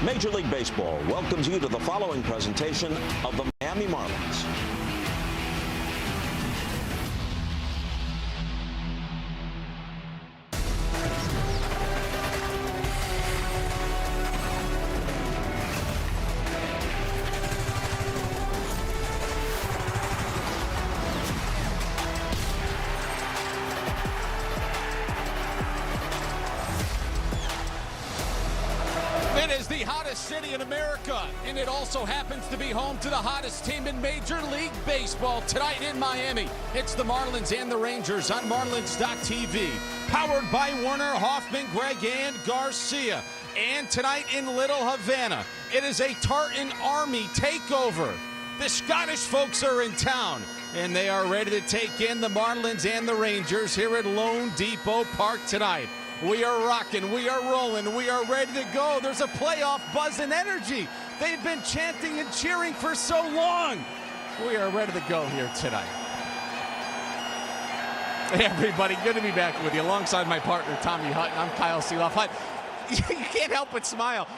Major League Baseball welcomes you to the following presentation of the Miami Marlins. It is the hottest city in America, and it also happens to be home to the hottest team in Major League Baseball. Tonight in Miami, it's the Marlins and the Rangers on Marlins.tv. Powered by Werner, Hoffman, Greg, and Garcia. And tonight in Little Havana, it is a Tartan Army takeover. The Scottish folks are in town, and they are ready to take in the Marlins and the Rangers here at Lone Depot Park tonight. We are rocking, we are rolling, we are ready to go. There's a playoff buzz and energy. They've been chanting and cheering for so long. We are ready to go here tonight. Hey everybody, good to be back with you. Alongside my partner, Tommy Hutton, I'm Kyle Seeloff. You can't help but smile.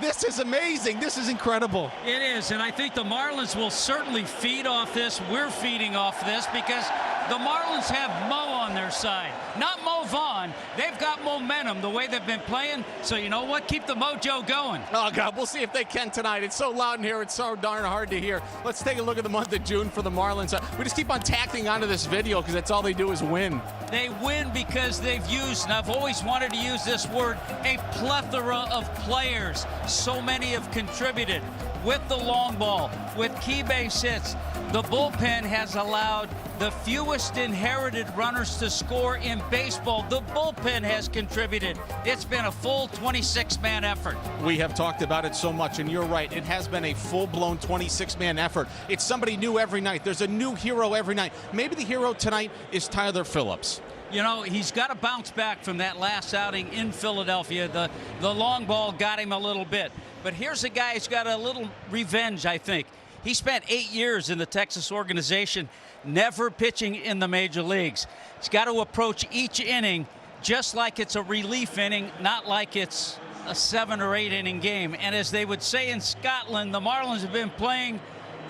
This is amazing. This is incredible. It is, and I think the Marlins will certainly feed off this. We're feeding off this because the Marlins have Mo on their side. Not Mo Vaughn. They've got momentum the way they've been playing. So you know what? Keep the mojo going. Oh, God. We'll see if they can tonight. It's so loud in here. It's so darn hard to hear. Let's take a look at the month of June for the Marlins. We just keep on tacking onto this video because that's all they do is win. They win because they've used, and I've always wanted to use this word, a plethora of players. So many have contributed with the long ball, with key base hits. The bullpen has allowed the fewest inherited runners to score in baseball. The bullpen has contributed. It's been a full 26-man effort. We have talked about it so much, and you're right. It has been a full-blown 26-man effort. It's somebody new every night. There's a new hero every night. Maybe the hero tonight is Tyler Phillips. You know, he's got to bounce back from that last outing in Philadelphia. The long ball got him a little bit. But here's a guy who's got a little revenge, I think. He spent 8 years in the Texas organization, never pitching in the major leagues. He's got to approach each inning just like it's a relief inning, not like it's a 7 or 8 inning game. And as they would say in Scotland, the Marlins have been playing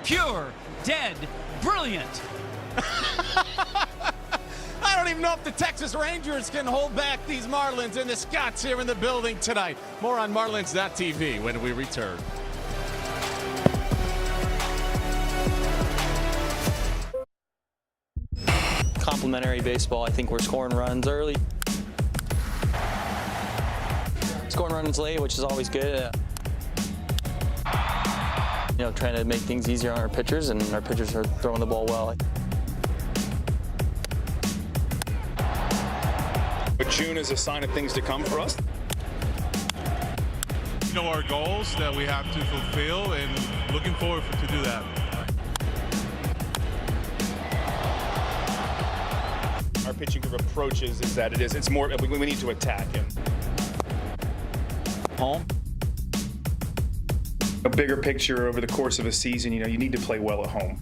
pure, dead, brilliant. I don't even know if the Texas Rangers can hold back these Marlins, and the Scots here in the building tonight. More on Marlins.tv when we return. Complementary baseball. I think we're scoring runs early, scoring runs late, which is always good. You know, trying to make things easier on our pitchers, and our pitchers are throwing the ball well. But June is a sign of things to come for us. You know our goals that we have to fulfill, and looking forward to do that. Our pitching group approaches is that it's more we need to attack him. Home. A bigger picture over the course of a season, you know, you need to play well at home.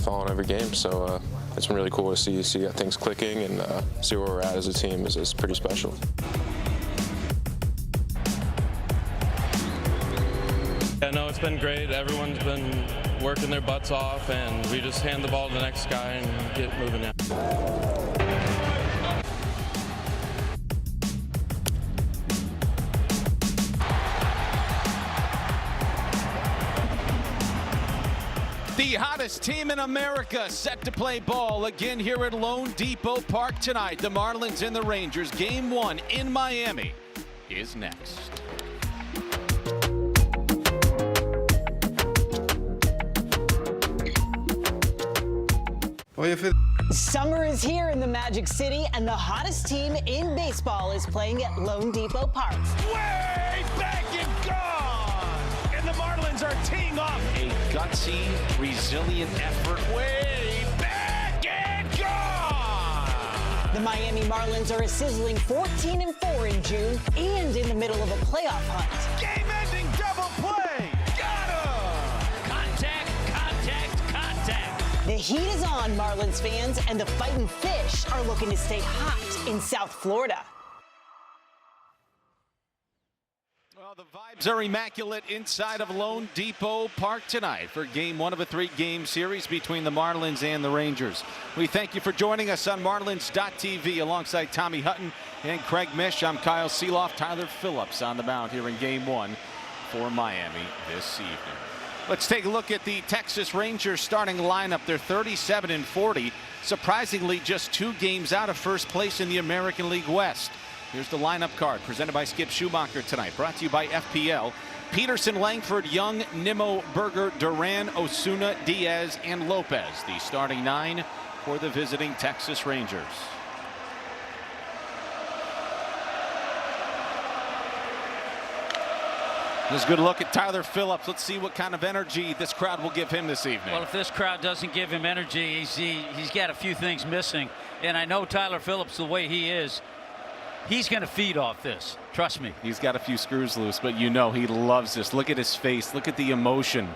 Following every game, so it's been really cool to see things clicking and see where we're at as a team is pretty special. Yeah, no, it's been great. Everyone's been working their butts off, and we just hand the ball to the next guy and get moving now. The hottest team in America set to play ball again here at Lone Depot Park tonight. The Marlins and the Rangers. Game 1 in Miami is next. Summer is here in the Magic City, and the hottest team in baseball is playing at Lone Depot Park. Way back and gone! And the Marlins are teeing up a gutsy, resilient effort way back and gone! The Miami Marlins are a sizzling 14-4 in June and in the middle of a playoff hunt. Game-ending double play! Got him! Contact, contact, contact. The heat is on, Marlins fans, and the Fightin' Fish are looking to stay hot in South Florida. Well, the vibes are immaculate inside of Lone Depot Park tonight for game one of a three-game series between the Marlins and the Rangers. We thank you for joining us on Marlins.tv alongside Tommy Hutton and Craig Mish. I'm Kyle Seeloff. Tyler Phillips on the mound here in game one for Miami this evening. Let's take a look at the Texas Rangers starting lineup. They're 37-40. Surprisingly, just 2 games out of first place in the American League West. Here's the lineup card presented by Skip Schumacher tonight. Brought to you by FPL. Peterson, Langford, Young, Nimmo, Berger, Duran, Osuna, Diaz, and Lopez. The starting 9 for the visiting Texas Rangers. Just a good look at Tyler Phillips. Let's see what kind of energy this crowd will give him this evening. Well, if this crowd doesn't give him energy, he's got a few things missing. And I know Tyler Phillips, the way he is, he's going to feed off this. Trust me. He's got a few screws loose, but you know he loves this. Look at his face. Look at the emotion.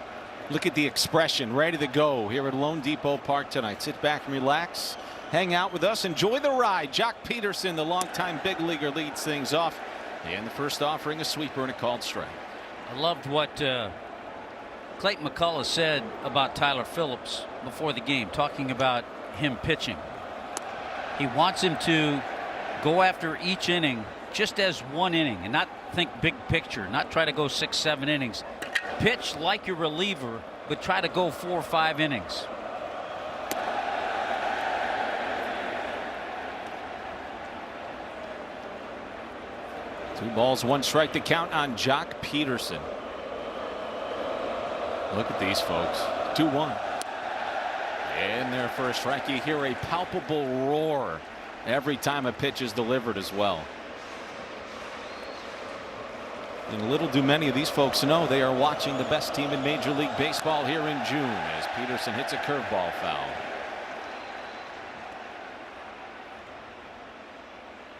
Look at the expression. Ready to go here at Lone Depot Park tonight. Sit back and relax. Hang out with us. Enjoy the ride. Jock Peterson, the longtime big leaguer, leads things off. And the first offering, a sweeper and a called strike. I loved what Clayton McCullough said about Tyler Phillips before the game, talking about him pitching. He wants him to go after each inning just as one inning and not think big picture, not try to go 6-7 innings. Pitch like your reliever, but try to go 4 or 5 innings. Two balls, one strike to count on Jock Peterson. Look at these folks. 2-1. And there for a strike. You hear a palpable roar every time a pitch is delivered as well. And little do many of these folks know they are watching the best team in Major League Baseball here in June as Peterson hits a curveball foul.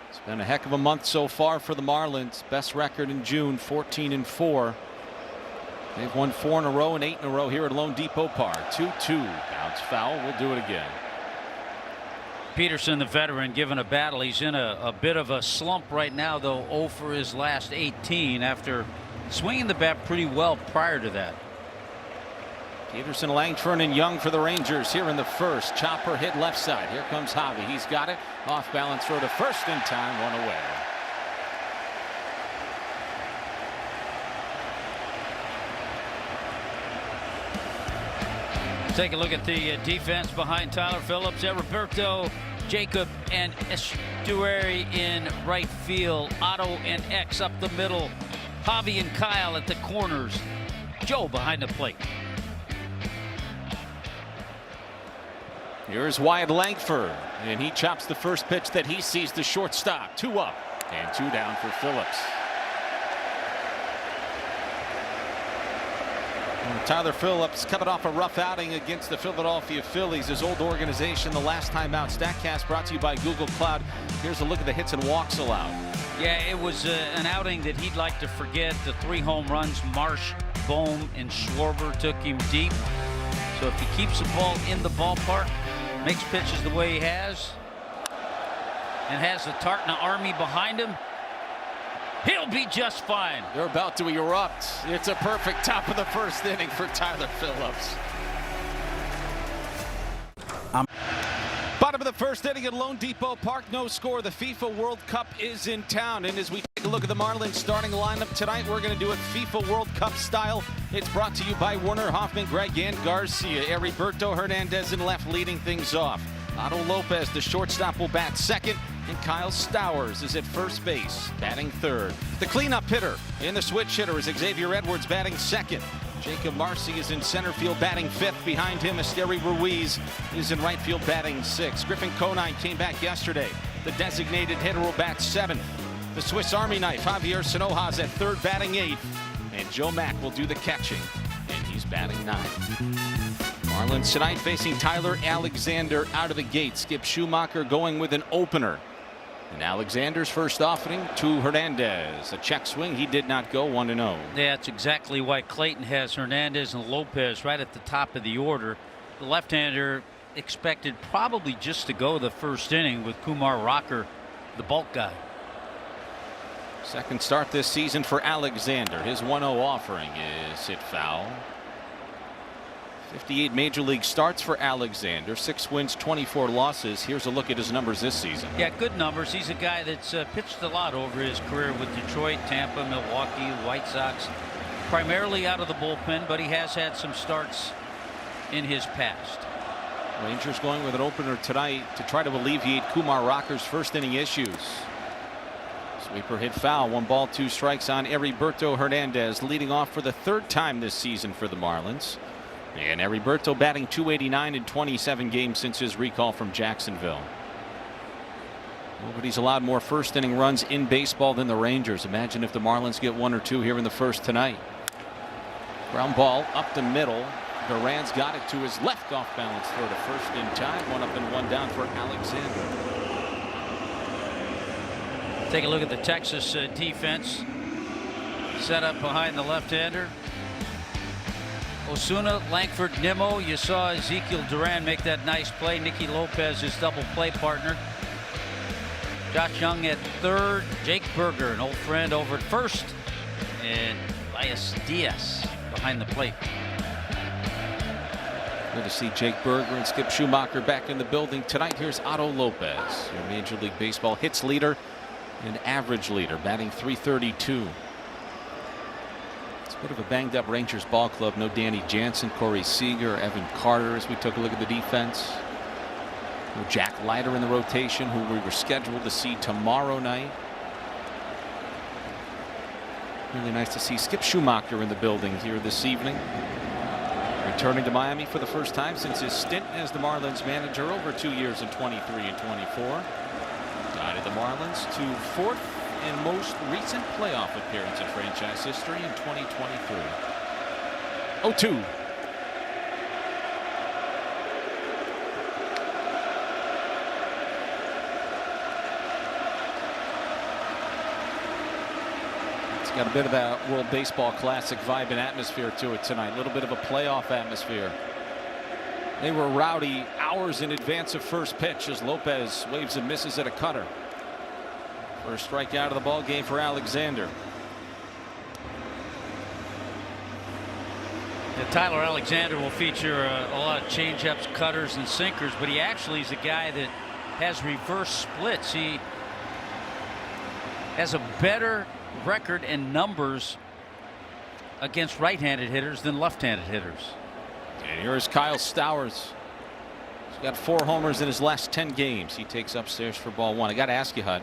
It's been a heck of a month so far for the Marlins. Best record in June, 14-4. They've won 4 in a row and 8 in a row here at Lone Depot Park. 2-2. Bounce foul. We'll do it again. Peterson, the veteran, given a battle. He's in a bit of a slump right now, though. 0 for his last 18 after swinging the bat pretty well prior to that. Peterson, Langford, and Young for the Rangers here in the first. Chopper hit left side. Here comes Javi. He's got it. Off balance throw to first in time. 1 away. Take a look at the defense behind Tyler Phillips. Roberto, Jacob, and Estuary in right field. Otto and X up the middle. Javi and Kyle at the corners. Joe behind the plate. Here's Wyatt Langford, and he chops the first pitch that he sees the shortstop. 2 up and 2 down for Phillips. And Tyler Phillips coming off a rough outing against the Philadelphia Phillies, his old organization. The last time out. StatCast brought to you by Google Cloud. Here's a look at the hits and walks allowed. Yeah, it was an outing that he'd like to forget. The 3 home runs, Marsh, Bohm, and Schwarber took him deep. So if he keeps the ball in the ballpark, makes pitches the way he has, and has the Tartana Army behind him, he'll be just fine. They're about to erupt. It's a perfect top of the first inning for Tyler Phillips. Bottom of the first inning at Lone Depot Park, no score. The FIFA World Cup is in town, and as we take a look at the Marlins starting lineup tonight, we're going to do it FIFA World Cup style. It's brought to you by Werner, Hoffman, Greg, and Garcia. Heriberto Hernandez in left leading things off. Otto Lopez, the shortstop, will bat second, and Kyle Stowers is at first base, batting third. The cleanup hitter in the switch hitter is Xavier Edwards batting second. Jacob Marcy is in center field batting fifth. Behind him, Esteri Ruiz is in right field batting sixth. Griffin Conine came back yesterday. The designated hitter will bat seventh. The Swiss Army knife, Javier Sinojas at third batting eighth. And Joe Mack will do the catching, and he's batting ninth. Marlins tonight facing Tyler Alexander out of the gate. Skip Schumacher going with an opener. And Alexander's first offering to Hernandez. A check swing. He did not go. 1-0. Yeah, that's exactly why Clayton has Hernandez and Lopez right at the top of the order. The left-hander expected probably just to go the first inning with Kumar Rocker, the bulk guy. Second start this season for Alexander. His 1-0 offering is hit foul. 58 major league starts for Alexander. 6 wins, 24 losses. Here's a look at his numbers this season. Yeah, good numbers. He's a guy that's pitched a lot over his career with Detroit, Tampa, Milwaukee, White Sox. Primarily out of the bullpen, but he has had some starts in his past. Rangers going with an opener tonight to try to alleviate Kumar Rocker's first inning issues. Sweeper hit foul. 1 ball, 2 strikes on Heriberto Hernandez, leading off for the 3rd time this season for the Marlins. And Heriberto batting .289 in 27 games since his recall from Jacksonville. Nobody's allowed more first inning runs in baseball than the Rangers. Imagine if the Marlins get 1 or 2 here in the first tonight. Ground ball up the middle. Duran's got it to his left, off balance throw to first in time. 1 up and 1 down for Alexander. Take a look at the Texas defense. Set up behind the left-hander. Osuna, Langford, Nimmo. You saw Ezekiel Duran make that nice play. Nicky Lopez, his double play partner. Josh Young at third. Jake Berger, an old friend, over at first. And Elias Diaz behind the plate. Good to see Jake Berger and Skip Schumacher back in the building tonight. Here's Otto Lopez, your Major League Baseball hits leader and average leader, batting .332. It's a bit of a banged up Rangers ball club. No Danny Jansen, Corey Seager, Evan Carter as we took a look at the defense. No Jack Leiter in the rotation, who we were scheduled to see tomorrow night. Really nice to see Skip Schumacher in the building here this evening. Returning to Miami for the first time since his stint as the Marlins manager over 2 years in 23 and 24. Guided the Marlins to 4th and most recent playoff appearance in franchise history in 2023. 0-2. It's got a bit of a World Baseball Classic vibe and atmosphere to it tonight. A little bit of a playoff atmosphere. They were rowdy hours in advance of first pitch as Lopez waves and misses at a cutter. First strikeout of the ball game for Alexander. Tyler Alexander will feature a lot of changeups, cutters, and sinkers, but he actually is a guy that has reverse splits. He has a better record and numbers against right-handed hitters than left-handed hitters. And here is Kyle Stowers. He's got 4 homers in his last 10 games. He takes upstairs for ball 1. I got to ask you, Hut.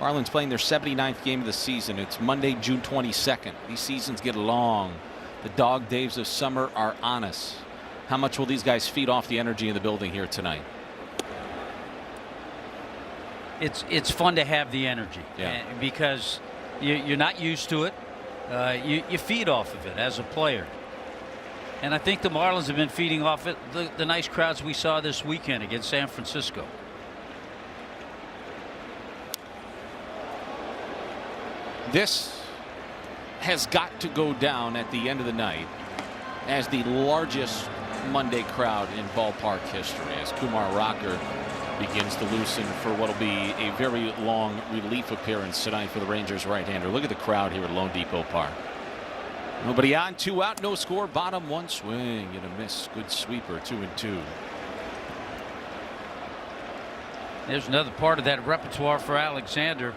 Marlins playing their 79th game of the season. It's Monday, June 22nd. These seasons get long. The dog days of summer are on us. How much will these guys feed off the energy in the building here tonight? It's fun to have the energy, because you're not used to it. You feed off of it as a player. And I think the Marlins have been feeding off it, the nice crowds we saw this weekend against San Francisco. This has got to go down at the end of the night as the largest Monday crowd in ballpark history, as Kumar Rocker begins to loosen for what will be a very long relief appearance tonight for the Rangers right-hander. Look at the crowd here at Lone Depot Park. Nobody on, 2 out, no score, bottom, 1 swing and a miss. Good sweeper, 2-2. There's another part of that repertoire for Alexander.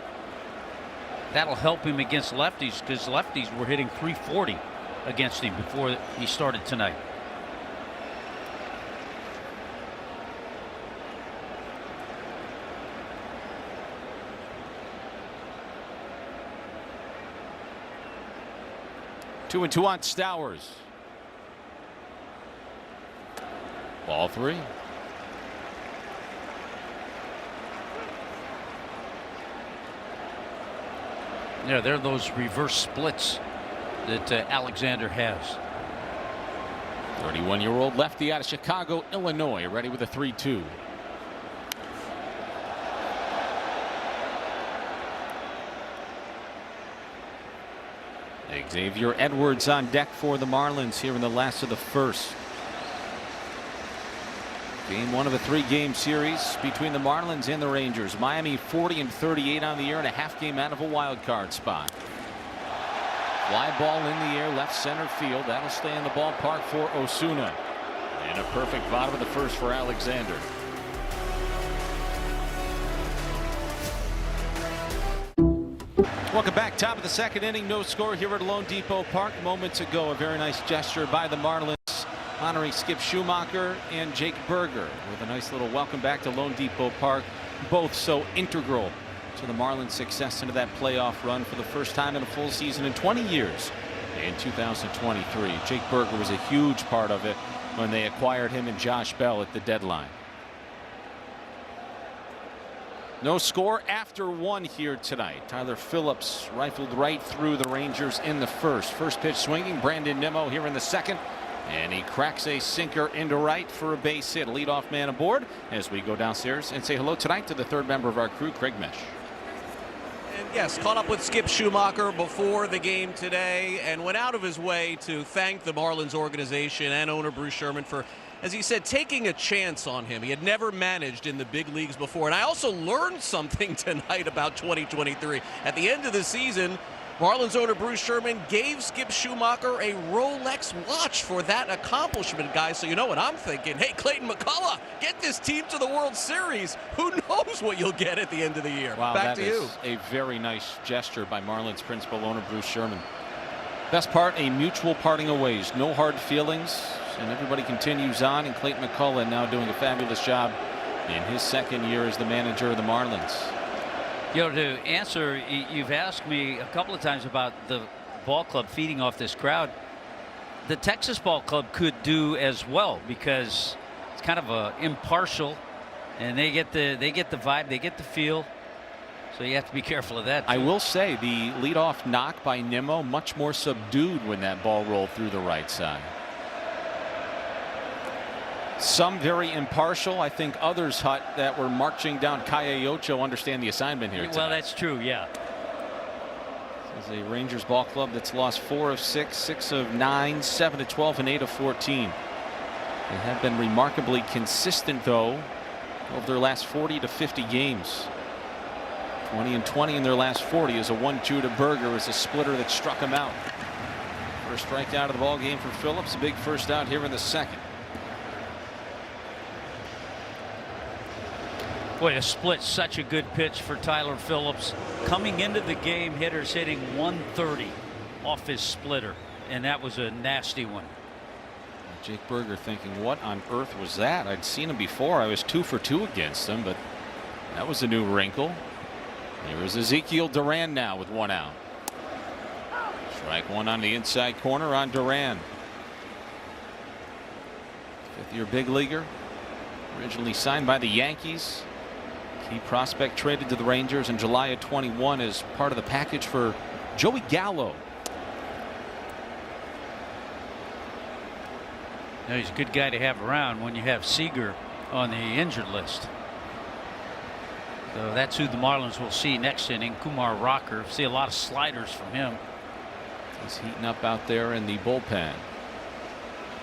That'll help him against lefties, because lefties were hitting .340 against him before he started tonight. Two and 2 on Stowers. Ball 3. Yeah, they're those reverse splits that Alexander has. 31-year-old lefty out of Chicago, Illinois, ready with a 3-2. Xavier Edwards on deck for the Marlins here in the last of the first. Game one of a 3-game series between the Marlins and the Rangers. Miami 40-38 on the year and a half game out of a wild card spot. Fly ball in the air, left center field. That'll stay in the ballpark for Osuna. And a perfect bottom of the first for Alexander. Welcome back. Top of the second inning. No score here at Lone Depot Park. Moments ago, a very nice gesture by the Marlins, honoring Skip Schumacher and Jake Berger with a nice little welcome back to Lone Depot Park. Both so integral to the Marlins' success into that playoff run for the first time in a full season in 20 years in 2023. Jake Berger was a huge part of it when they acquired him and Josh Bell at the deadline. No score after one here tonight. Tyler Phillips rifled right through the Rangers in the first. First pitch swinging. Brandon Nimmo here in the second. And he cracks a sinker into right for a base hit. Leadoff man aboard as we go downstairs and say hello tonight to the third member of our crew, Craig Mesh. And yes, caught up with Skip Schumacher before the game today and went out of his way to thank the Marlins organization and owner Bruce Sherman for, as he said, taking a chance on him. He had never managed in the big leagues before. And I also learned something tonight about 2023. At the end of the season, Marlins owner Bruce Sherman gave Skip Schumacher a Rolex watch for that accomplishment, guys. So you know what I'm thinking. Hey, Clayton McCullough, get this team to the World Series. Who knows what you'll get at the end of the year? Wow, back to you. That is a very nice gesture by Marlins principal owner Bruce Sherman. Best part, a mutual parting of ways. No hard feelings, and everybody continues on. And Clayton McCullough now doing a fabulous job in his second year as the manager of the Marlins. You know, to answer, you've asked me a couple of times about the ball club feeding off this crowd. The Texas ball club could do as well because it's kind of a impartial, and they get the vibe, they get the feel. So you have to be careful of that too. I will say the leadoff knock by Nimmo much more subdued when that ball rolled through the right side. Some very impartial. I think others, Hut, that were marching down Calle Ocho understand the assignment here tonight. Well, that's true, yeah. This is a Rangers ball club that's lost 4 of 6, 6 of 9, 7 of 12, and 8 of 14. They have been remarkably consistent, though, over their last 40 to 50 games. 20-20 in their last 40 is a 1-2 to Berger as a splitter that struck him out. First strikeout of the ball game for Phillips. A big first out here in the second. Boy, a split, such a good pitch for Tyler Phillips. Coming into the game, hitters hitting 130 off his splitter, and that was a nasty one. Jake Berger thinking, what on earth was that? I'd seen him before. I was 2 for 2 against him, but that was a new wrinkle. Here is Ezekiel Duran now with 1 out. Strike 1 on the inside corner on Duran. Fifth-year big leaguer, originally signed by the Yankees. Key prospect traded to the Rangers in July of 21 as part of the package for Joey Gallo. Now, he's a good guy to have around when you have Seager on the injured list. So that's who the Marlins will see next inning. Kumar Rocker. See a lot of sliders from him. He's heating up out there in the bullpen.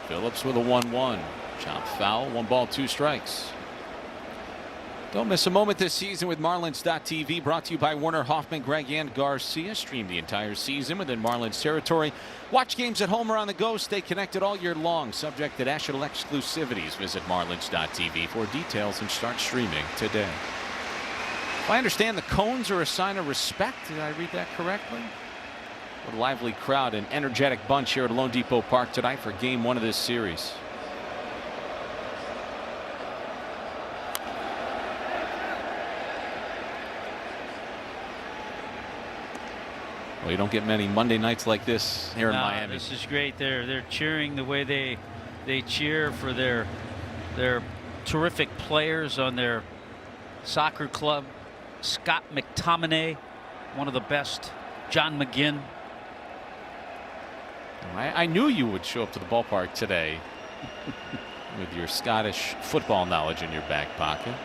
Phillips with a 1-1. Chop foul. 1 ball, 2 strikes. Don't miss a moment this season with Marlins.tv, brought to you by Warner, Hoffman, Greg, and Garcia. Stream the entire season within Marlins territory. Watch games at home or on the go. Stay connected all year long. Subject to national exclusivities. Visit Marlins.tv for details and start streaming today. If I understand, the cones are a sign of respect. Did I read that correctly? What a lively crowd, an energetic bunch here at Lone Depot Park tonight for game 1 of this series. Well, you don't get many Monday nights like this here in Miami. This is great. They're cheering the way they cheer for their terrific players on their soccer club. Scott McTominay, one of the best. John McGinn. I knew you would show up to the ballpark today with your Scottish football knowledge in your back pocket.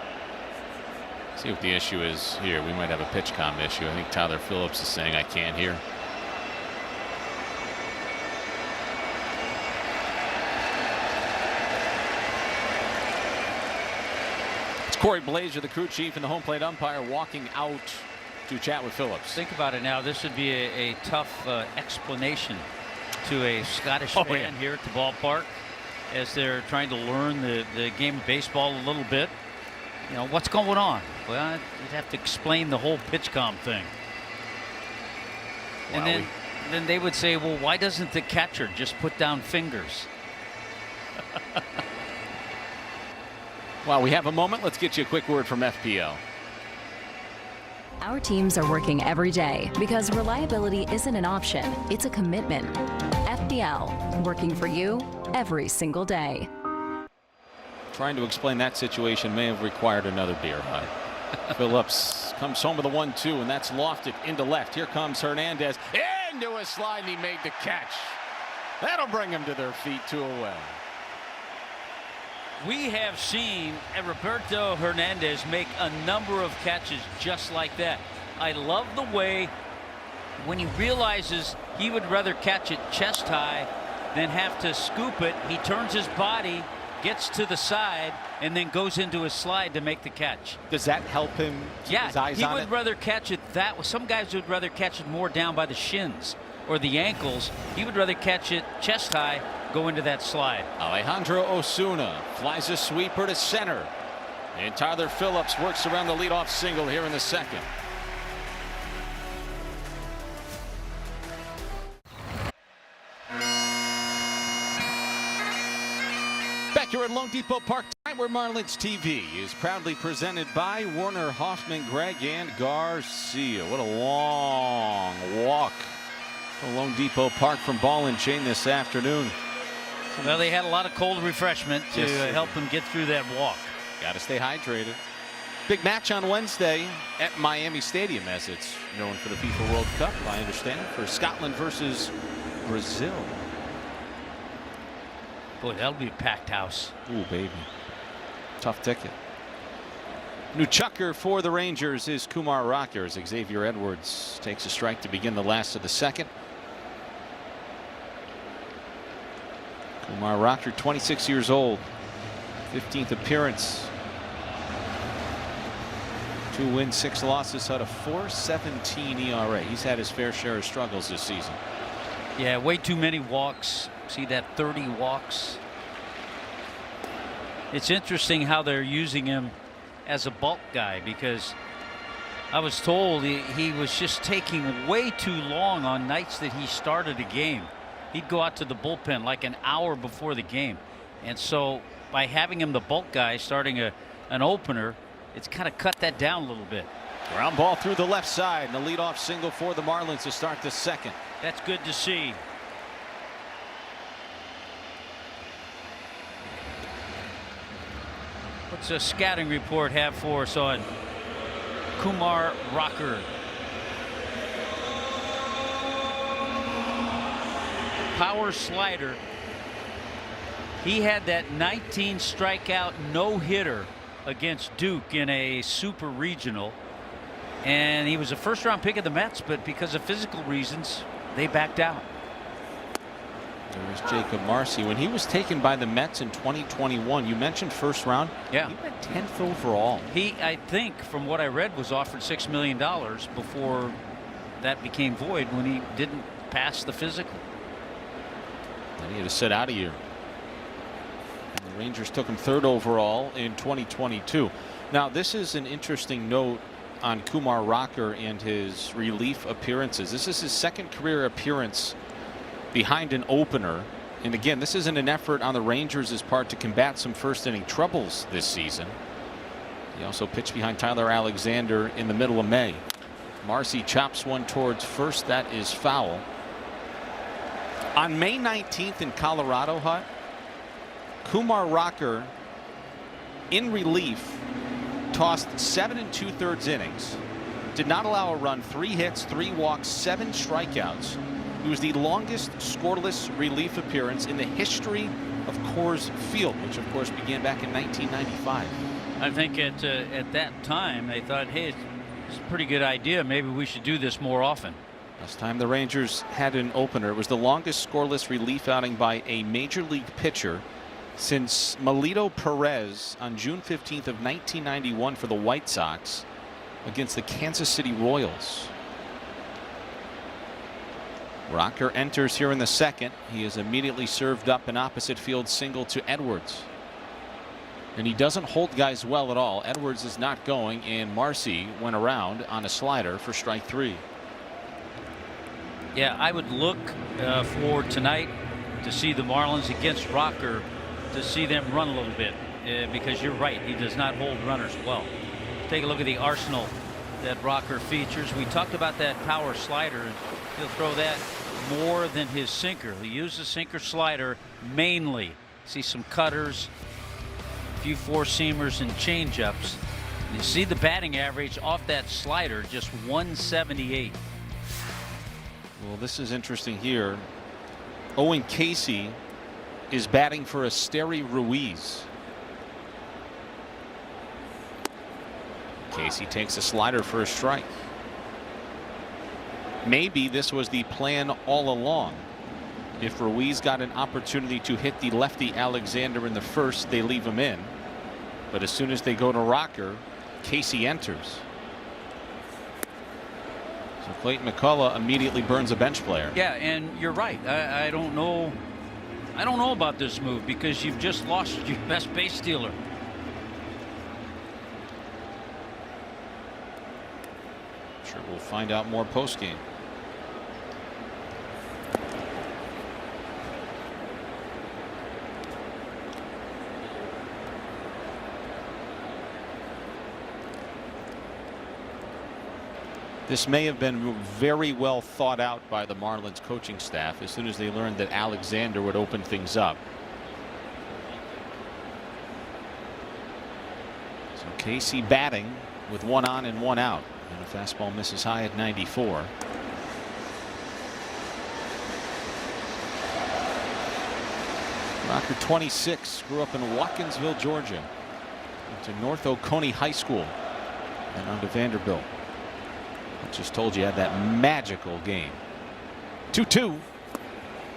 See what the issue is here. We might have a pitch comm issue. I think Tyler Phillips is saying I can't hear. Corey Blazer, the crew chief, and the home plate umpire walking out to chat with Phillips. Think about it now. This would be a tough explanation to a Scottish fan here at the ballpark as they're trying to learn the game of baseball a little bit. You know, what's going on? Well, you'd have to explain the whole PitchCom thing. And then they would say, well, why doesn't the catcher just put down fingers? While we have a moment, let's get you a quick word from FPL. Our teams are working every day because reliability isn't an option, it's a commitment. FPL, working for you every single day. Trying to explain that situation may have required another beer, huh? Phillips comes home with a 1-2, and that's lofted into left. Here comes Hernandez into a slide, and he made the catch. That'll bring him to their feet, 2 away. We have seen Roberto Hernandez make a number of catches just like that. I love the way when he realizes he would rather catch it chest high than have to scoop it, he turns his body, gets to the side, and then goes into his slide to make the catch. Does that help him keep his eyes he on would it? rather catch it that way. Some guys would rather catch it more down by the shins or the ankles. He would rather catch it chest high, go into that slide. Alejandro Osuna flies a sweeper to center. And Tyler Phillips works around the leadoff single here in the second. Back here at Lone Depot Park tonight, where Marlins TV is proudly presented by Warner, Hoffman, Gregg, and Garcia. What a long walk to Lone Depot Park from Ball and Chain this afternoon. Well, they had a lot of cold refreshment to help them get through that walk. Got to stay hydrated. Big match on Wednesday at Miami Stadium, as it's known for the FIFA World Cup, I understand, for Scotland versus Brazil. Boy, that'll be a packed house. Ooh, baby. Tough ticket. New chucker for the Rangers is Kumar Rocker as Xavier Edwards takes a strike to begin the last of the second. Kumar Rocker, 26 years old, 15th appearance. 2 wins, 6 losses, had a 4.17 ERA. He's had his fair share of struggles this season. Yeah, way too many walks. See that 30 walks. It's interesting how they're using him as a bulk guy, because I was told he was just taking way too long on nights that he started a game. He'd go out to the bullpen like an hour before the game. And so by having him the bulk guy starting an opener, it's kind of cut that down a little bit. Ground ball through the left side, and a leadoff single for the Marlins to start the second. That's good to see. What's a scouting report have for us on Kumar Rocker? Power slider. He had that 19 strikeout no-hitter against Duke in a super regional, and he was a first-round pick of the Mets, but because of physical reasons they backed out. There's Jacob Marcy. When he was taken by the Mets in 2021, you mentioned first round. Yeah, he went 10th overall. He, I think, from what I read, was offered $6 million before that became void when he didn't pass the physical. And he had to sit out a year. And the Rangers took him 3rd overall in 2022. Now, this is an interesting note on Kumar Rocker and his relief appearances. This is his 2nd career appearance behind an opener. And again, this isn't an effort on the Rangers' part to combat some first-inning troubles this season. He also pitched behind Tyler Alexander in the middle of May. Marcy chops one towards first. That is foul. On May 19th in Colorado, Hut, Kumar Rocker in relief tossed 7 2/3 innings, did not allow a run, 3 hits, 3 walks, 7 strikeouts. It was the longest scoreless relief appearance in the history of Coors Field, which of course began back in 1995. I think at that time they thought, hey, it's a pretty good idea. Maybe we should do this more often. Last time the Rangers had an opener, it was the longest scoreless relief outing by a major league pitcher since Melito Perez on June 15th of 1991 for the White Sox against the Kansas City Royals. Rocker enters here in the second. He is immediately served up an opposite field single to Edwards. And he doesn't hold guys well at all. Edwards is not going, and Marcy went around on a slider for strike 3. Yeah, I would look for tonight to see the Marlins against Rocker, to see them run a little bit, because you're right, he does not hold runners well. Take a look at the arsenal that Rocker features. We talked about that power slider. He'll throw that more than his sinker. He uses the sinker slider mainly. See some cutters, a few four-seamers and changeups. You see the batting average off that slider, just 178. Well, this is interesting here. Owen Casey is batting for Esteri Ruiz. Casey takes a slider for a strike. Maybe this was the plan all along. If Ruiz got an opportunity to hit the lefty Alexander in the first, they leave him in. But as soon as they go to Rocker, Casey enters. So Clayton McCullough immediately burns a bench player. Yeah, and you're right. I don't know. I don't know about this move because you've just lost your best base stealer. Sure, we'll find out more post game. This may have been very well thought out by the Marlins coaching staff as soon as they learned that Alexander would open things up. So Casey batting with one on and one out, and a fastball misses high at 94. Rocker, 26, grew up in Watkinsville, Georgia. Went to North Oconee High School and on to Vanderbilt. Just told you had that magical game. 2-2.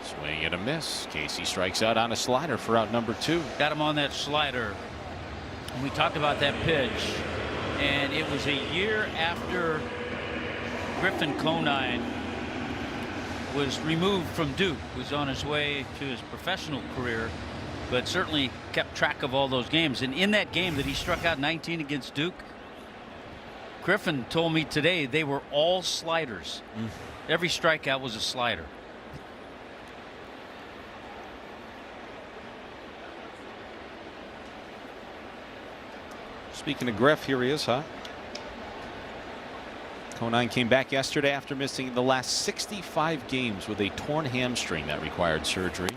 Swing and a miss. Casey strikes out on a slider for out number 2. Got him on that slider. And we talked about that pitch, and it was a year after Griffin Conine was removed from Duke, was on his way to his professional career, but certainly kept track of all those games. And in that game that he struck out 19 against Duke, Griffin told me today they were all sliders. Every strikeout was a slider. Speaking of Griff, here he is, huh? Conine came back yesterday after missing the last 65 games with a torn hamstring that required surgery.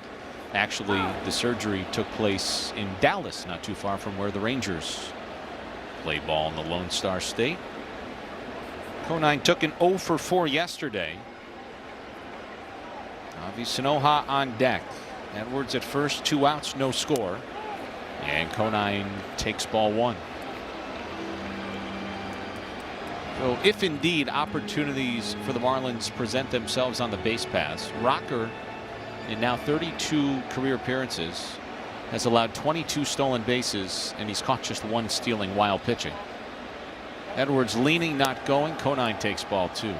Actually, the surgery took place in Dallas, not too far from where the Rangers play ball in the Lone Star State. Conine took an 0 for 4 yesterday. Avi Sanoja on deck. Edwards at first, 2 outs, no score. And Conine takes ball 1. So if indeed opportunities for the Marlins present themselves on the base paths, Rocker, in now 32 career appearances, has allowed 22 stolen bases, and he's caught just 1 stealing while pitching. Edwards leaning, not going. Conine takes ball 2.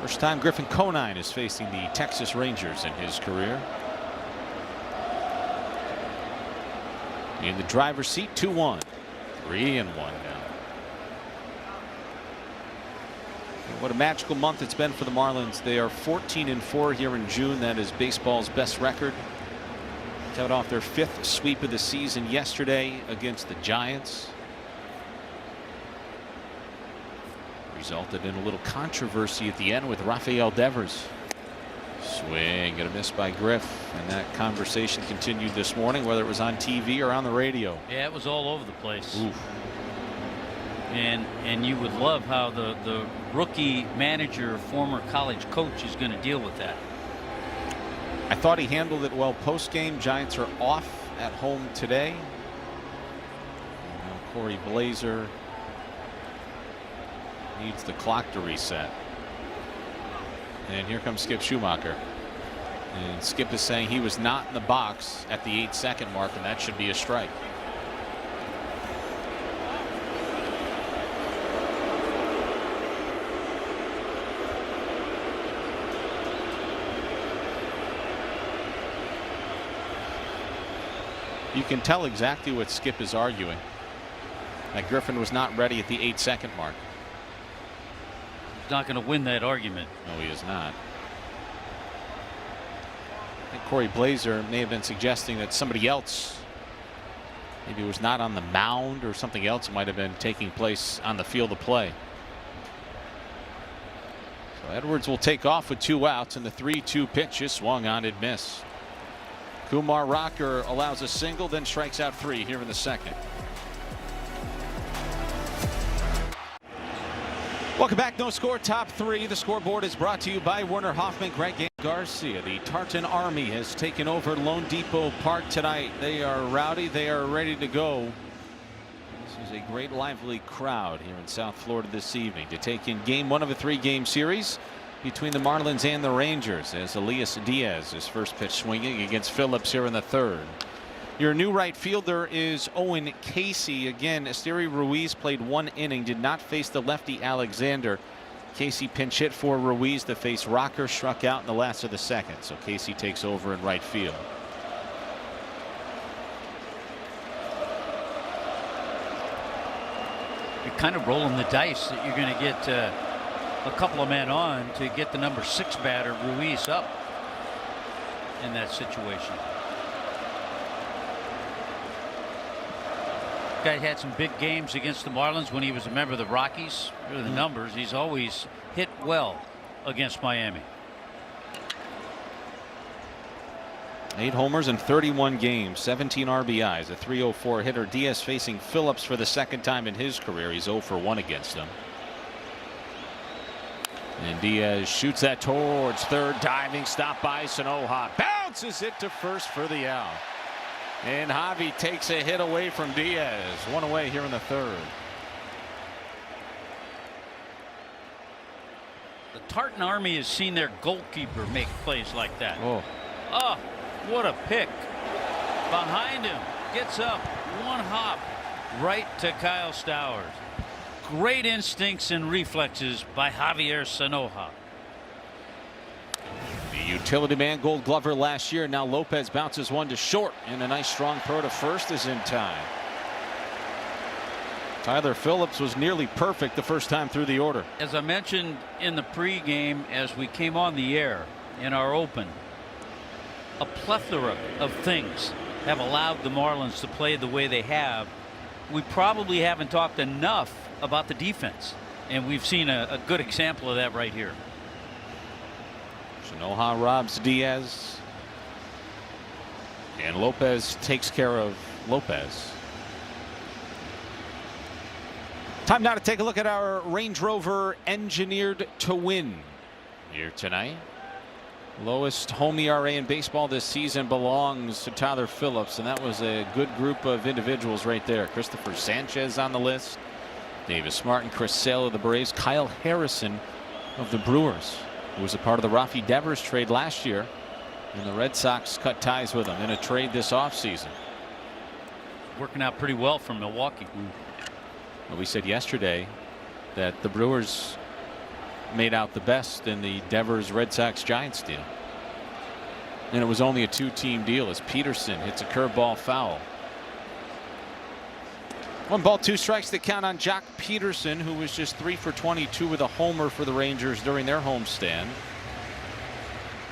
First time Griffin Conine is facing the Texas Rangers in his career. In the driver's seat, 2-1. 3-1 now. What a magical month it's been for the Marlins. They are 14-4 here in June. That is baseball's best record. Cut off their 5th sweep of the season yesterday against the Giants. Resulted in a little controversy at the end with Rafael Devers. Swing and a miss by Griff, and that conversation continued this morning, whether it was on TV or on the radio. Yeah, it was all over the place. Oof. And you would love how the rookie manager, former college coach, is going to deal with that. I thought he handled it well post game. Giants are off at home today. Corey Blazer Needs the clock to reset. And here comes Skip Schumacher. And Skip is saying he was not in the box at the 8-second mark, and that should be a strike. You can tell exactly what Skip is arguing. That Griffin was not ready at the 8-second mark. He's not going to win that argument. No, he is not. I think Corey Blazer may have been suggesting that somebody else maybe was not on the mound, or something else might have been taking place on the field of play. So Edwards will take off with 2 outs, and the 3-2 pitch is swung on and missed. Kumar Rocker allows a single, then strikes out 3 here in the second. Welcome back. No Score Top 3. The scoreboard is brought to you by Werner Hoffman, Greg Garcia. The Tartan Army has taken over Lone Depot Park tonight. They are rowdy. They are ready to go. This is a great lively crowd here in South Florida this evening to take in game 1 of a 3-game series between the Marlins and the Rangers, as Elias Diaz, his first pitch swinging against Phillips here in the 3rd. Your new right fielder is Owen Casey. Again, Esteury Ruiz played 1 inning, did not face the lefty Alexander. Casey pinch hit for Ruiz to face Rocker, struck out in the last of the 2nd. So Casey takes over in right field. You're kind of rolling the dice that you're going to get a couple of men on to get the number 6 batter Ruiz up in that situation. Guy had some big games against the Marlins when he was a member of the Rockies. Really, the numbers, he's always hit well against Miami. 8 homers in 31 games, 17 RBIs, a .304 hitter. Diaz facing Phillips for the 2nd time in his career. He's 0 for 1 against him. And Diaz shoots that towards 3rd, diving stop by Sanoja, bounces it to 1st for the out. And Javi takes a hit away from Diaz. 1 away here in the 3rd. The Tartan Army has seen their goalkeeper make plays like that. Oh, what a pick. Behind him, gets up, 1 hop, right to Kyle Stowers. Great instincts and reflexes by Javier Sanoja. the utility man Gold Glover last year. Now Lopez bounces one to short, and a nice strong throw to 1st is in time. Tyler Phillips was nearly perfect the first time through the order. As I mentioned in the pregame, as we came on the air in our open, a plethora of things have allowed the Marlins to play the way they have. We probably haven't talked enough about the defense, and we've seen a good example of that right here. Sanoja robs Diaz, and Lopez takes care of Lopez. Time now to take a look at our Range Rover Engineered to Win here tonight. Lowest home ERA in baseball this season belongs to Tyler Phillips, and that was a good group of individuals right there. Christopher Sanchez on the list, Davis Martin, Chris Sale of the Braves, Kyle Harrison of the Brewers, who was a part of the Rafi Devers trade last year, and the Red Sox cut ties with him in a trade this offseason. Working out pretty well from Milwaukee. Well, we said yesterday that the Brewers made out the best in the Devers Red Sox Giants deal, and it was only a 2-team deal as Peterson hits a curveball foul. 1 ball 2 strikes to count on Jock Peterson, who was just 3 for 22 with a homer for the Rangers during their homestand.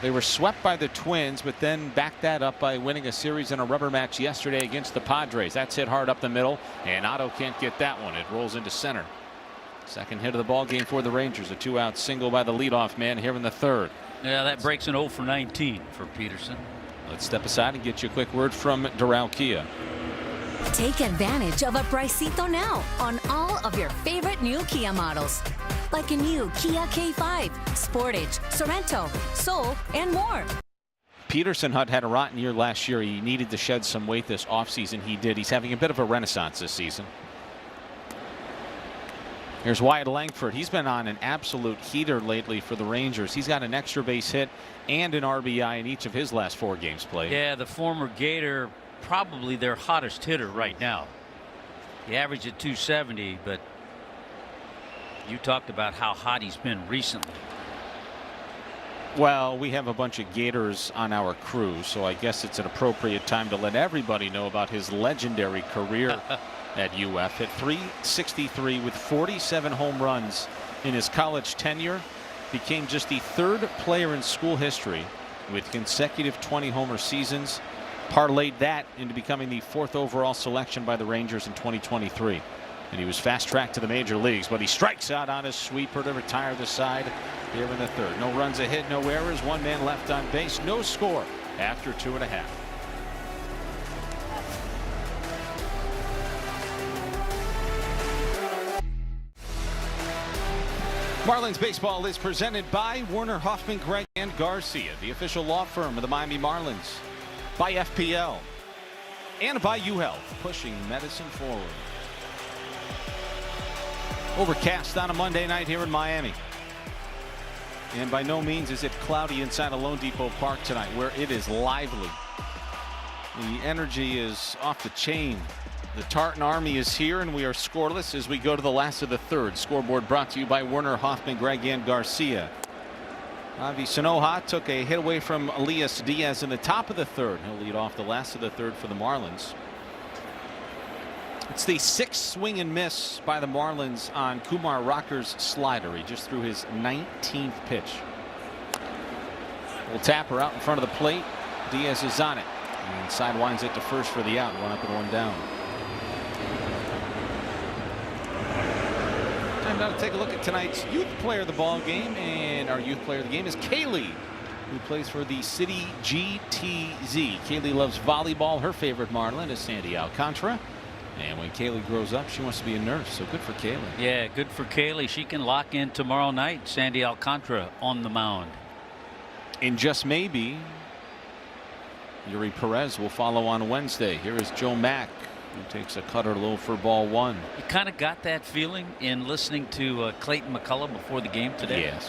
They were swept by the Twins, but then backed that up by winning a series in a rubber match yesterday against the Padres. That's hit hard up the middle, and Otto can't get that one. It rolls into center. Second hit of the ball game for the Rangers. A 2-out single by the leadoff man here in the 3rd. Yeah, that breaks an 0 for 19 for Peterson. Let's step aside and get you a quick word from Doral Kia. Take advantage of a pricito now on all of your favorite new Kia models, like a new Kia K5, Sportage, Sorento, Soul, and more. Peterson had a rotten year last year. He needed to shed some weight this offseason. He did. He's having a bit of a renaissance this season. Here's Wyatt Langford. He's been on an absolute heater lately for the Rangers. He's got an extra base hit and an RBI in each of his last 4 games played. Yeah, the former Gator, probably their hottest hitter right now. He averaged at 270, but you talked about how hot he's been recently. Well, we have a bunch of Gators on our crew, so I guess it's an appropriate time to let everybody know about his legendary career at UF. Hit .363 with 47 home runs in his college tenure. Became just the 3rd player in school history with consecutive 20-homer seasons. Parlayed that into becoming the 4th overall selection by the Rangers in 2023. And he was fast-tracked to the major leagues, but he strikes out on his sweeper to retire the side here in the 3rd. No runs a hit, no errors, 1 man left on base, no score after 2.5. Marlins baseball is presented by Werner, Hoffman, Gregg, and Garcia, the official law firm of the Miami Marlins, by FPL, and by UHealth, pushing medicine forward. Overcast on a Monday night here in Miami. And by no means is it cloudy inside of Lone Depot Park tonight, where it is lively. The energy is off the chain. The Tartan Army is here, and we are scoreless as we go to the last of the 3rd. Scoreboard brought to you by Werner, Hoffman, Gregg, and Garcia. Avi Sanoja took a hit away from Elias Diaz in the top of the 3rd. He'll lead off the last of the 3rd for the Marlins. It's the 6th swing and miss by the Marlins on Kumar Rocker's slider. He just threw his 19th pitch. Little tapper out in front of the plate. Diaz is on it. And sidewinds it to first for the out. 1 up and 1 down. Time now to take a look at tonight's youth player of the ball game. And our youth player of the game is Kaylee, who plays for the City GTZ. Kaylee loves volleyball. Her favorite Marlin is Sandy Alcantara. And when Kaylee grows up, she wants to be a nurse. So good for Kaylee. Yeah, good for Kaylee. She can lock in tomorrow night. Sandy Alcantara on the mound. And just maybe, Yuri Perez will follow on Wednesday. Here is Joe Mack, who takes a cutter low for ball 1. You kind of got that feeling in listening to Clayton McCullough before the game today. Yes.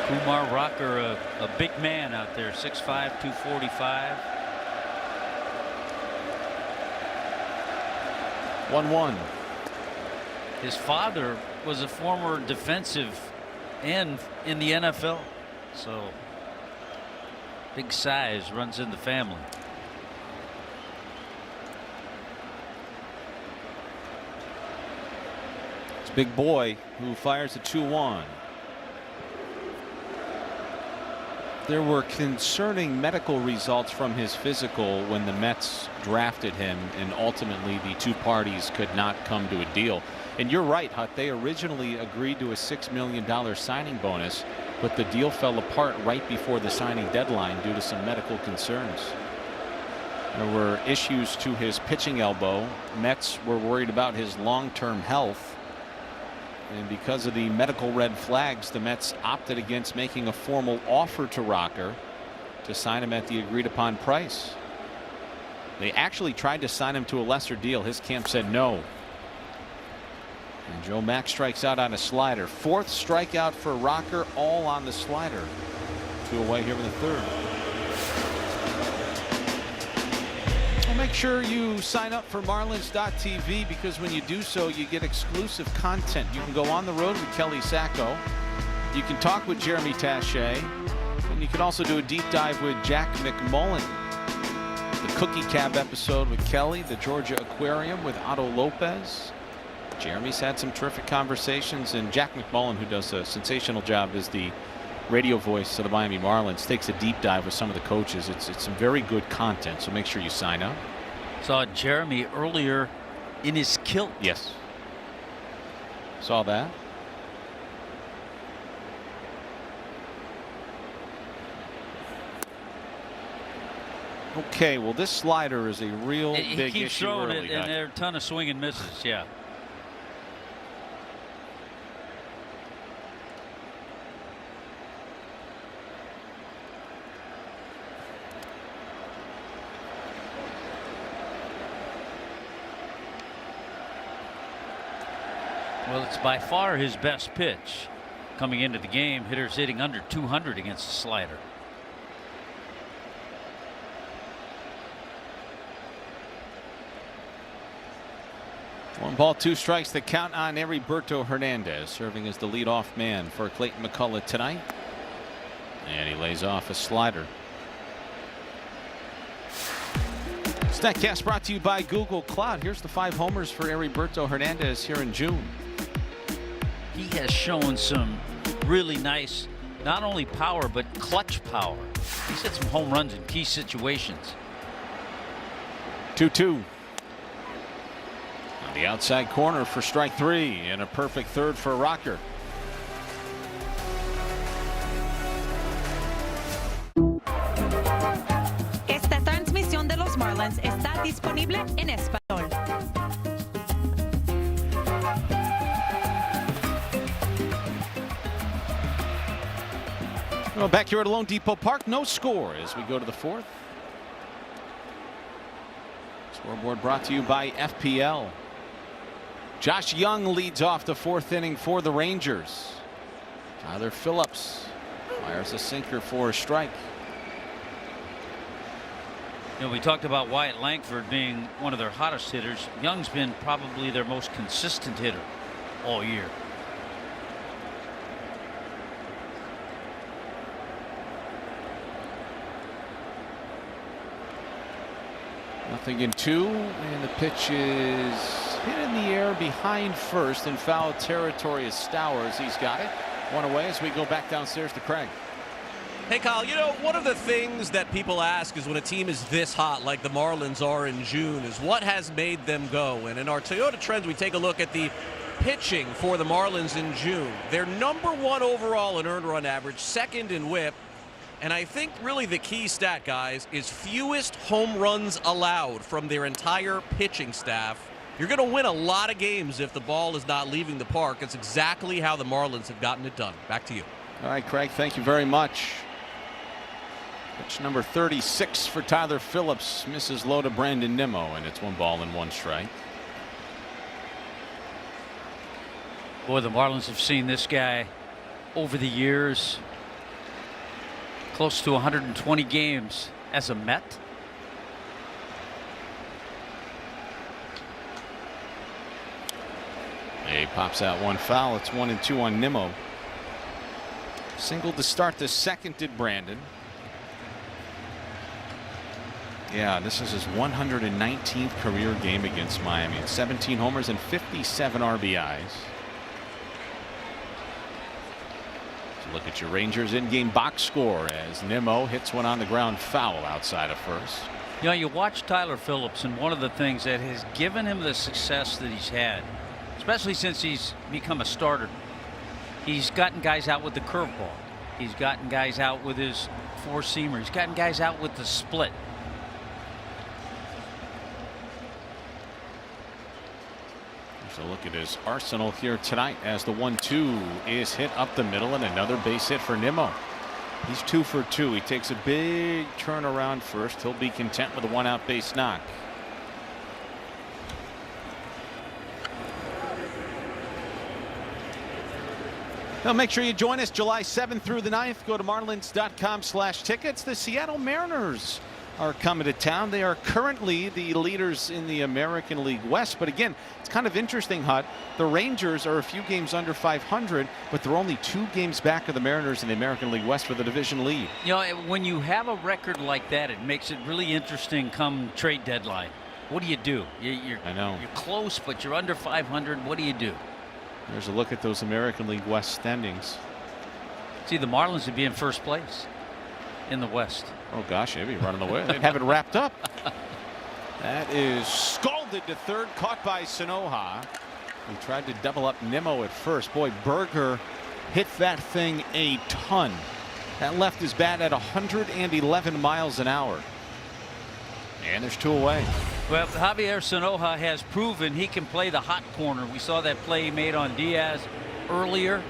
Kumar Rocker, a big man out there, 6'5", 245. 1-1. His father was a former defensive end in the NFL, so big size runs in the family. It's Big Boy who fires a 2-1. There were concerning medical results from his physical when the Mets drafted him, and ultimately the 2 parties could not come to a deal. And you're right, Hut. They originally agreed to a $6 million signing bonus, but the deal fell apart right before the signing deadline due to some medical concerns. There were issues to his pitching elbow. Mets were worried about his long-term health. And because of the medical red flags, the Mets opted against making a formal offer to Rocker to sign him at the agreed upon price. They actually tried to sign him to a lesser deal. His camp said no. And Joe Mack strikes out on a slider. 4th strikeout for Rocker, all on the slider. 2 away here in the 3rd. Make sure you sign up for Marlins.tv, because when you do so, you get exclusive content. You can go on the road with Kelly Sacco. You can talk with Jeremy Taché. And you can also do a deep dive with Jack McMullen. The Cookie Cab episode with Kelly, the Georgia Aquarium with Otto Lopez. Jeremy's had some terrific conversations, and Jack McMullen, who does a sensational job as the radio voice of the Miami Marlins, takes a deep dive with some of the coaches. It's some very good content, so make sure you sign up. Saw Jeremy earlier in his kilt. Yes. Saw that. Okay, well, this slider is a real He big keeps issue throwing early, it, and there are a ton of swing and misses. Yeah. Well, it's by far his best pitch. Coming into the game, hitters hitting under 200 against the slider. One ball, two strikes. The count on Heriberto Hernandez, serving as the leadoff man for Clayton McCullough tonight. And he lays off a slider. StatCast brought to you by Google Cloud. Here's the 5 homers for Heriberto Hernandez here in June. He has shown some really nice, not only power, but clutch power. He's hit some home runs in key situations. 2-2. On the outside corner for strike 3, and a perfect third for Rocker. Esta transmisión de los Marlins está disponible en español. Well, back here at Lone Depot Park, no score as we go to the 4th. Scoreboard brought to you by FPL. Josh Young leads off the 4th inning for the Rangers. Tyler Phillips fires a sinker for a strike. You know, we talked about Wyatt Langford being one of their hottest hitters. Young's been probably their most consistent hitter all year. Nothing in 2, and the pitch is hit in the air behind first in foul territory as Stowers. He's got it. One away as we go back downstairs to Craig. Hey, Kyle, you know, one of the things that people ask is when a team is this hot like the Marlins are in June is what has made them go. And in our Toyota Trends, we take a look at the pitching for the Marlins in June. They're #1 overall in earned run average, 2nd in whip. And I think really the key stat, guys, is fewest home runs allowed from their entire pitching staff. You're going to win a lot of games if the ball is not leaving the park. It's exactly how the Marlins have gotten it done. Back to you. All right, Craig, thank you very much. Pitch number 36 for Tyler Phillips. Misses low to Brandon Nimmo, and it's 1 ball and 1 strike. Boy, the Marlins have seen this guy over the years. Close to 120 games as a Met. He pops out 1 foul. It's 1-2 on Nimmo. Single to start the 2nd did Brandon. Yeah, this is his 119th career game against Miami. 17 homers and 57 RBIs. So look at your Rangers in-game box score as Nimmo hits one on the ground foul outside of first. You know, you watch Tyler Phillips, and one of the things that has given him the success that he's had, especially since he's become a starter, he's gotten guys out with the curveball. He's gotten guys out with his 4-seamer. He's gotten guys out with the split. So look at his arsenal here tonight as the 1-2 is hit up the middle, and another base hit for Nimmo. He's 2 for 2. He takes a big turnaround first. He'll be content with a 1-out base knock. Now make sure you join us July 7th through the 9th. Go to marlins.com/tickets. The Seattle Mariners are coming to town. They are currently the leaders in the American League West. But again, it's kind of interesting, Hut. The Rangers are a few games under 500, but they're only 2 games back of the Mariners in the American League West for the division lead. You know, when you have a record like that, it makes it really interesting come trade deadline. What do you do? I know. You're close, but you're under 500. What do you do? There's a look at those American League West standings. See, the Marlins would be in first place in the West. Oh gosh, they'd be running away. They'd have it wrapped up. That is scalded to third, caught by Sanoha. He tried to double up Nimmo at first. Boy, Berger hit that thing a ton. That left his bat at 111 miles an hour. And there's 2 away. Well, Javier Sanoha has proven he can play the hot corner. We saw that play he made on Diaz earlier.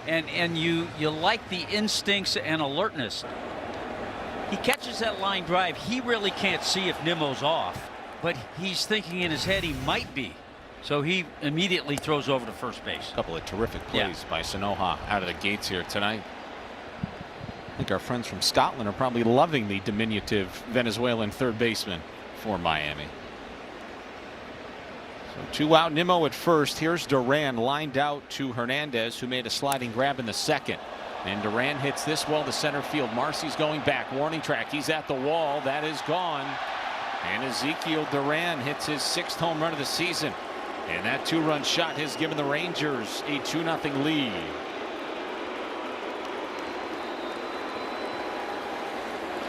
And you like the instincts and alertness. He catches that line drive. He really can't see if Nimmo's off, but he's thinking in his head he might be. So he immediately throws over to first base. A couple of terrific plays by Sanoja out of the gates here tonight. I think our friends from Scotland are probably loving the diminutive Venezuelan third baseman for Miami. So 2 out, Nimmo at first. Here's Duran lined out to Hernandez, who made a sliding grab in the second. And Duran hits this well to center field. Marcy's going back. Warning track. He's at the wall. That is gone. And Ezekiel Duran hits his 6th home run of the season. And that 2-run shot has given the Rangers a 2-0 lead.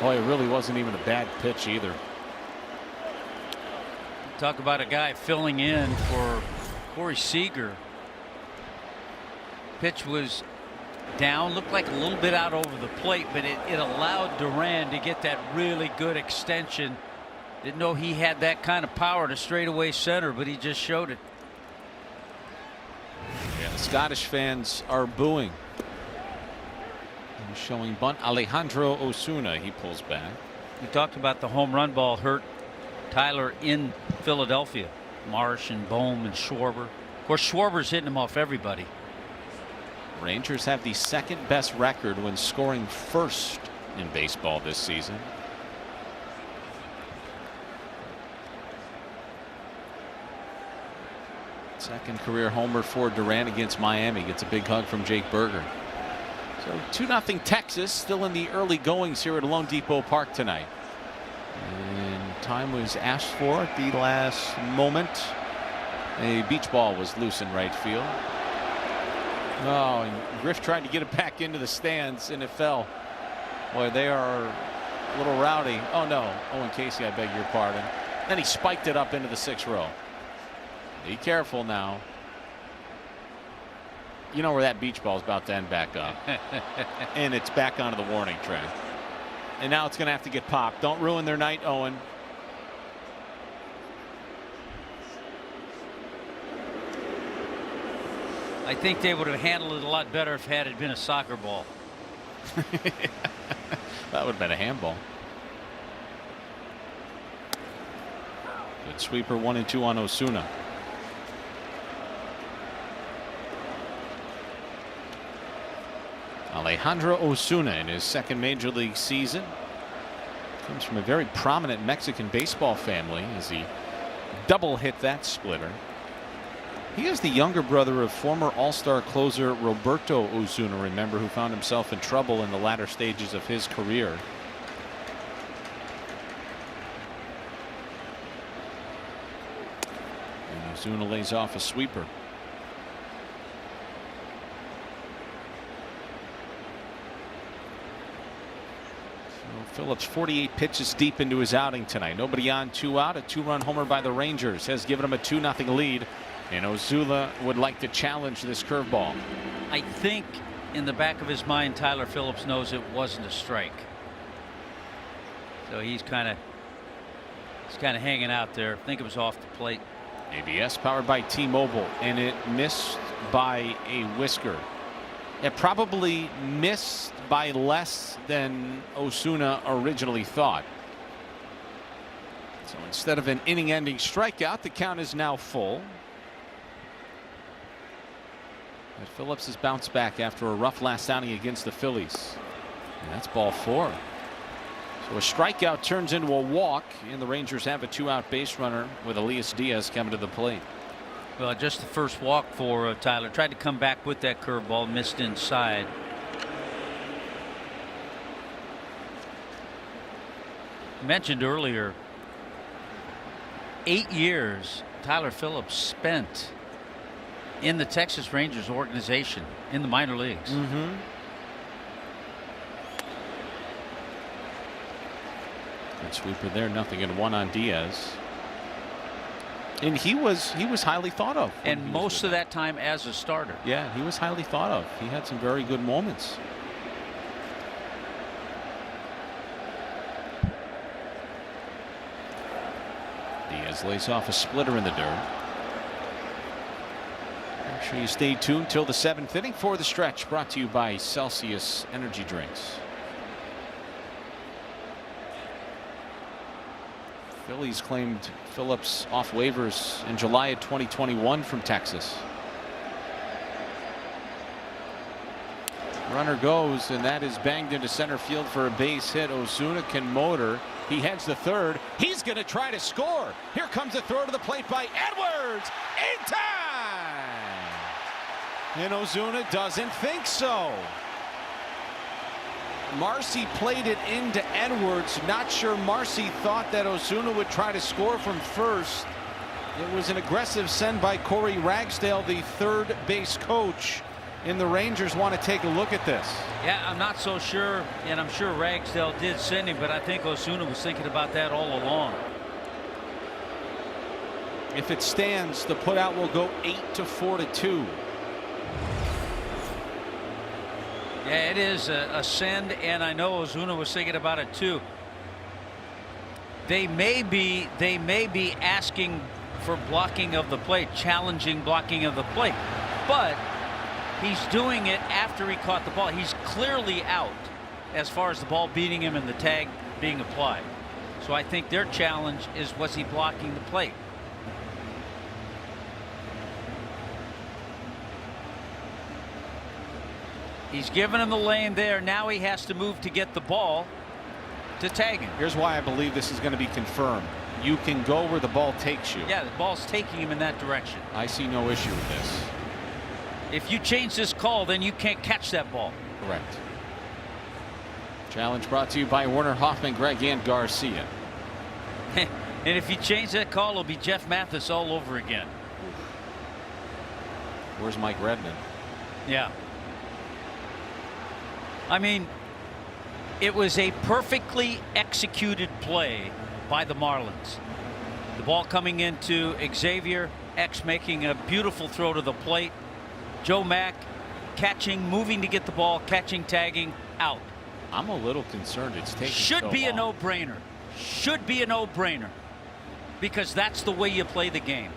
Boy, it really wasn't even a bad pitch either. Talk about a guy filling in for Corey Seager. Pitch was down, looked like a little bit out over the plate, but it allowed Duran to get that really good extension. Didn't know he had that kind of power to straightaway center, but he just showed it. Yeah, the Scottish fans are booing. He's showing bunt. Alejandro Osuna, he pulls back. We talked about the home run ball hurt Tyler in Philadelphia. Marsh and Bohm and Schwarber. Of course, Schwarber's hitting him off everybody. Rangers have the 2nd best record when scoring first in baseball this season. Second career homer for Duran against Miami. Gets a big hug from Jake Berger. So 2-0 Texas, still in the early goings here at Lone Depot Park tonight. And time was asked for at the last moment. A beach ball was loose in right field. Oh, and Griff tried to get it back into the stands, and it fell. Boy, they are a little rowdy. Oh, no. Owen Casey, I beg your pardon. Then he spiked it up into the 6th row. Be careful now. You know where that beach ball is about to end back up. And it's back onto the warning track. And now it's going to have to get popped. Don't ruin their night, Owen. I think they would have handled it a lot better if had it been a soccer ball. That would have been a handball. Good sweeper, 1-2 on Osuna. Alejandro Osuna in his 2nd major league season. Comes from a very prominent Mexican baseball family as he double hit that splitter. He is the younger brother of former All-Star closer Roberto Osuna, remember, who found himself in trouble in the latter stages of his career. And Osuna lays off a sweeper. Phillips 48 pitches deep into his outing tonight. Nobody on, 2 out. A 2-run homer by the Rangers has given him a 2-0 lead. And Osuna would like to challenge this curveball. I think in the back of his mind, Tyler Phillips knows it wasn't a strike. So he's kind of hanging out there. I think it was off the plate. ABS powered by T-Mobile, and it missed by a whisker. It probably missed by less than Osuna originally thought. So instead of an inning-ending strikeout, the count is now full. But Phillips has bounced back after a rough last outing against the Phillies. And that's ball 4. So a strikeout turns into a walk, and the Rangers have a 2-out base runner with Elias Diaz coming to the plate. Well, just the first walk for Tyler. Tried to come back with that curveball, missed inside. Mentioned earlier, 8 years Tyler Phillips spent in the Texas Rangers organization in the minor leagues. Good sweeper there, 0-1 on Diaz. And he was highly thought of. And most of that time as a starter. Yeah, he was highly thought of. He had some very good moments. Diaz lays off a splitter in the dirt. Make sure you stay tuned till the 7th inning for the stretch, brought to you by Celsius Energy Drinks. Phillies claimed Phillips off waivers in July of 2021 from Texas. Runner goes, and that is banged into center field for a base hit. Ozuna can motor. He heads to third. He's going to try to score. Here comes a throw to the plate by Edwards. In time! And Ozuna doesn't think so. Marcy played it into Edwards. Not sure Marcy thought that Ozuna would try to score from first. It was an aggressive send by Corey Ragsdale, the third base coach. And the Rangers want to take a look at this. Yeah, I'm not so sure, and I'm sure Ragsdale did send him, but I think Ozuna was thinking about that all along. If it stands, the putout will go 8-4-2. Yeah, it is a send, and I know Ozuna was thinking about it too. They may be asking for blocking of the plate, challenging blocking of the plate, but he's doing it after he caught the ball. He's clearly out as far as the ball beating him and the tag being applied. So I think their challenge is, was he blocking the plate? He's given him the lane there. Now he has to move to get the ball to tag him. Here's why I believe this is going to be confirmed. You can go where the ball takes you. Yeah, the ball's taking him in that direction. I see no issue with this. If you change this call, then you can't catch that ball. Correct. Challenge brought to you by Werner, Hoffman, Greg, and Garcia. And if you change that call, it'll be Jeff Mathis all over again. Where's Mike Redmond? Yeah. I mean, it was a perfectly executed play by the Marlins. The ball coming into Xavier, X making a beautiful throw to the plate. Joe Mack catching, moving to get the ball, catching, tagging, out. I'm a little concerned it's taking Should be a no-brainer. Should be a no-brainer. Because that's the way you play the game.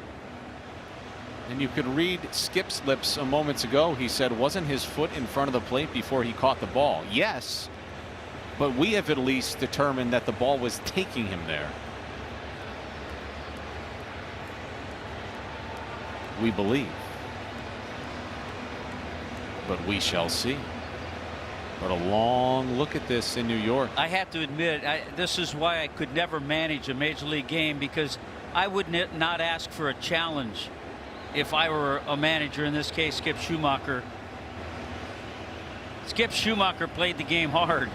And you could read Skip's lips a moments ago. He said, wasn't his foot in front of the plate before he caught the ball? Yes, but we have at least determined that the ball was taking him there. We believe. But we shall see. But a long look at this in New York. I have to admit, this is why I could never manage a major league game, because I would not ask for a challenge if I were a manager, in this case Skip Schumacher. Skip Schumacher played the game hard.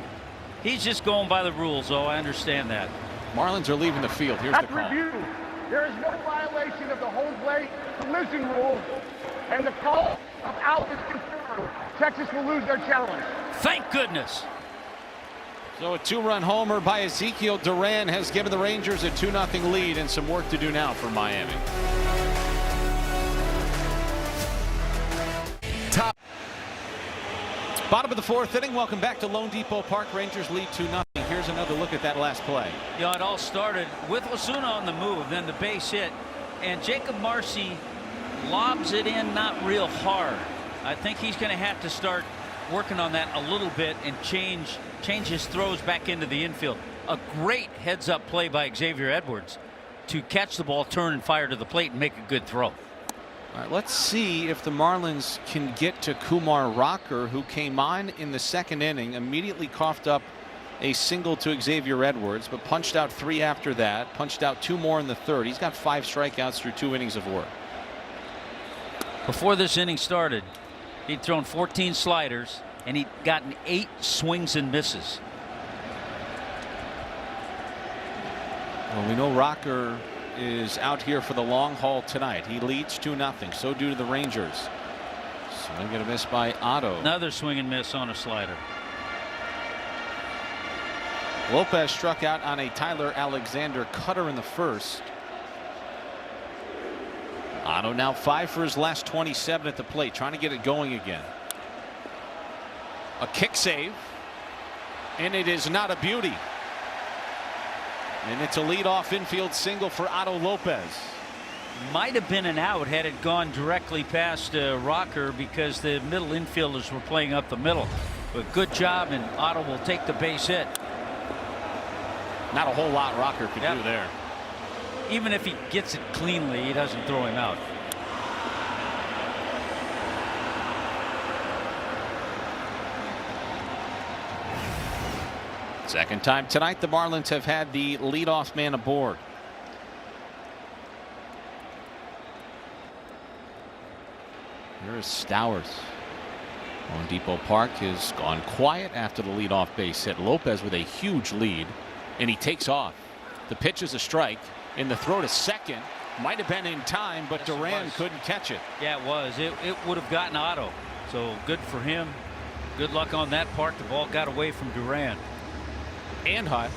He's just going by the rules, though. I understand that. Marlins are leaving the field. Here's the call. Review. There is no violation of the home plate collision rule, and the call of out is confirmed. Texas will lose their challenge. Thank goodness. So a two-run homer by Ezekiel Duran has given the Rangers a 2-0 lead, and some work to do now for Miami. Top. Bottom of the fourth inning. Welcome back to Lone Depot Park. Rangers lead 2-0. Here's another look at that last play. You know, it all started with Ozuna on the move, then the base hit, and Jacob Marcy lobs it in not real hard. I think he's going to have to start working on that a little bit and change his throws back into the infield. A great heads-up play by Xavier Edwards to catch the ball, turn and fire to the plate and make a good throw. All right, let's see if the Marlins can get to Kumar Rocker, who came on in the second inning, immediately coughed up a single to Xavier Edwards, but punched out 3 after that, punched out 2 more in the third. He's got 5 strikeouts through 2 innings of work. Before this inning started, he'd thrown 14 sliders and he'd gotten 8 swings and misses. Well, we know Rocker is out here for the long haul tonight. He leads 2-0. So do the Rangers. Swing and a miss by Otto. Another swing and miss on a slider. Lopez struck out on a Tyler Alexander cutter in the first. Otto now 5 for his last 27 at the plate, trying to get it going again. A kick save, and it is not a beauty. And it's a leadoff infield single for Otto Lopez. Might have been an out had it gone directly past Rocker, because the middle infielders were playing up the middle. But good job, and Otto will take the base hit. Not a whole lot Rocker could do there. even if he gets it cleanly, he doesn't throw him out. Second time tonight the Marlins have had the leadoff man aboard. Here's Stowers. Home Depot Park has gone quiet after the leadoff base hit. Lopez with a huge lead, and he takes off. The pitch is a strike, and the throw to second might have been in time, but Duran couldn't catch it. Yeah, it was. It would have gotten Otto. So good for him. Good luck on that part. The ball got away from Duran. And high.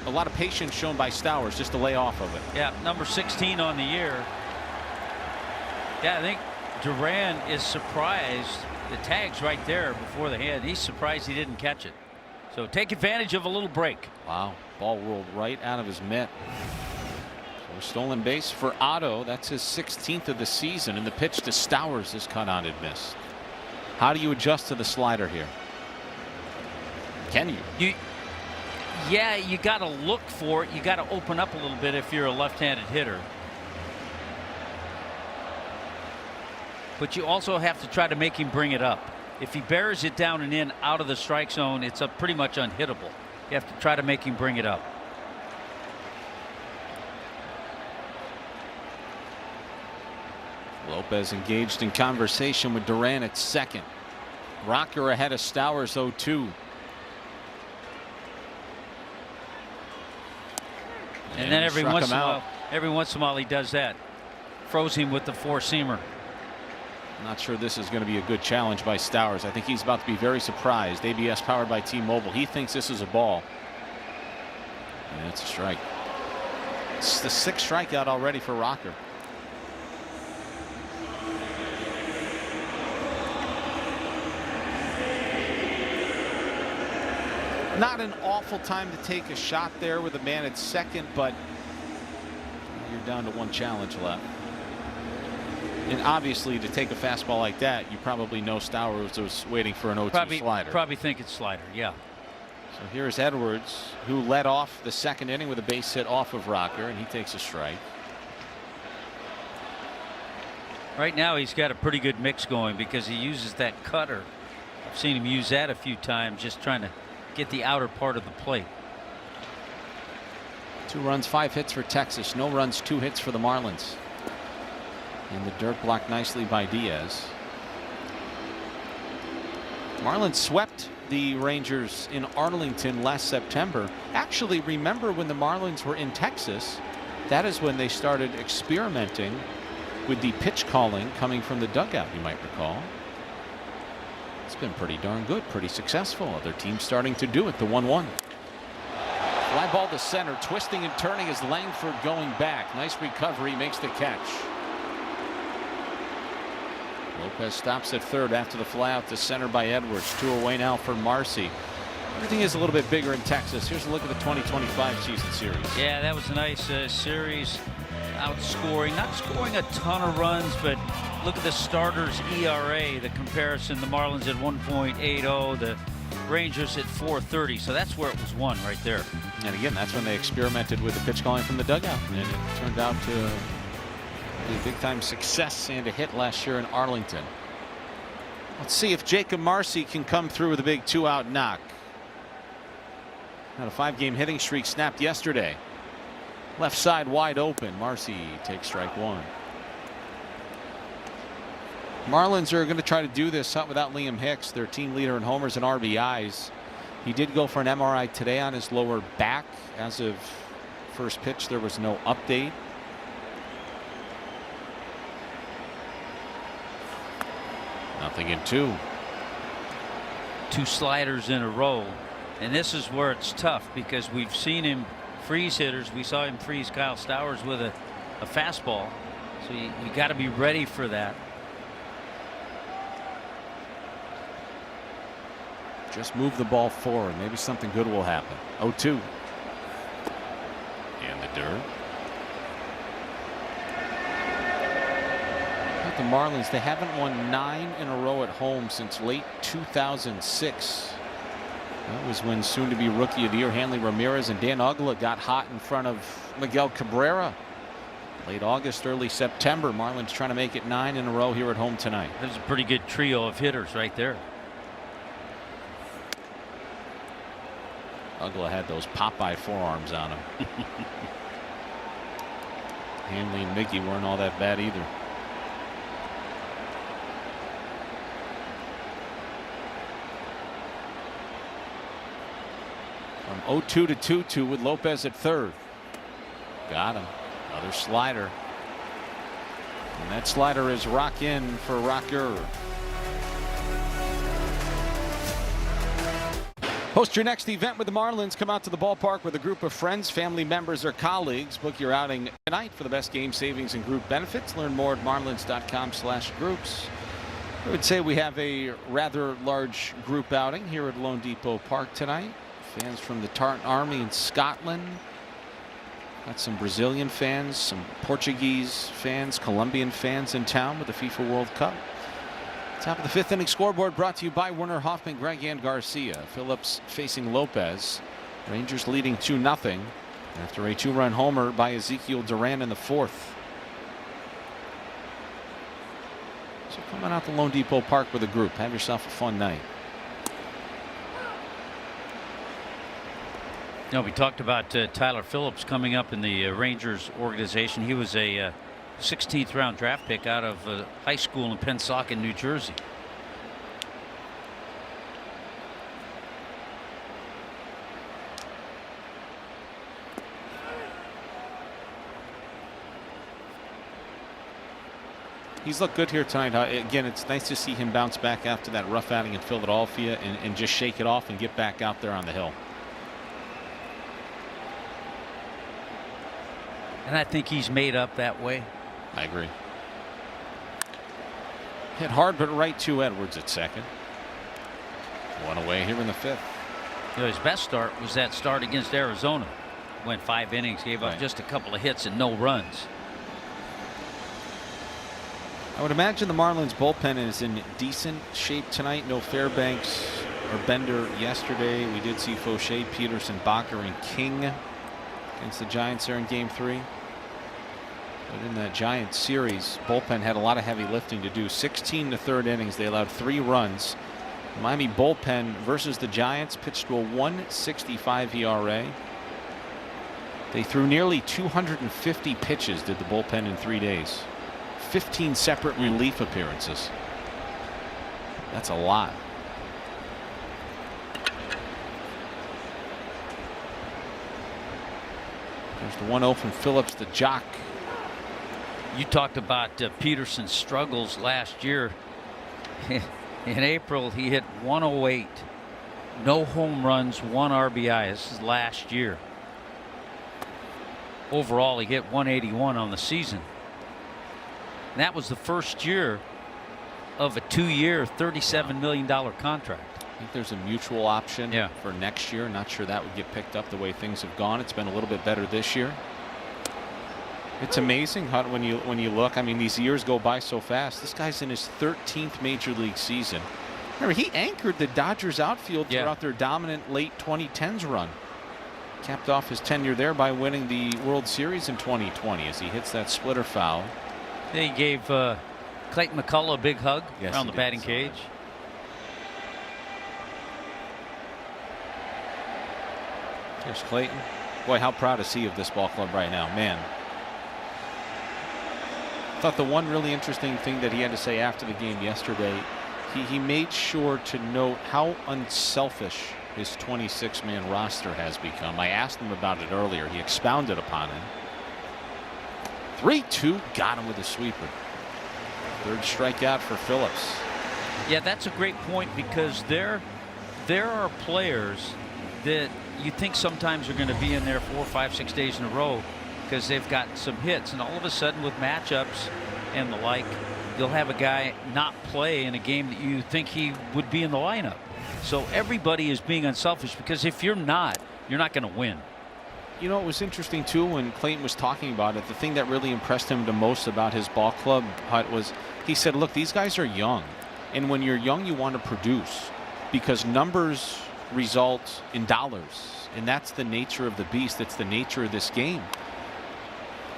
A lot of patience shown by Stowers just to lay off of it. Yeah, number 16 on the year. Yeah, I think Duran is surprised. The tag's right there before the hand. He's surprised he didn't catch it. So take advantage of a little break. Wow, ball rolled right out of his mitt. So stolen base for Otto. That's his 16th of the season, and the pitch to Stowers is cut out and missed. How do you adjust to the slider here? Can you? Yeah, you got to look for it. You got to open up a little bit if you're a left-handed hitter. But you also have to try to make him bring it up. If he bears it down and in out of the strike zone, it's pretty much unhittable. You have to try to make him bring it up. Lopez engaged in conversation with Duran at second. Rocker ahead of Stowers 0-2. And then every once in a while he does that. Froze him with the four-seamer. Not sure this is going to be a good challenge by Stowers. I think he's about to be very surprised. ABS powered by T-Mobile. He thinks this is a ball. And it's a strike. It's the 6th strikeout already for Rocker. Not an awful time to take a shot there with a man at second, but you're down to one challenge left. And obviously, to take a fastball like that, you probably know Stowers was waiting for an 0-2 slider. Probably think it's slider, yeah. So here's Edwards, who led off the second inning with a base hit off of Rocker, and he takes a strike. Right now, he's got a pretty good mix going because he uses that cutter. I've seen him use that a few times, just trying to get the outer part of the plate. 2 runs, 5 hits for Texas. No runs, 2 hits for the Marlins. And the dirt blocked nicely by Diaz. Marlins swept the Rangers in Arlington last September. Actually, remember when the Marlins were in Texas, that is when they started experimenting with the pitch calling coming from the dugout, you might recall. It's been pretty darn good, pretty successful. Other teams starting to do it. The 1-1. Fly ball to center, twisting and turning is Langford going back. Nice recovery, makes the catch. Lopez stops at third after the fly out to center by Edwards. 2 away now for Marcy. Everything is a little bit bigger in Texas. Here's a look at the 2025 season series. Yeah, that was a nice series. Outscoring, not scoring a ton of runs, but look at the starters ERA, the comparison. The Marlins at 1.80, the Rangers at 4.30. So that's where it was won right there. And again, that's when they experimented with the pitch calling from the dugout, and it turned out to be a big time success and a hit last year in Arlington. Let's see if Jacob Marcy can come through with a big 2-out knock. Had a 5-game hitting streak snapped yesterday. Left side wide open. Marcy takes strike 1. Marlins are going to try to do this without Liam Hicks, their team leader in homers and RBIs. He did go for an MRI today on his lower back. As of first pitch, there was no update. Nothing in 2. 2 sliders in a row. And this is where it's tough because we've seen him freeze hitters. We saw him freeze Kyle Stowers with a fastball. So you got to be ready for that. Just move the ball forward. Maybe something good will happen. 0-2. And the dirt. The Marlins, they haven't won 9 in a row at home since late 2006. That was when soon-to-be Rookie of the Year Hanley Ramirez and Dan Uggla got hot in front of Miguel Cabrera. Late August, early September. Marlins trying to make it 9 in a row here at home tonight. There's a pretty good trio of hitters right there. Uggla had those Popeye forearms on him. Hanley and Mickey weren't all that bad either. From 0-2 to 2-2 with Lopez at third. Got him. Another slider. And that slider is rock in for Rocker. Host your next event with the Marlins. Come out to the ballpark with a group of friends, family members, or colleagues. Book your outing tonight for the best game savings and group benefits. Learn more at marlins.com/groups. I would say we have a rather large group outing here at Lone Depot Park tonight. Fans from the Tartan Army in Scotland. Got some Brazilian fans, some Portuguese fans, Colombian fans in town with the FIFA World Cup. Top of the 5th inning scoreboard brought to you by Werner Hoffman, Greg, and Garcia. Phillips facing Lopez. Rangers leading 2-0 after a 2-run homer by Ezekiel Duran in the 4th. So coming out to Lone Depot Park with a group. Have yourself a fun night. You know, we talked about Tyler Phillips coming up in the Rangers organization. He was a 16th round draft pick out of high school in Pennsauken, New Jersey. He's looked good here tonight. Again, it's nice to see him bounce back after that rough outing in Philadelphia and just shake it off and get back out there on the hill. And I think he's made up that way. I agree. Hit hard but right to Edwards at second. One away here in the 5th. You know, his best start was that start against Arizona. Went 5 innings, gave up just a couple of hits and no runs. I would imagine the Marlins bullpen is in decent shape tonight. No Fairbanks or Bender yesterday. We did see Fauché, Peterson, Bacher, and King against the Giants there in Game 3. But in that Giants series, bullpen had a lot of heavy lifting to do. 16 to 3rd innings, they allowed 3 runs. The Miami bullpen versus the Giants pitched to a 1.65 ERA. They threw nearly 250 pitches, did the bullpen, in 3 days. 15 separate relief appearances. That's a lot. There's the 1-0 from Phillips, the jock. You talked about Peterson's struggles last year. In April, he hit 108, no home runs, 1 RBI. This is last year. Overall, he hit 181 on the season. And that was the first year of a 2-year, $37 million contract. I think there's a mutual option for next year. Not sure that would get picked up the way things have gone. It's been a little bit better this year. It's amazing how when you look. I mean, these years go by so fast. This guy's in his 13th major league season. Remember, he anchored the Dodgers outfield throughout their dominant late 2010s run. Capped off his tenure there by winning the World Series in 2020 as he hits that splitter foul. They gave Clayton McCullough a big hug around the batting cage. Here's Clayton. Boy, how proud is he of this ball club right now, man. I thought the one really interesting thing that he had to say after the game yesterday, he made sure to note how unselfish his 26-man roster has become. I asked him about it earlier. He expounded upon it. 3-2, got him with a sweeper. 3rd strikeout for Phillips. Yeah, that's a great point, because there are players that you think sometimes are going to be in there 4, 5, 6 days in a row because they've got some hits, and all of a sudden with matchups and the like, you'll have a guy not play in a game that you think he would be in the lineup. So everybody is being unselfish, because if you're not going to win. You know, it was interesting too when Clayton was talking about it. The thing that really impressed him the most about his ball club, Hut, was he said, look, these guys are young, and when you're young you want to produce, because numbers result in dollars. And that's the nature of the beast. It's the nature of this game.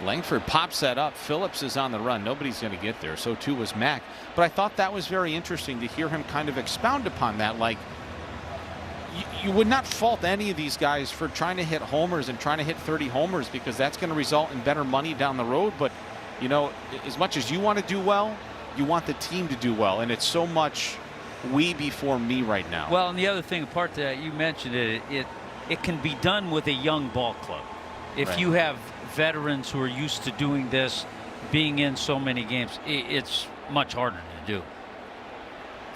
Langford pops that up. Phillips is on the run. Nobody's going to get there. So too was Mack. But I thought that was very interesting to hear him kind of expound upon that. Like, you would not fault any of these guys for trying to hit homers and trying to hit 30 homers, because that's going to result in better money down the road. But, you know, as much as you want to do well, you want the team to do well. And it's so much we before me right now. Well, and the other thing, apart that you mentioned it can be done with a young ball club. If Right. you have veterans who are used to doing this, being in so many games, it's much harder to do.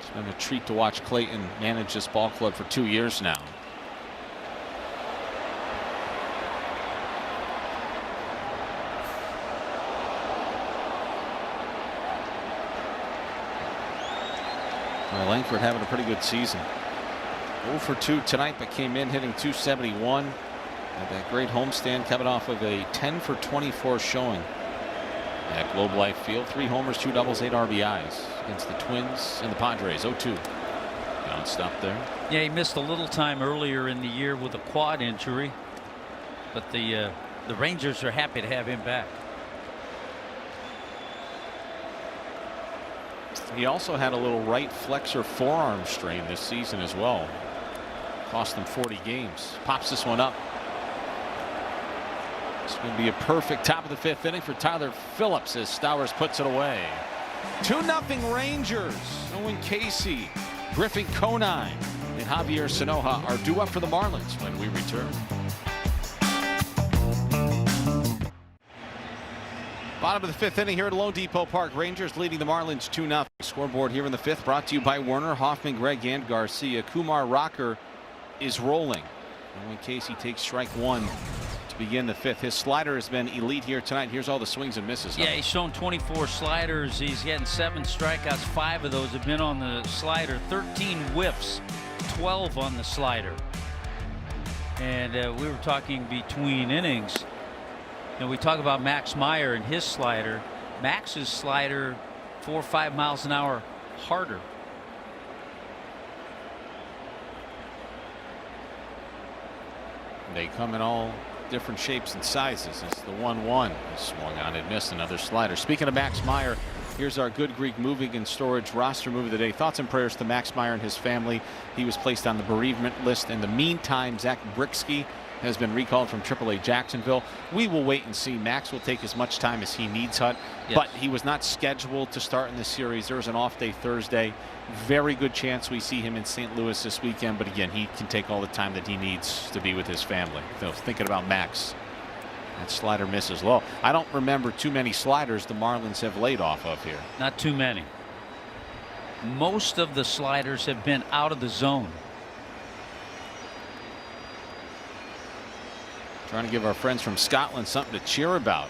It's been a treat to watch Clayton manage this ball club for 2 years now. Well, Langford having a pretty good season. 0 for 2 tonight, but came in hitting .271. Had that great homestand coming off of a 10 for 24 showing at Globe Life Field. 3 homers, 2 doubles, 8 RBIs against the Twins and the Padres. 0-2. Down stop there. Yeah, he missed a little time earlier in the year with a quad injury, but the Rangers are happy to have him back. He also had a little right flexor forearm strain this season as well. Cost him 40 games. Pops this one up. It's going to be a perfect top of the 5th inning for Tyler Phillips as Stowers puts it away. 2-0 Rangers. Owen Casey, Griffin Conine, and Javier Sanoja are due up for the Marlins when we return. Bottom of the 5th inning here at Lone Depot Park. Rangers leading the Marlins 2-0. Scoreboard here in the 5th brought to you by Werner, Hoffman, Gregg, and Garcia. Kumar Rocker is rolling. And when Casey takes strike 1 to begin the 5th. His slider has been elite here tonight. Here's all the swings and misses. Yeah, he's shown 24 sliders. He's getting 7 strikeouts. 5 of those have been on the slider. 13 whiffs, 12 on the slider. And we were talking between innings. And we talk about Max Meyer and his slider. Max's slider 4 or 5 miles an hour harder. They come in all different shapes and sizes. It's the 1-1. Swung on and missed. Another slider. Speaking of Max Meyer, here's our Good Greek Moving and Storage roster move of the day. Thoughts and prayers to Max Meyer and his family. He was placed on the bereavement list. In the meantime, Zach Bricksky has been recalled from AAA Jacksonville. We will wait and see. Max will take as much time as he needs, Hut. Yes. But he was not scheduled to start in this series. There was an off day Thursday. Very good chance we see him in St. Louis this weekend. But again, he can take all the time that he needs to be with his family. So thinking about Max. That slider misses low. I don't remember too many sliders the Marlins have laid off of here. Not too many. Most of the sliders have been out of the zone. Trying to give our friends from Scotland something to cheer about.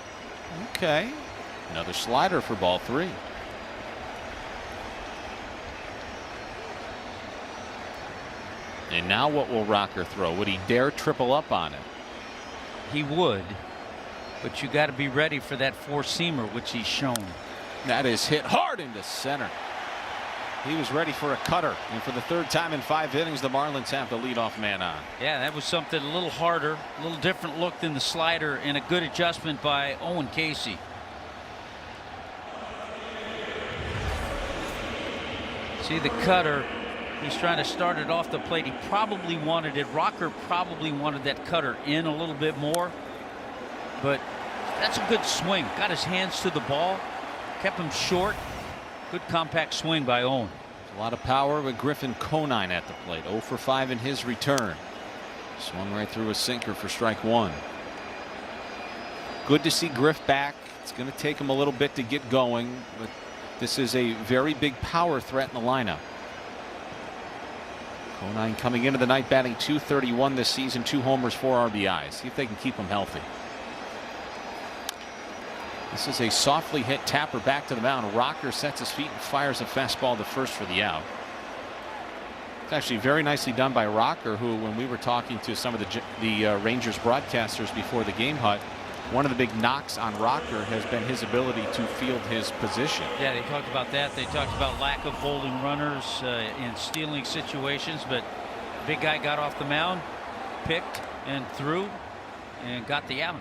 Okay. Another slider for ball 3. And now what will Rocker throw? Would he dare triple up on it? He would, but you got to be ready for that 4-seamer, which he's shown. That is hit hard into center. He was ready for a cutter, and for the 3rd time in 5 innings, the Marlins have the leadoff man on. Yeah, that was something a little harder, a little different look than the slider, and a good adjustment by Owen Casey. See the cutter. He's trying to start it off the plate. He probably wanted it. Rocker probably wanted that cutter in a little bit more, but that's a good swing. Got his hands to the ball, kept him short. Good compact swing by Owen. A lot of power with Griffin Conine at the plate. 0 for 5 in his return. Swung right through a sinker for strike 1. Good to see Griff back. It's going to take him a little bit to get going, but this is a very big power threat in the lineup. Conine coming into the night batting .231 this season, 2 homers, 4 RBIs. See if they can keep him healthy. This is a softly hit tapper back to the mound. Rocker sets his feet and fires a fastball to first for the out. It's actually very nicely done by Rocker, who, when we were talking to some of the Rangers broadcasters before the game, Hut, one of the big knocks on Rocker has been his ability to field his position. Yeah, they talked about that. They talked about lack of holding runners in stealing situations, but big guy got off the mound, picked and threw, and got the out.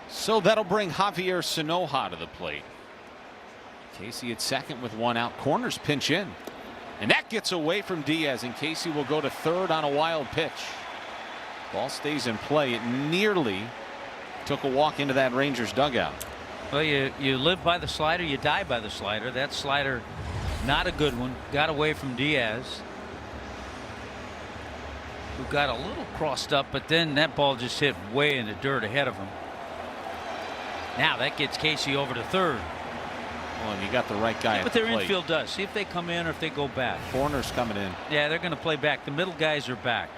So that'll bring Javier Sanoja to the plate. Casey at second with one out. Corners pinch in. And that gets away from Diaz, and Casey will go to third on a wild pitch. Ball stays in play. It nearly took a walk into that Rangers dugout. Well, you live by the slider, you die by the slider. That slider, not a good one. Got away from Diaz, who got a little crossed up, but then that ball just hit way in the dirt ahead of him. Now that gets Casey over to third. Well, and you got the right guy at what the their plate. infield does. See if they come in or if they go back. Corners coming in. Yeah, they're going to play back. The middle guys are back.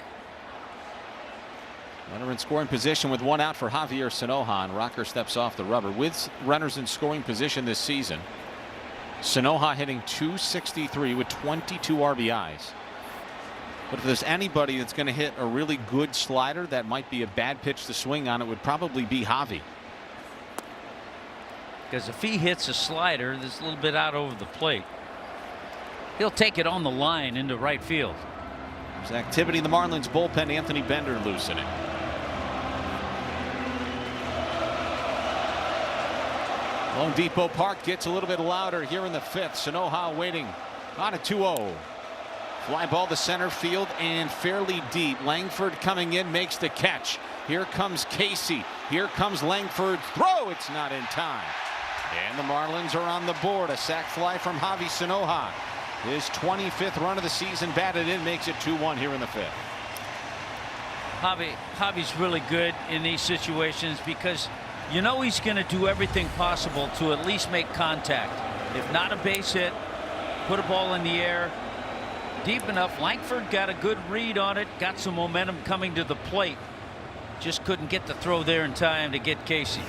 Runner in scoring position with one out for Javier Sanoja, and Rocker steps off the rubber. With runners in scoring position this season, Sanoja hitting .263 with 22 RBIs. But if there's anybody that's going to hit a really good slider that might be a bad pitch to swing on, it would probably be Javi. Because if he hits a slider that's a little bit out over the plate, he'll take it on the line into right field. There's activity in the Marlins bullpen. Anthony Bender loosening. Lone Depot Park gets a little bit louder here in the fifth. Sanoja waiting on a 2-0. Fly ball to center field and fairly deep. Langford coming in, makes the catch. Here comes Casey. Here comes Langford's throw. It's not in time. And the Marlins are on the board. A sac fly from Javi Sanoja. His 25th run of the season batted in, makes it 2-1 here in the fifth. Javi's really good in these situations because you know he's going to do everything possible to at least make contact. If not a base hit, put a ball in the air deep enough. Langford got a good read on it, got some momentum coming to the plate. Just couldn't get the throw there in time to get Casey.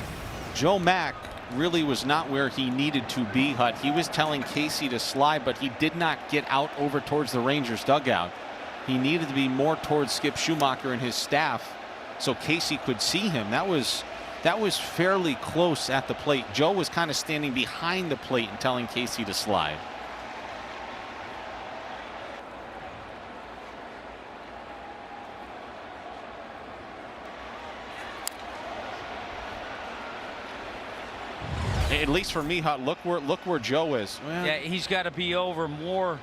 Joe Mack really was not where he needed to be, Hut. He was telling Casey to slide, but he did not get out over towards the Rangers dugout. He needed to be more towards Skip Schumacher and his staff so Casey could see him. That was fairly close at the plate. Joe was kind of standing behind the plate and telling Casey to slide. At least for me, Hut, look where Joe is. Well, yeah, he's got to be over more,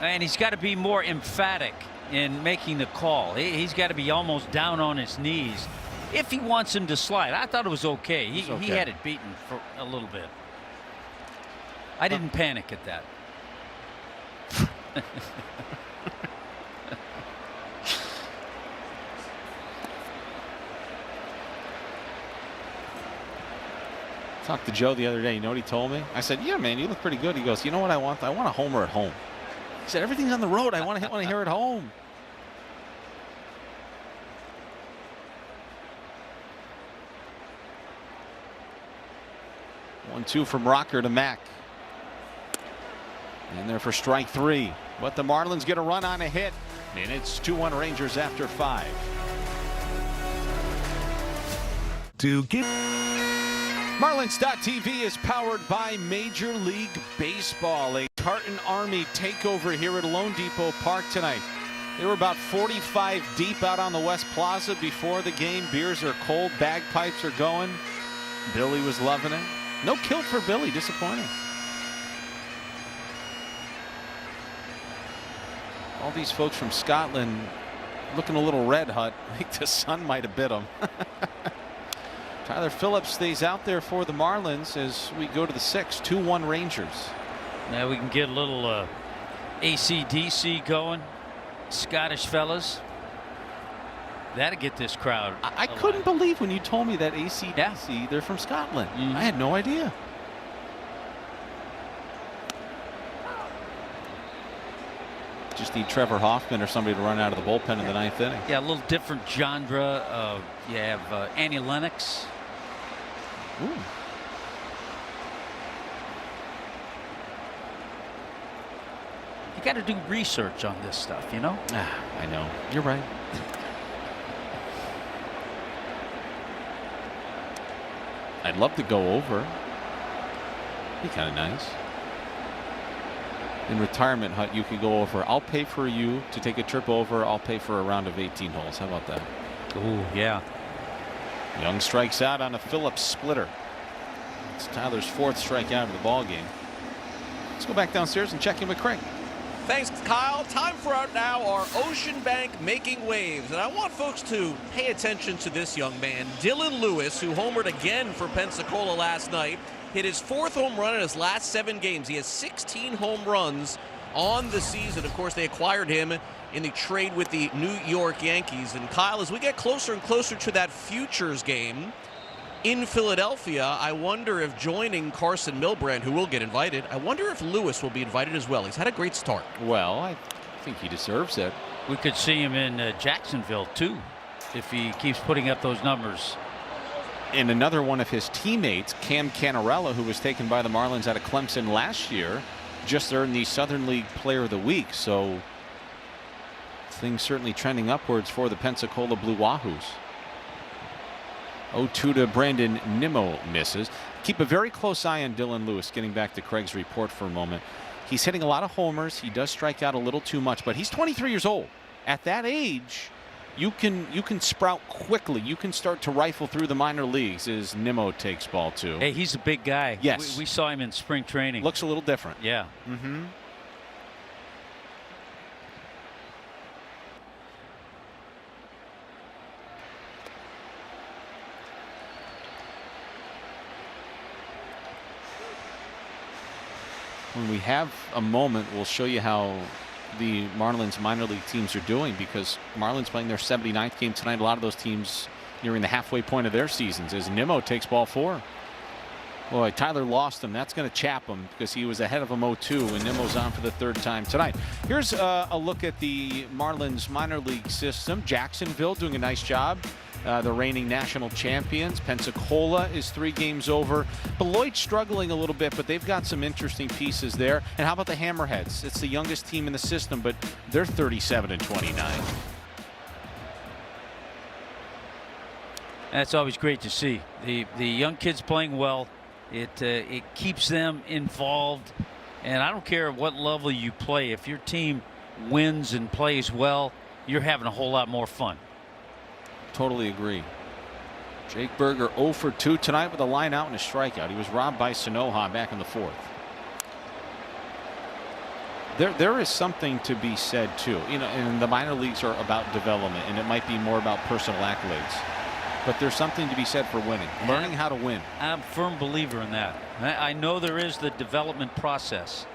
and he's got to be more emphatic in making the call. He's got to be almost down on his knees if he wants him to slide. I thought it was okay. He had it beaten for a little bit. I didn't panic at that. Talked to Joe the other day. You know what he told me? I said, yeah, man, you look pretty good. He goes, you know what I want? I want a homer at home. He said, everything's on the road. I want to hit one here at home. One-two from Rocker to Mack. In there for strike three. But the Marlins get a run on a hit. And it's 2-1 Rangers after 5. Marlins.tv is powered by Major League Baseball. A Tartan Army takeover here at Lone Depot Park tonight. They were about 45 deep out on the West Plaza before the game. Beers are cold, bagpipes are going. Billy was loving it. No kill for Billy, disappointing. All these folks from Scotland looking a little red, Hut. I think the sun might have bit them. Tyler Phillips stays out there for the Marlins as we go to the 6th. 2-1 Rangers. Now we can get a little AC/DC going. Scottish fellas. That'll get this crowd. I couldn't believe when you told me that AC/DC, they're from Scotland. I had no idea. Just need Trevor Hoffman or somebody to run out of the bullpen in the 9th inning. Yeah, a little different genre. You have Annie Lennox. Ooh. You got to do research on this stuff, you know? I know. You're right. I'd love to go over. Be kind of nice. in retirement, Hut, you could go over. I'll pay for you to take a trip over. I'll pay for a round of 18 holes. How about that? Oh, yeah. Young strikes out on a Phillips splitter. It's Tyler's 4th strikeout of the ball game. Let's go back downstairs and check in with Craig. Thanks, Kyle. Time for now our Ocean Bank Making Waves. And I want folks to pay attention to this young man, Dylan Lewis, who homered again for Pensacola last night. Hit his 4th home run in his last 7 games. He has 16 home runs on the season. Of course, they acquired him in the trade with the New York Yankees. And Kyle, as we get closer and closer to that Futures game in Philadelphia, I wonder if joining Carson Milbrand, who will get invited, I wonder if Lewis will be invited as well. He's had a great start. Well, I think he deserves it. We could see him in Jacksonville, too, if he keeps putting up those numbers. And another one of his teammates, Cam Canarella, who was taken by the Marlins out of Clemson last year, just earned the Southern League Player of the Week. So things certainly trending upwards for the Pensacola Blue Wahoos. 0-2 to Brandon Nimmo misses. Keep a very close eye on Dylan Lewis, getting back to Craig's report for a moment. He's hitting a lot of homers. He does strike out a little too much, but he's 23 years old. At that age, you can sprout quickly. You can start to rifle through the minor leagues as Nimmo takes ball 2. Hey, he's a big guy. Yes. We saw him in spring training. Looks a little different. Yeah. Mm-hmm. When we have a moment, we'll show you how the Marlins minor league teams are doing, because Marlins playing their 79th game tonight. A lot of those teams nearing the halfway point of their seasons as Nimmo takes ball 4. Boy, Tyler lost him. That's going to chap him because he was ahead of him 0-2, and Nimmo's on for the 3rd time tonight. Here's a look at the Marlins minor league system. Jacksonville doing a nice job. The reigning national champions. Pensacola is 3 games over. Beloit struggling a little bit, but they've got some interesting pieces there. And how about the Hammerheads? It's the youngest team in the system, but they're 37-29. That's always great to see. The young kids playing well. It keeps them involved. And I don't care what level you play. If your team wins and plays well, you're having a whole lot more fun. Totally agree. Jake Berger 0 for 2 tonight with a line out and a strikeout. He was robbed by Sanoha back in the 4th. There is something to be said too. You know, and the minor leagues are about development, and it might be more about personal accolades. But there's something to be said for winning, learning how to win. I'm a firm believer in that. I know there is the development process,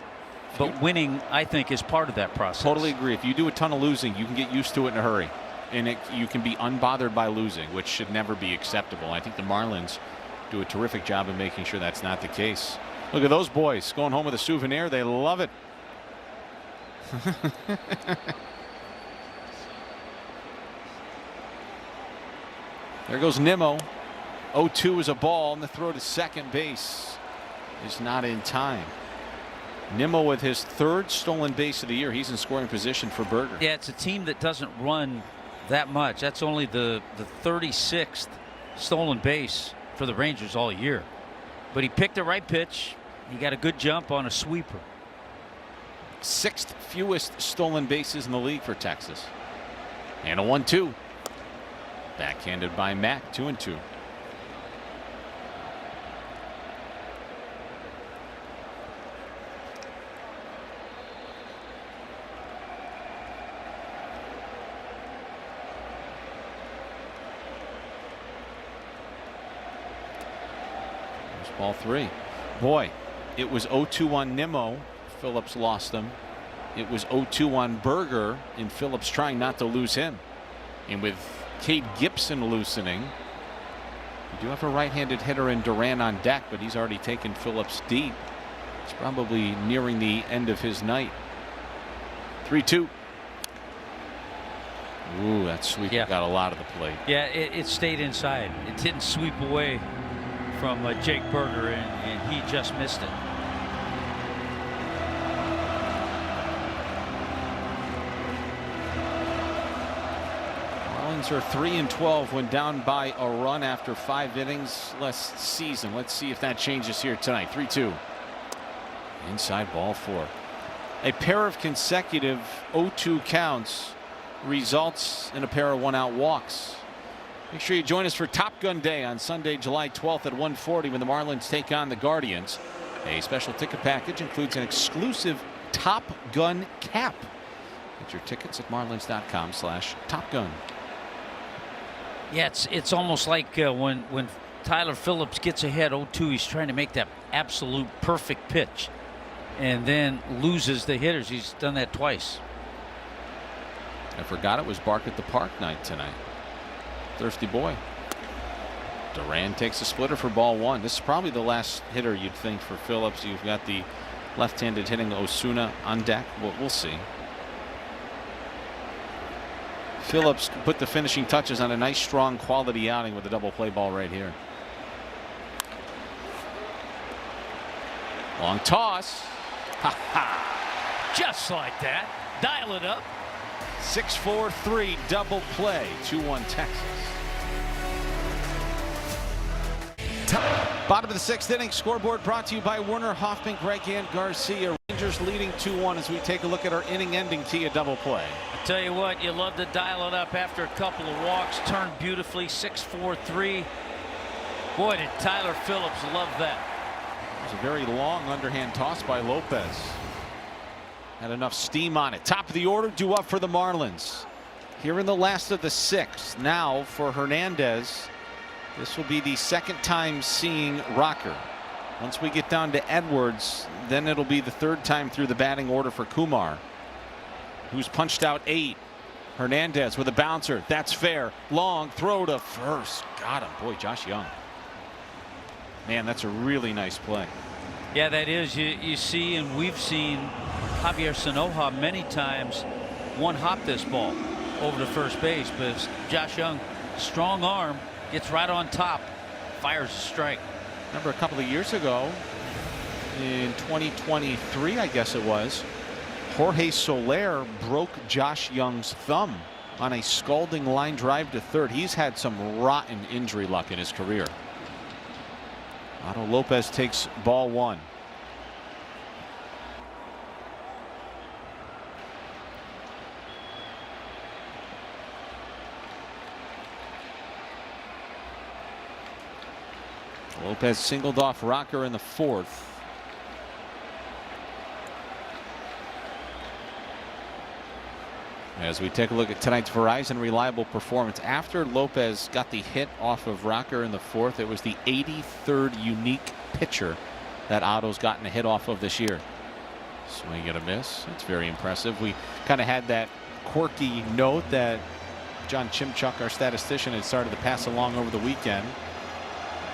but winning, I think, is part of that process. Totally agree. If you do a ton of losing, you can get used to it in a hurry. And you can be unbothered by losing, which should never be acceptable. I think the Marlins do a terrific job of making sure that's not the case. Look at those boys going home with a souvenir. They love it. There goes Nimmo. 0-2 is a ball, and the throw to second base is not in time. Nimmo with his 3rd stolen base of the year. He's in scoring position for Berger. Yeah, it's a team that doesn't run that much. That's only the 36th stolen base for the Rangers all year. But he picked the right pitch. He got a good jump on a sweeper. 6th fewest stolen bases in the league for Texas. And a 1-2. Backhanded by Mack. 2-2. Ball 3. Boy, it was 0-2 on Nimmo. Phillips lost him. It was 0-2 on Berger, and Phillips trying not to lose him. And with Cade Gibson loosening, you do have a right-handed hitter in Duran on deck, but he's already taken Phillips deep. It's probably nearing the end of his night. 3-2. Ooh, that sweep got a lot of the plate. Yeah, it stayed inside. It didn't sweep away from Jake Berger, and he just missed it. Marlins are 3-12 when down by a run after 5 innings last season. Let's see if that changes here tonight. 3-2. Inside ball 4. A pair of consecutive 0-2 counts results in a pair of 1-out walks. Make sure you join us for Top Gun Day on Sunday, July 12th at 1:40 when the Marlins take on the Guardians. A special ticket package includes an exclusive Top Gun cap. Get your tickets at marlins.com/topgun. Yeah, it's almost like when Tyler Phillips gets ahead 0-2, he's trying to make that absolute perfect pitch and then loses the hitters. He's done that twice. I forgot it was Bark at the Park night tonight. Thirsty boy. Duran takes a splitter for ball 1. This is probably the last hitter you'd think for Phillips. You've got the left-handed hitting Osuna on deck. We'll see. Phillips put the finishing touches on a nice, strong, quality outing with a double play ball right here. Long toss. Ha ha. Just like that. Dial it up. 6-4-3 double play. 2-1 Texas. Bottom of the 6th inning. Scoreboard brought to you by Werner, Hoffman, Greg, and Garcia. Rangers leading 2-1 as we take a look at our inning-ending Kia double play. I tell you what, you love to dial it up after a couple of walks. Turned beautifully. 6-4-3. Boy, did Tyler Phillips love that. It was a very long underhand toss by Lopez. Had enough steam on it. Top of the order, due up for the Marlins. Here in the last of the 6th. Now for Hernandez. This will be the second time seeing Rocker. Once we get down to Edwards, then it'll be the 3rd time through the batting order for Kumar, who's punched out 8. Hernandez with a bouncer. That's fair. Long throw to first. Got him. Boy, Josh Young. Man, that's a really nice play. Yeah, that is. You see, and we've seen Javier Sanoja many times one-hop this ball over to first base, but Josh Young, strong arm, gets right on top, fires a strike. Remember a couple of years ago in 2023, I guess it was, Jorge Soler broke Josh Young's thumb on a scalding line drive to third. He's had some rotten injury luck in his career. Otto Lopez takes ball 1. Lopez singled off Rocker in the 4th. As we take a look at tonight's Verizon reliable performance, after Lopez got the hit off of Rocker in the 4th, it was the 83rd unique pitcher that Otto's gotten a hit off of this year. Swing and a miss. That's very impressive. We kind of had that quirky note that John Chimchuk, our statistician, had started to pass along over the weekend.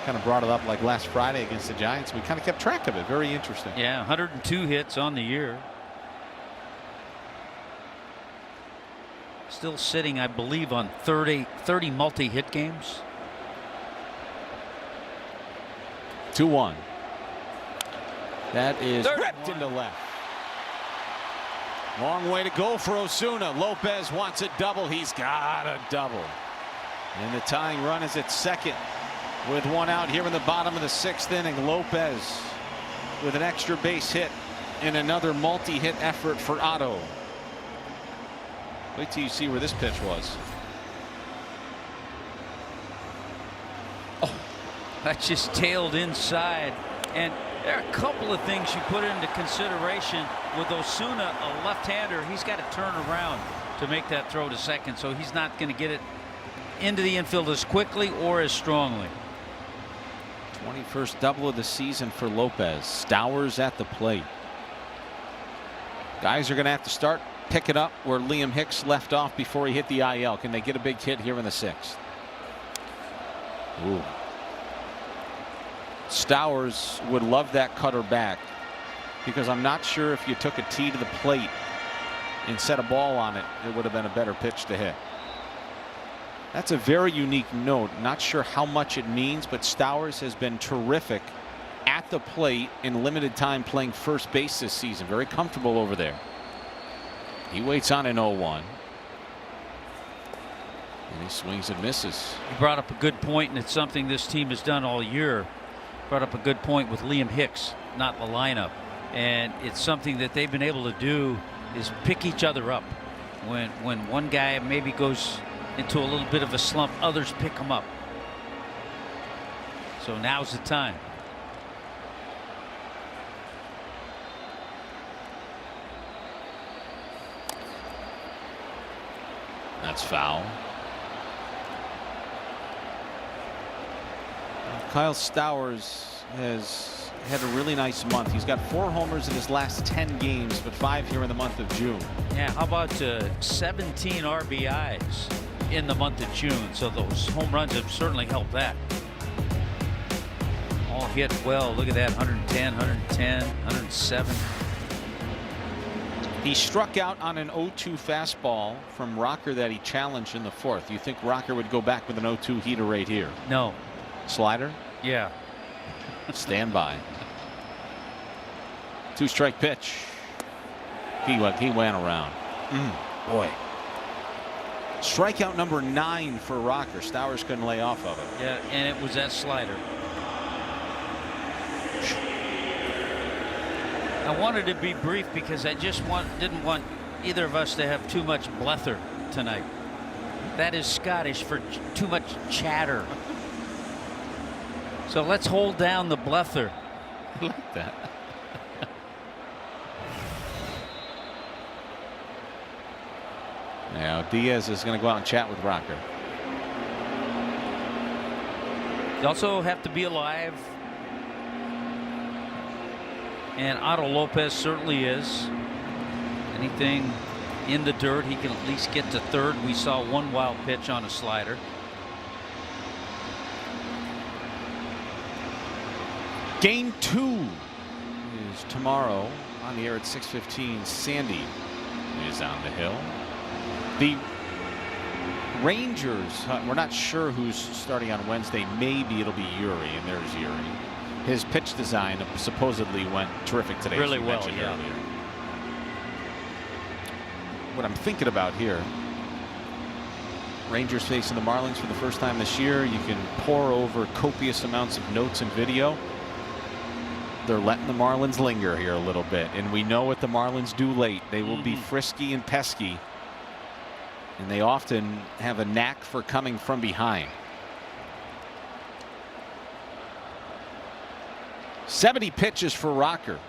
Kind of brought it up like last Friday against the Giants. We kind of kept track of it. Very interesting. Yeah, 102 hits on the year. Still sitting, I believe, on 30 multi-hit games. 2-1. That is ripped into left. Long way to go for Osuna. Lopez wants a double. He's got a double. And the tying run is at second. With 1 out here in the bottom of the 6th inning, Lopez with an extra base hit and another multi-hit effort for Otto. Wait till you see where this pitch was. Oh, that just tailed inside. And there are a couple of things you put into consideration with Osuna, a left-hander. He's got to turn around to make that throw to second, so he's not going to get it into the infield as quickly or as strongly. 21st double of the season for Lopez. Stowers at the plate. Guys are going to have to start picking up where Liam Hicks left off before he hit the IL. Can they get a big hit here in the 6th? Ooh. Stowers would love that cutter back, because I'm not sure if you took a tee to the plate and set a ball on it, it would have been a better pitch to hit. That's a very unique note. Not sure how much it means, but Stowers has been terrific at the plate in limited time playing first base this season. Very comfortable over there. He waits on an 0-1. And he swings and misses. He brought up a good point, and it's something this team has done all year. Brought up a good point with Liam Hicks not in the lineup. And it's something that they've been able to do is pick each other up. When one guy maybe goes into a little bit of a slump, others pick him up. So now's the time. That's foul. Kyle Stowers has had a really nice month. He's got 4 homers in his last 10 games, but 5 here in the month of June. Yeah, how about 17 RBIs in the month of June? So those home runs have certainly helped that. All hit well. Look at that, 110, 110, 107. He struck out on an 0-2 fastball from Rocker that he challenged in the 4th. You think Rocker would go back with an 0-2 heater right here? No. Slider? Yeah. Stand by. 2-strike pitch. He went around. Boy. Strikeout number 9 for Rocker. Stowers couldn't lay off of it. Yeah, and it was that slider. I wanted to be brief because I just didn't want either of us to have too much blether tonight. That is Scottish for too much chatter. So let's hold down the blether. I like that. Now Diaz is going to go out and chat with Rocker. You also have to be alive. And Otto Lopez certainly is. Anything in the dirt, he can at least get to third. We saw one wild pitch on a slider. Game 2 is tomorrow on the air at 6:15. Sandy is on the hill. The Rangers, we're not sure who's starting on Wednesday. Maybe it'll be Yuri, and there's Yuri. His pitch design supposedly went terrific today. Really well, yeah. Earlier. What I'm thinking about here, Rangers facing the Marlins for the first time this year. You can pour over copious amounts of notes and video. They're letting the Marlins linger here a little bit, and we know what the Marlins do late. They will be frisky and pesky, and they often have a knack for coming from behind. 70 pitches for Rocker.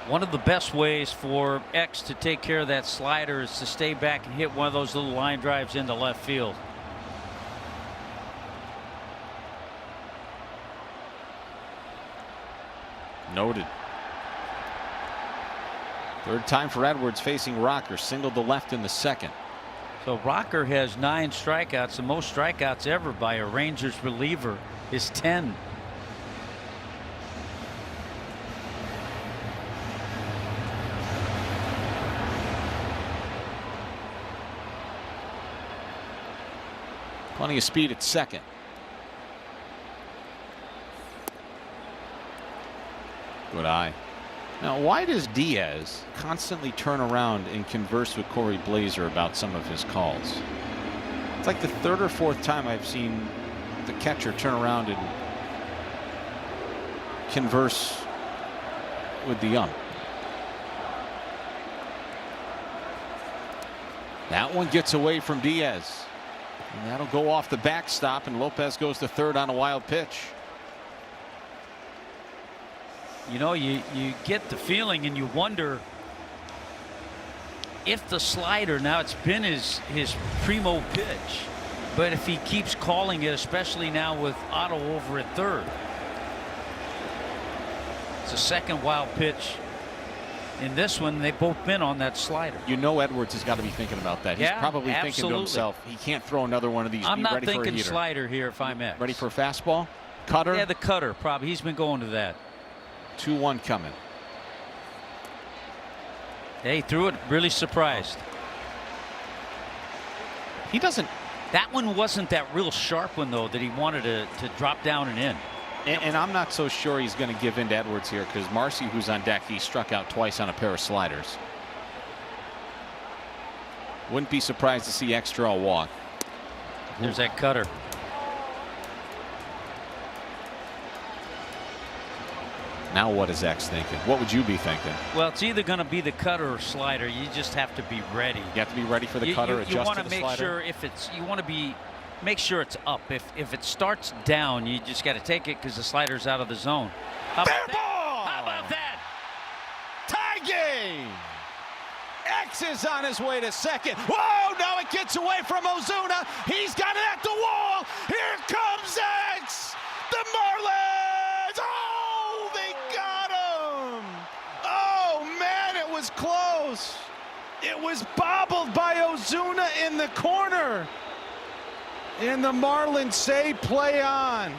One of the best ways for X to take care of that slider is to stay back and hit one of those little line drives into left field. Noted. Third time for Edwards facing Rocker. Singled to left in the 2nd. So Rocker has 9 strikeouts. The most strikeouts ever by a Rangers reliever is 10. Plenty of speed at 2nd. Good eye. Now, why does Diaz constantly turn around and converse with Corey Blazer about some of his calls? It's like the 3rd or 4th time I've seen the catcher turn around and converse with the ump. That one gets away from Diaz. And that'll go off the backstop, and Lopez goes to third on a wild pitch. You know, you get the feeling and you wonder if the slider, now it's been his primo pitch, but if he keeps calling it, especially now with Otto over at third. It's a second wild pitch. In this one, they've both been on that slider. You know Edwards has got to be thinking about that. He's probably thinking to himself, he can't throw another one of these. I'm not thinking for a slider here if I'm X. Ready for a fastball? Cutter? Yeah, the cutter, probably. He's been going to that. 2-1 coming. Hey, threw it really surprised. He doesn't. That one wasn't that real sharp one, though, that he wanted to drop down and in. And I'm not so sure he's going to give in to Edwards here, because Marcy, who's on deck, he struck out twice on a pair of sliders. Wouldn't be surprised to see X draw a walk. There's that cutter. Now what is X thinking? What would you be thinking? Well, it's either going to be the cutter or slider. You just have to be ready. You have to be ready for the cutter, adjust to the slider? You want to make sure make sure it's up. If it starts down, you just got to take it because the slider's out of the zone. How about that? How about that? Tie game! X is on his way to second. Whoa, now it gets away from Ozuna. He's got it at the wall. Here comes X! The Marlins! Oh, they got him! Oh, man, it was close. It was bobbled by Ozuna in the corner. And the Marlins say play on.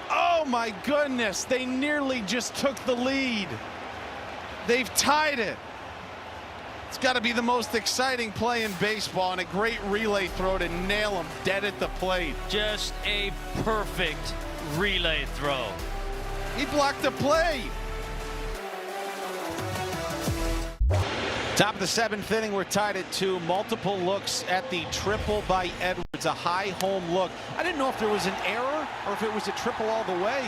Oh, my goodness. They nearly just took the lead. They've tied it. It's got to be the most exciting play in baseball, and a great relay throw to nail him dead at the plate. Just a perfect relay throw. He blocked the play. Top of the 7th inning, we're tied at 2. Multiple looks at the triple by Edwards. A high home look. I didn't know if there was an error or if it was a triple all the way.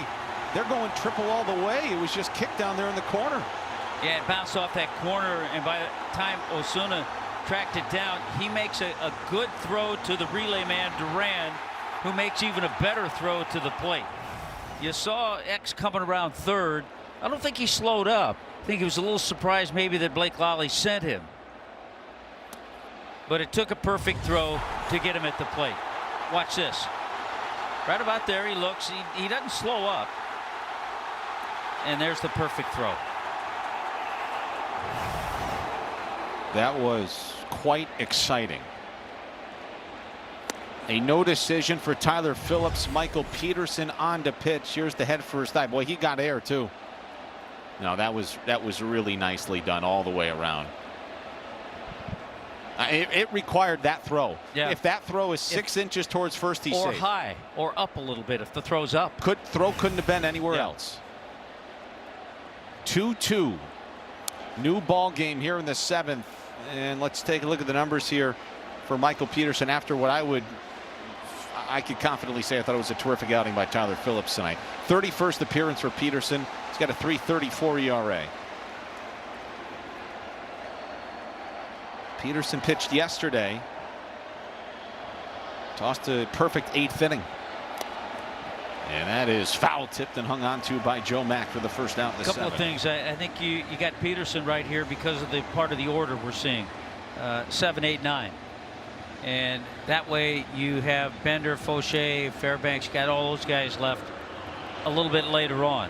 They're going triple all the way. It was just kicked down there in the corner. Yeah, it bounced off that corner, and by the time Ozuna tracked it down, he makes a good throw to the relay man, Duran, who makes even a better throw to the plate. You saw X coming around third. I don't think he slowed up. I think he was a little surprised maybe that Blake Lally sent him. But it took a perfect throw to get him at the plate. Watch this. Right about there, he looks. He doesn't slow up. And there's the perfect throw. That was quite exciting. A no decision for Tyler Phillips. Michael Peterson on to pitch. Here's the head first eye. Boy, he got air too. No, that was really nicely done all the way around. It required that throw. Yeah. If that throw is 6 inches towards first, he's or safe. High or up a little bit if the throw's up. Couldn't have been anywhere else. 2-2. New ball game here in the 7th. And let's take a look at the numbers here for Michael Peterson after what I could confidently say I thought it was a terrific outing by Tyler Phillips tonight. 31st appearance for Peterson. He's got a 3.34 ERA. Peterson pitched yesterday. Tossed a perfect 8th inning. And that is foul tipped and hung on to by Joe Mack for the first out in the 7th. A couple of things. I think you got Peterson right here because of the part of the order we're seeing. 7, 8, 9. And that way you have Bender, Fauché, Fairbanks, got all those guys left a little bit later on.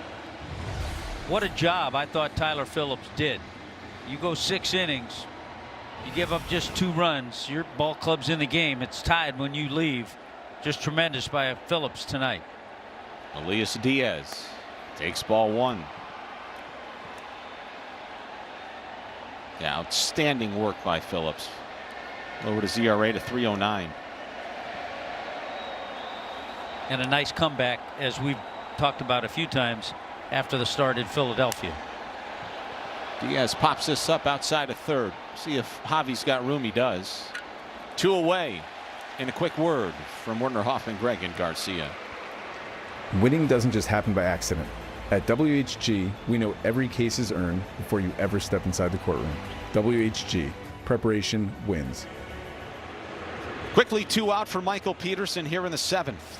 What a job I thought Tyler Phillips did. You go 6 innings, you give up just 2 runs, your ball club's in the game. It's tied when you leave. Just tremendous by Phillips tonight. Elias Diaz takes ball 1. Yeah, outstanding work by Phillips. Lowered his ERA to 3.09. And a nice comeback, as we've talked about a few times after the start in Philadelphia. Diaz pops this up outside of third. See if Javi's got room. He does. 2 away. And a quick word from Werner, Hoffman, Greg, and Garcia. Winning doesn't just happen by accident. At WHG, we know every case is earned before you ever step inside the courtroom. WHG, preparation wins. Quickly 2 out for Michael Peterson here in the 7th.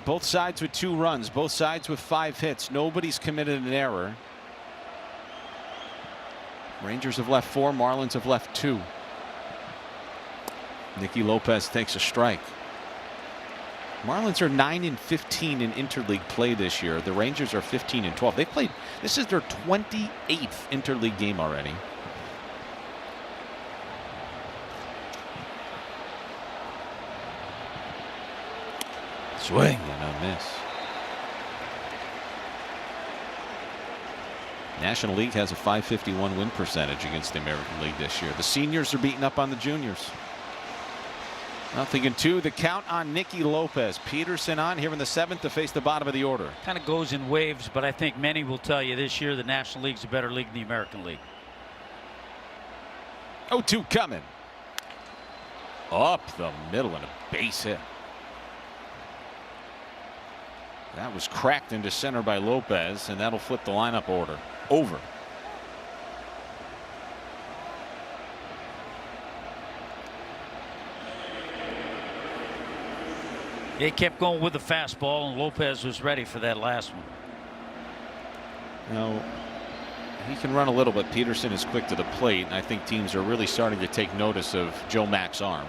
Both sides with 2 runs, both sides with 5 hits. Nobody's committed an error. Rangers have left 4, Marlins have left 2. Nicky Lopez takes a strike. Marlins are 9-15 in interleague play this year. The Rangers are 15-12. They played. This is their 28th interleague game already. Swing and a miss. National League has a .551 win percentage against the American League this year. The seniors are beating up on the juniors. 0-2. The count on Nicky Lopez. Peterson on here in the 7th to face the bottom of the order. Kind of goes in waves, but I think many will tell you this year the National League's a better league than the American League. 0-2 coming. Up the middle and a base hit. That was cracked into center by Lopez, and that'll flip the lineup order over. They kept going with the fastball, and Lopez was ready for that last one. Now, he can run a little, but Peterson is quick to the plate, and I think teams are really starting to take notice of Joe Mack's arm.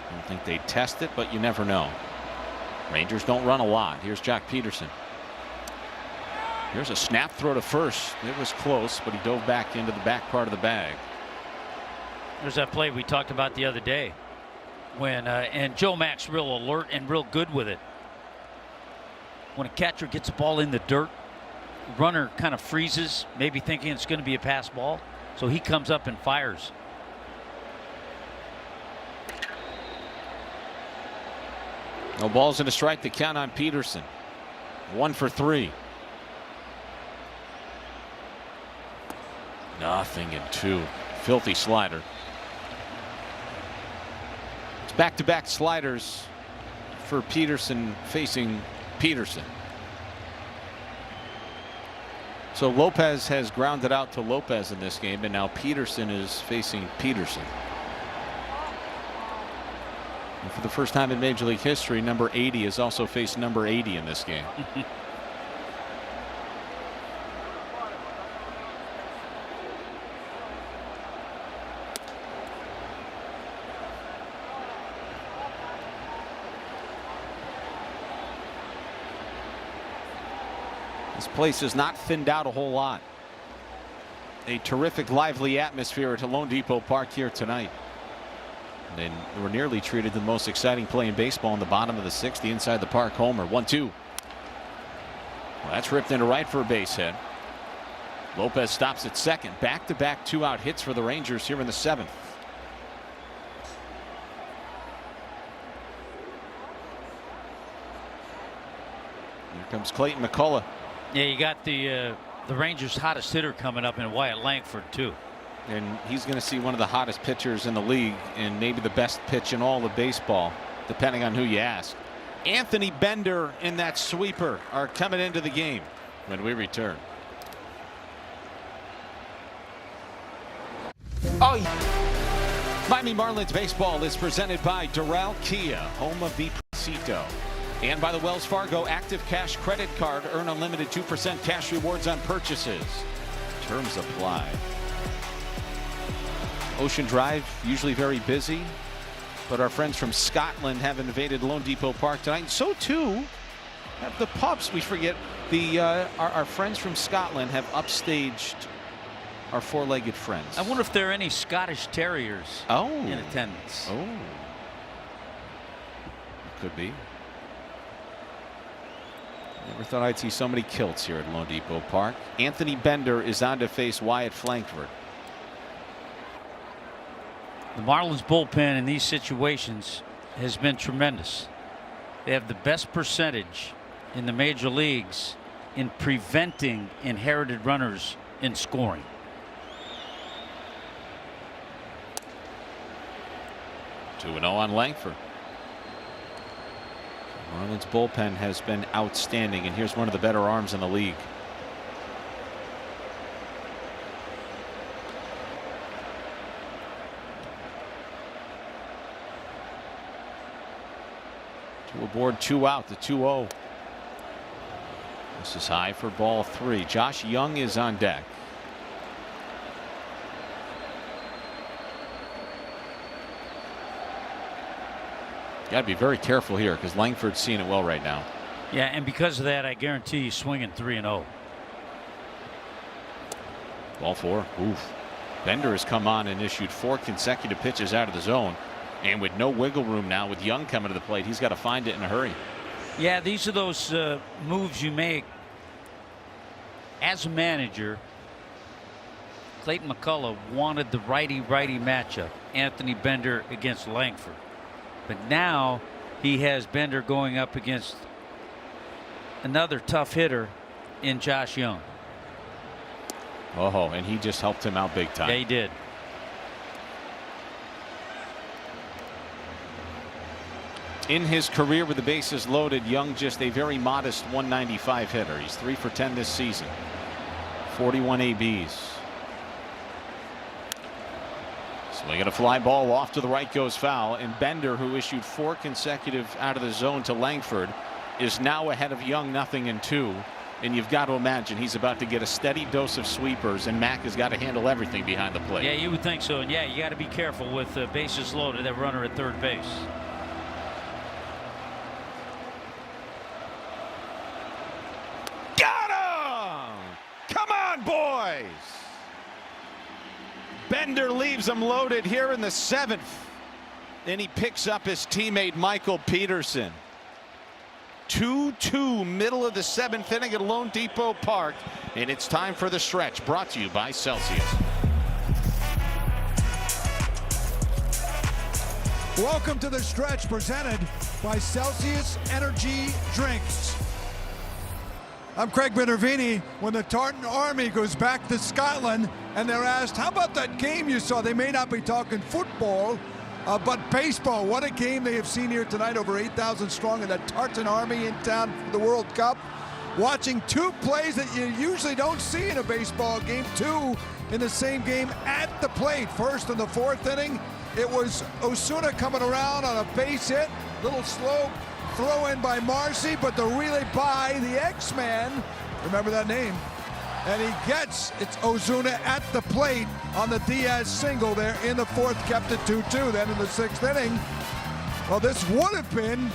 I don't think they test it, but you never know. Rangers don't run a lot. Here's Jock Peterson. Here's a snap throw to first. It was close, but he dove back into the back part of the bag. There's that play we talked about the other day when and Joe Mack's real alert and real good with it. When a catcher gets the ball in the dirt, runner kind of freezes, maybe thinking it's going to be a pass ball, so he comes up and fires. No balls and a strike to count on Peterson. 1 for 3. Nothing in 2. Filthy slider. It's back-to-back sliders for Peterson facing Peterson. So Lopez has grounded out to Lopez in this game, and now Peterson is facing Peterson. And for the first time in Major League history, number 80 has also faced number 80 in this game. This place has not thinned out a whole lot. A terrific, lively atmosphere at Lone Depot Park here tonight. And we're nearly treated the most exciting play in baseball in the bottom of the 6th, the inside the park homer. 1-2. Well, that's ripped into right for a base hit. Lopez stops at second. Back-to-back 2-out hits for the Rangers here in the 7th. Here comes Clayton McCullough. Yeah, you got the Rangers' hottest hitter coming up in Wyatt Langford too. And he's going to see one of the hottest pitchers in the league and maybe the best pitch in all of baseball, depending on who you ask. Anthony Bender and that sweeper are coming into the game when we return. Oh, Miami Marlins baseball is presented by Doral Kia, home of the Pricito, and by the Wells Fargo Active Cash Credit Card. Earn unlimited 2% cash rewards on purchases. Terms apply. Ocean Drive, usually very busy, but our friends from Scotland have invaded Lone Depot Park tonight. So too have the pups. We forget our friends from Scotland have upstaged our four-legged friends. I wonder if there are any Scottish Terriers in attendance. Oh, could be. Never thought I'd see so many kilts here at Lone Depot Park. Anthony Bender is on to face Wyatt Langford. The Marlins bullpen in these situations has been tremendous. They have the best percentage in the major leagues in preventing inherited runners in scoring. Two-0 on Langford. Marlins bullpen has been outstanding, and here's one of the better arms in the league. Two aboard, 2 out, the 2-0. This is high for ball 3. Josh Young is on deck. Got to be very careful here because Langford's seeing it well right now. Yeah, and because of that, I guarantee he's swinging 3-0. Ball 4. Oof. Bender has come on and issued 4 consecutive pitches out of the zone. And with no wiggle room now, with Young coming to the plate, he's got to find it in a hurry. Yeah, these are those moves you make as a manager. Clayton McCullough wanted the righty-righty matchup, Anthony Bender against Langford. But now he has Bender going up against another tough hitter in Josh Young. Oh, and he just helped him out big time. Yeah, he did. In his career with the bases loaded, Young just a very modest 195 hitter. He's 3 for 10 this season. 41 ABs. Swing at a fly ball off to the right goes foul, and Bender, who issued 4 consecutive out of the zone to Langford, is now ahead of Young 0-2. And you've got to imagine he's about to get a steady dose of sweepers, and Mack has got to handle everything behind the plate. Yeah, you would think so. And yeah, you got to be careful with bases loaded, that runner at third base. Got him! Come on, boys! Bender leaves him loaded here in the 7th. Then he picks up his teammate Michael Peterson. 2-2, middle of the 7th inning at Lone Depot Park, and it's time for the stretch, brought to you by Celsius. Welcome to the stretch, presented by Celsius Energy Drinks. I'm Craig Minervini. When the Tartan Army goes back to Scotland and they're asked, how about that game you saw? They may not be talking football, but baseball. What a game they have seen here tonight. Over 8,000 strong in the Tartan Army in town for the World Cup. Watching 2 plays that you usually don't see in a baseball game. 2 in the same game at the plate. First in the 4th inning, it was Osuna coming around on a base hit. Little slow throw in by Marcy, but the relay by the X-Man. Remember that name. And he gets, it's Ozuna at the plate on the Diaz single there in the 4th, kept it 2-2. Then in the 6th inning, well, this would have been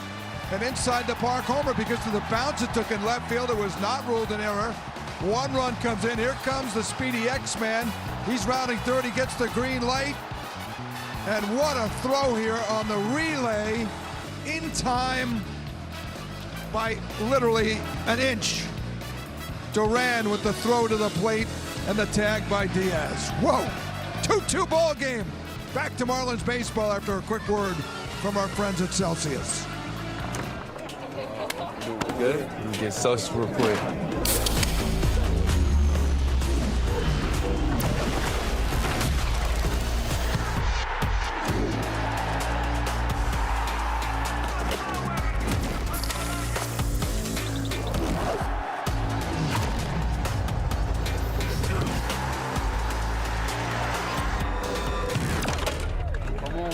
an inside the park homer because of the bounce it took in left field. It was not ruled an error. 1 run comes in. Here comes the speedy X-Man. He's rounding third. He gets the green light. And what a throw here on the relay in time by literally an inch. Duran with the throw to the plate and the tag by Diaz. Whoa, 2-2 ball game. Back to Marlins baseball after a quick word from our friends at Celsius. Good. We get Celsius real quick.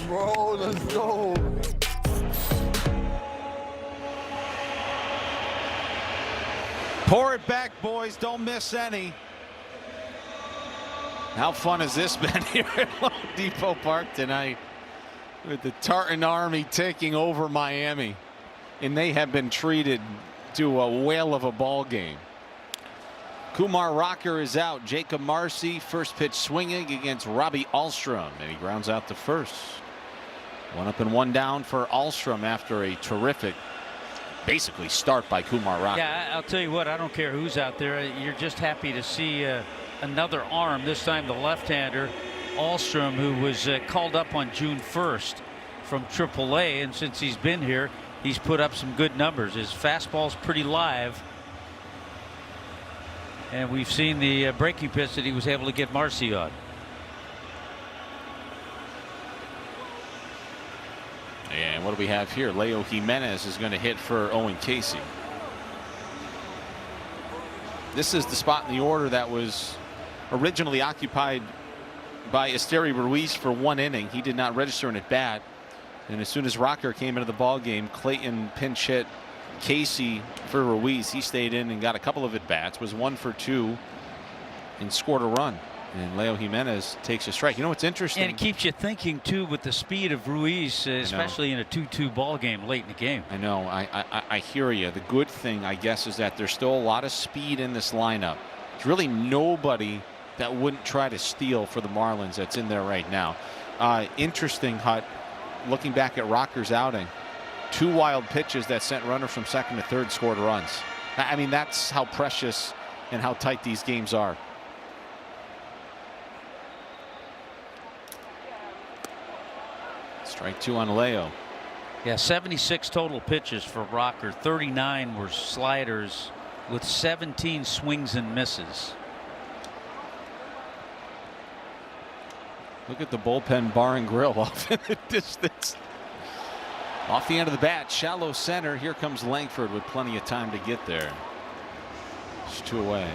Bro, let's go. Pour it back, boys. Don't miss any. How fun has this been here at Lone Depot Park tonight with the Tartan Army taking over Miami, and they have been treated to a whale of a ball game. Kumar Rocker is out. Jacob Marcy, first pitch swinging against Robbie Ahlstrom, and he grounds out to first. 1 up and 1 down for Ahlstrom after a terrific, basically, start by Kumar Rocker. Yeah, I'll tell you what, I don't care who's out there. You're just happy to see another arm, this time the left-hander, Ahlstrom, who was called up on June 1st from AAA, and since he's been here, he's put up some good numbers. His fastball's pretty live, and we've seen the breaking pitch that he was able to get Marcy on. And what do we have here? Leo Jimenez is going to hit for Owen Casey. This is the spot in the order that was originally occupied by Esteri Ruiz for 1 inning. He did not register an at bat, and as soon as Rocker came into the ball game, Clayton pinch hit Casey for Ruiz. He stayed in and got a couple of at bats, was 1 for 2, and scored a run. And Leo Jimenez takes a strike. You know what's interesting? And it keeps you thinking too with the speed of Ruiz, especially in a 2-2 ball game late in the game. I know. I hear you. The good thing, I guess, is that there's still a lot of speed in this lineup. There's really nobody that wouldn't try to steal for the Marlins that's in there right now. Interesting, Hut, looking back at Rocker's outing, 2 wild pitches that sent runners from second to third scored runs. I mean, that's how precious and how tight these games are. Strike 2 on Leo. Yeah, 76 total pitches for Rocker. 39 were sliders with 17 swings and misses. Look at the bullpen bar and grill off in the distance. Off the end of the bat, shallow center. Here comes Langford with plenty of time to get there. It's 2 away.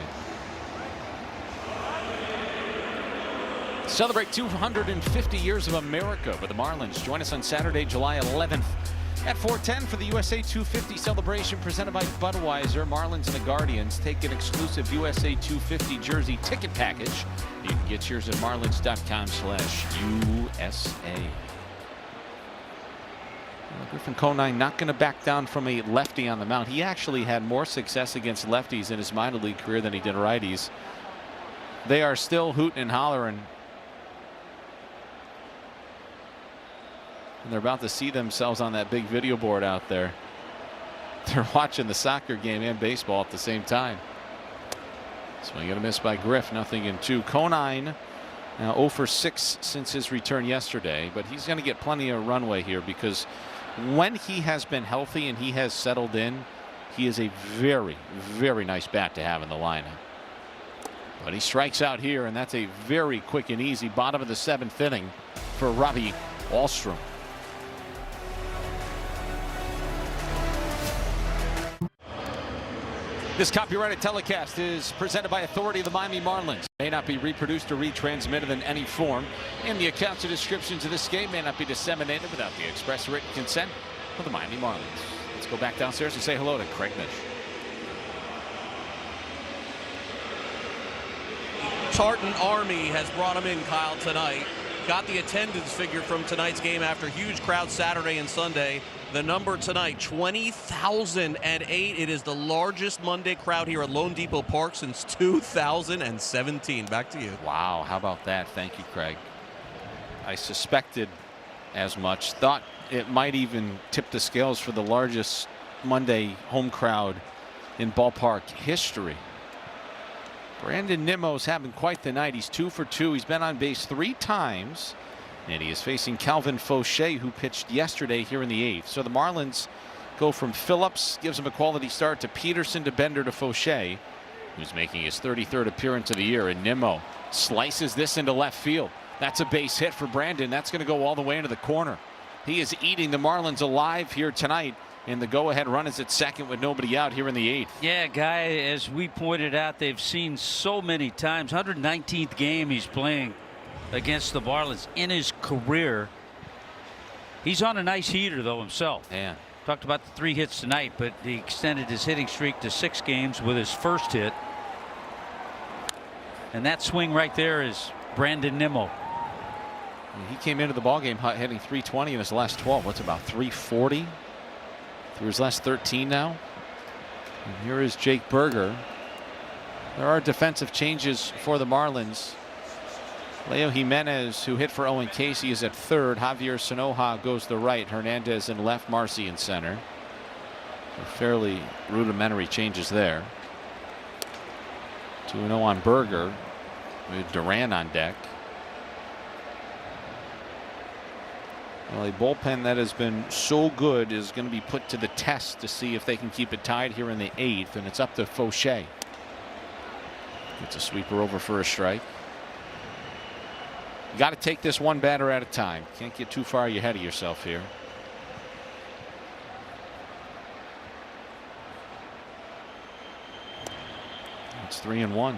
Celebrate 250 years of America with the Marlins. Join us on Saturday, July 11th at 4:10 for the USA 250 celebration presented by Budweiser. Marlins and the Guardians take an exclusive USA 250 jersey ticket package. You can get yours at marlins.com/USA. Griffin Conine not going to back down from a lefty on the mound. He actually had more success against lefties in his minor league career than he did righties. They are still hooting and hollering. And they're about to see themselves on that big video board out there. They're watching the soccer game and baseball at the same time. Swing and a miss by Griff. 0-2. Conine now 0 for 6 since his return yesterday, but he's going to get plenty of runway here because when he has been healthy and he has settled in, he is a very, very nice bat to have in the lineup. But he strikes out here, and that's a very quick and easy bottom of the 7th inning for Robbie Wahlstrom. This copyrighted telecast is presented by authority of the Miami Marlins. May not be reproduced or retransmitted in any form, and the accounts and descriptions of this game may not be disseminated without the express written consent of the Miami Marlins. Let's go back downstairs and say hello to Craig Mish. Tartan Army has brought him in, Kyle, tonight. Got the attendance figure from tonight's game after huge crowd Saturday and Sunday. The number tonight, 20,008. It is the largest Monday crowd here at Lone Depot Park since 2017. Back to you. Wow, how about that? Thank you, Craig. I suspected as much. Thought it might even tip the scales for the largest Monday home crowd in ballpark history. Brandon Nimmo's having quite the night. He's 2 for 2. He's been on base 3 times. And he is facing Calvin Fauché, who pitched yesterday here in the 8th. So the Marlins go from Phillips, gives him a quality start, to Peterson, to Bender, to Fauché, who's making his 33rd appearance of the year. And Nimmo slices this into left field. That's a base hit for Brandon. That's going to go all the way into the corner. He is eating the Marlins alive here tonight. And the go-ahead run is at second with nobody out here in the 8th. Yeah, Guy, as we pointed out, they've seen so many times. 119th game he's playing against the Marlins in his career. He's on a nice heater, though, himself. Yeah. Talked about the 3 hits tonight, but he extended his hitting streak to 6 games with his first hit. And that swing right there is Brandon Nimmo. He came into the ballgame hitting .320 in his last 12. What's about .340 through his last 13 now? And here is Jake Berger. There are defensive changes for the Marlins. Leo Jimenez, who hit for Owen Casey, is at third. Javier Sanoja goes to right. Hernandez in left. Marcy in center. So fairly rudimentary changes there. 2-0 on Berger with Duran on deck. Well, a bullpen that has been so good is going to be put to the test to see if they can keep it tied here in the 8th, and it's up to Fauché. Gets a sweeper over for a strike. You got to take this one batter at a time. Can't get too far ahead of yourself here. It's 3-1.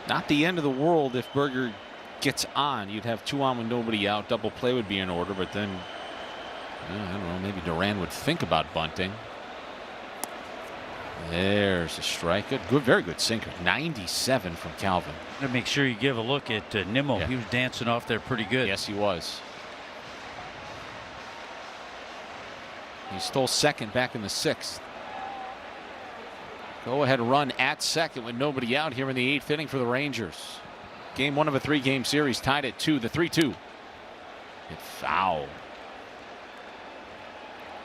Not the end of the world if Berger gets on. You'd have 2 on with nobody out. Double play would be in order, but then I don't know, maybe Duran would think about bunting. There's a strike. Good, very good sinker. 97 from Calvin. Gotta make sure you give a look at Nimmo. Yeah. He was dancing off there pretty good. Yes, he was. He stole second back in the 6th. Go ahead run at second with nobody out here in the 8th inning for the Rangers. Game 1 of a 3-game series, tied at 2. The 3-2. Hit foul.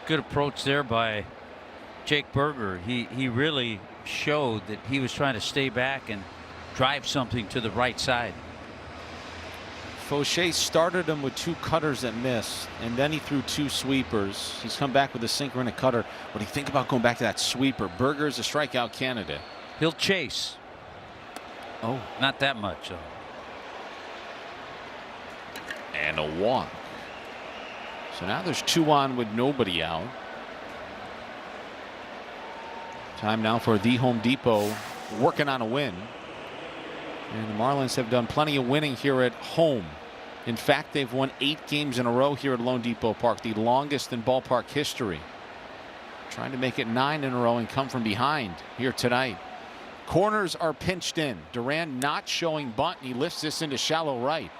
Good approach there by Jake Berger. He really showed that he was trying to stay back and drive something to the right side. Fauché started him with 2 cutters that missed, and then he threw 2 sweepers. He's come back with a sinker and a cutter. What do you think about going back to that sweeper? Berger is a strikeout candidate. He'll chase. Oh, not that much. And a walk. So now there's 2 on with nobody out. Time now for the Home Depot working on a win. And the Marlins have done plenty of winning here at home. In fact, they've won 8 games in a row here at Lone Depot Park, the longest in ballpark history. Trying to make it 9 in a row and come from behind here tonight. Corners are pinched in. Duran not showing bunt, and he lifts this into shallow right.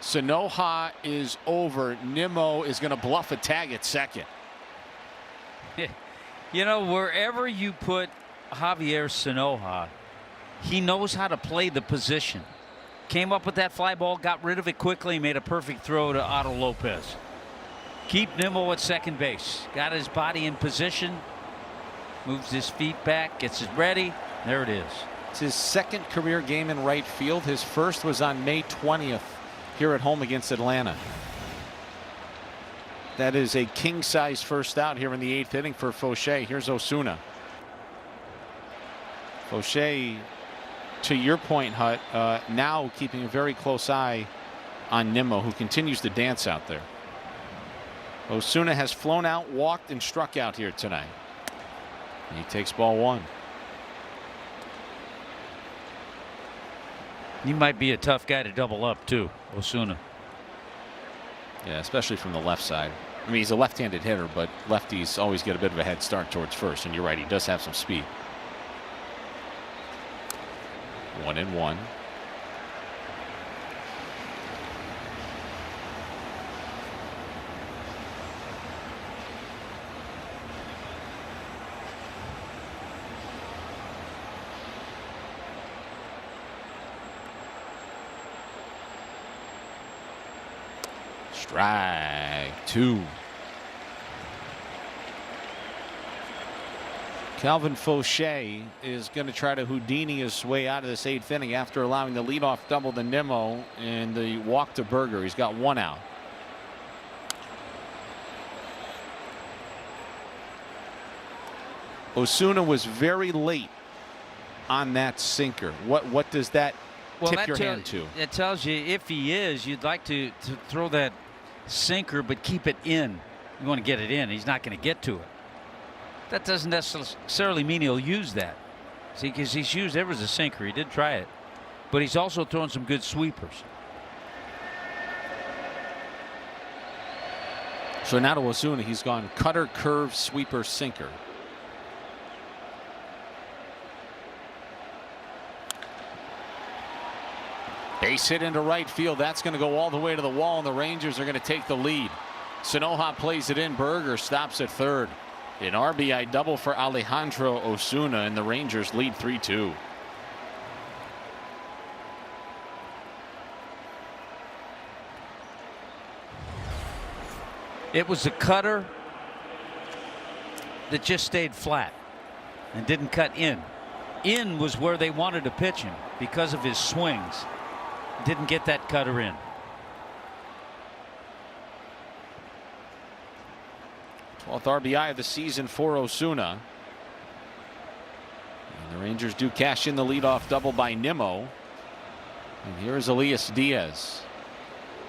Sanoja is over. Nimmo is going to bluff a tag at second. You know, wherever you put Javier Sanoja, he knows how to play the position. Came up with that fly ball, got rid of it quickly, made a perfect throw to Otto Lopez. Keep Nimmo at second base. Got his body in position. Moves his feet back, gets it ready. There it is. It's his second career game in right field. His first was on May 20th here at home against Atlanta. That is a king-size first out here in the 8th inning for Fauché. Here's Osuna. Fauché, to your point, Hut, now keeping a very close eye on Nimmo, who continues to dance out there. Osuna has flown out, walked, and struck out here tonight. He takes ball 1. He might be a tough guy to double up too, Osuna. Yeah, especially from the left side. I mean, he's a left-handed hitter, but lefties always get a bit of a head start towards first. And you're right, he does have some speed. 1-1. Strike 2. Calvin Fauché is going to try to Houdini his way out of this 8th inning after allowing the leadoff double to Nimmo and the walk to Berger. He's got 1 out. Osuna was very late on that sinker. What does that tip your hand to? It tells you if he is, you'd like to throw that sinker but keep it in. You want to get it in. He's not going to get to it. That doesn't necessarily mean he'll use that. See, because he's used ever as a sinker. He did try it, but he's also thrown some good sweepers. So now to Osuna, he's gone cutter, curve, sweeper, sinker. Base hit into right field. That's going to go all the way to the wall, and the Rangers are going to take the lead. Sanoja plays it in. Berger stops at third. An RBI double for Alejandro Osuna, and the Rangers lead 3-2. It was a cutter that just stayed flat and didn't cut in. In was where they wanted to pitch him because of his swings. Didn't get that cutter in. Twelfth RBI of the season for Osuna. And the Rangers do cash in the leadoff double by Nimmo. And here's Elias Diaz.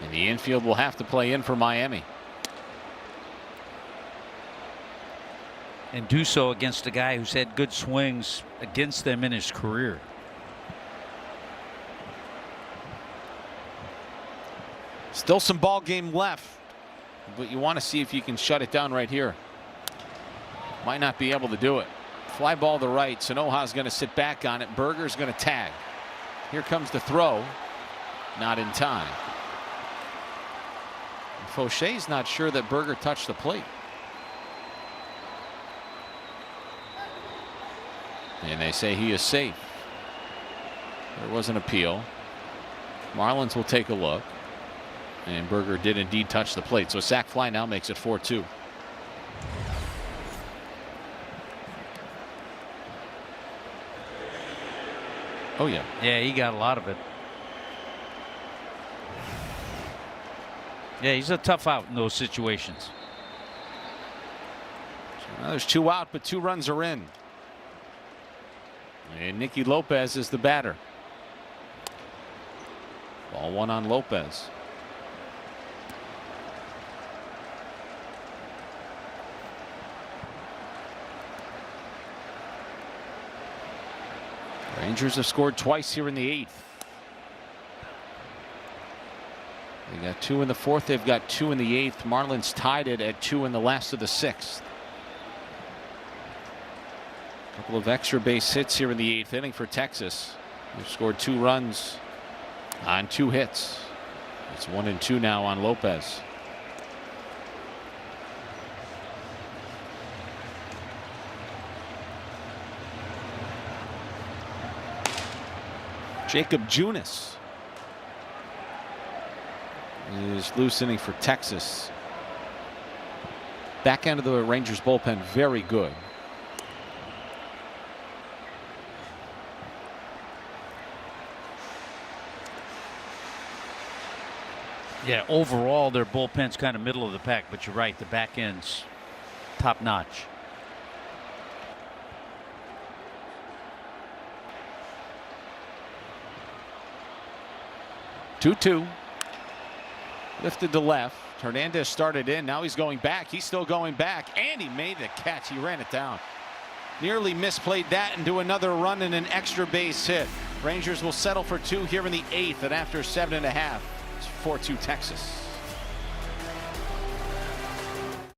And the infield will have to play in for Miami. And do so against a guy who's had good swings against them in his career. Still some ball game left, but you want to see if you can shut it down right here. Might not be able to do it. Fly ball to right. Sanoja's going to sit back on it. Berger's going to tag. Here comes the throw. Not in time. Fauché's not sure that Berger touched the plate. And they say he is safe. There was an appeal. Marlins will take a look. And Berger did indeed touch the plate. So a sac fly now makes it 4-2. Oh, yeah. Yeah, he got a lot of it. Yeah, he's a tough out in those situations. So now there's 2 out, but 2 runs are in. And Nicky Lopez is the batter. Ball 1 on Lopez. Rangers have scored twice here in the 8th. They got 2 in the 4th. They've got 2 in the 8th. Marlins tied it at 2 in the last of the 6th. A couple of extra base hits here in the 8th inning for Texas. They've scored 2 runs on 2 hits. It's 1-2 now on Lopez. Jacob Junis is loosening for Texas. Back end of the Rangers bullpen very good. Yeah, overall their bullpen's kind of middle of the pack, but you're right, the back end's top notch. Two. Lifted to left. Hernandez started in. Now he's going back. He's still going back. And he made the catch. He ran it down. Nearly misplayed that into another run and an extra base hit. Rangers will settle for 2 here in the 8th. And after 7.5, it's 4-2 Texas.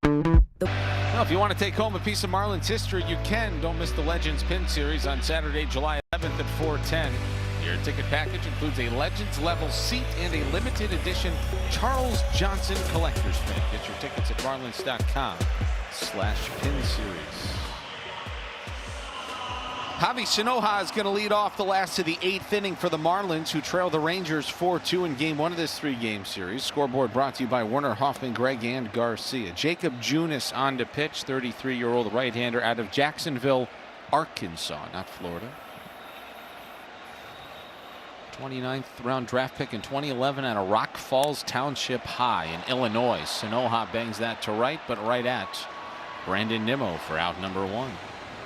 Well, if you want to take home a piece of Marlins history, you can. Don't miss the Legends Pin Series on Saturday, July 11th at 4:10. Your ticket package includes a Legends level seat and a limited edition Charles Johnson collector's pin. Get your tickets at marlins.com/pin series. Javi Sanoja is going to lead off the last of the 8th inning for the Marlins, who trail the Rangers 4-2 in game 1 of this 3-game series. Scoreboard brought to you by Werner, Hoffman, Gregg, and Garcia. Jacob Junis on to pitch, 33-year-old right-hander out of Jacksonville, Arkansas, not Florida. 29th round draft pick in 2011 out of Rock Falls Township High in Illinois. Sanoja bangs that to right, but right at Brandon Nimmo for out number 1.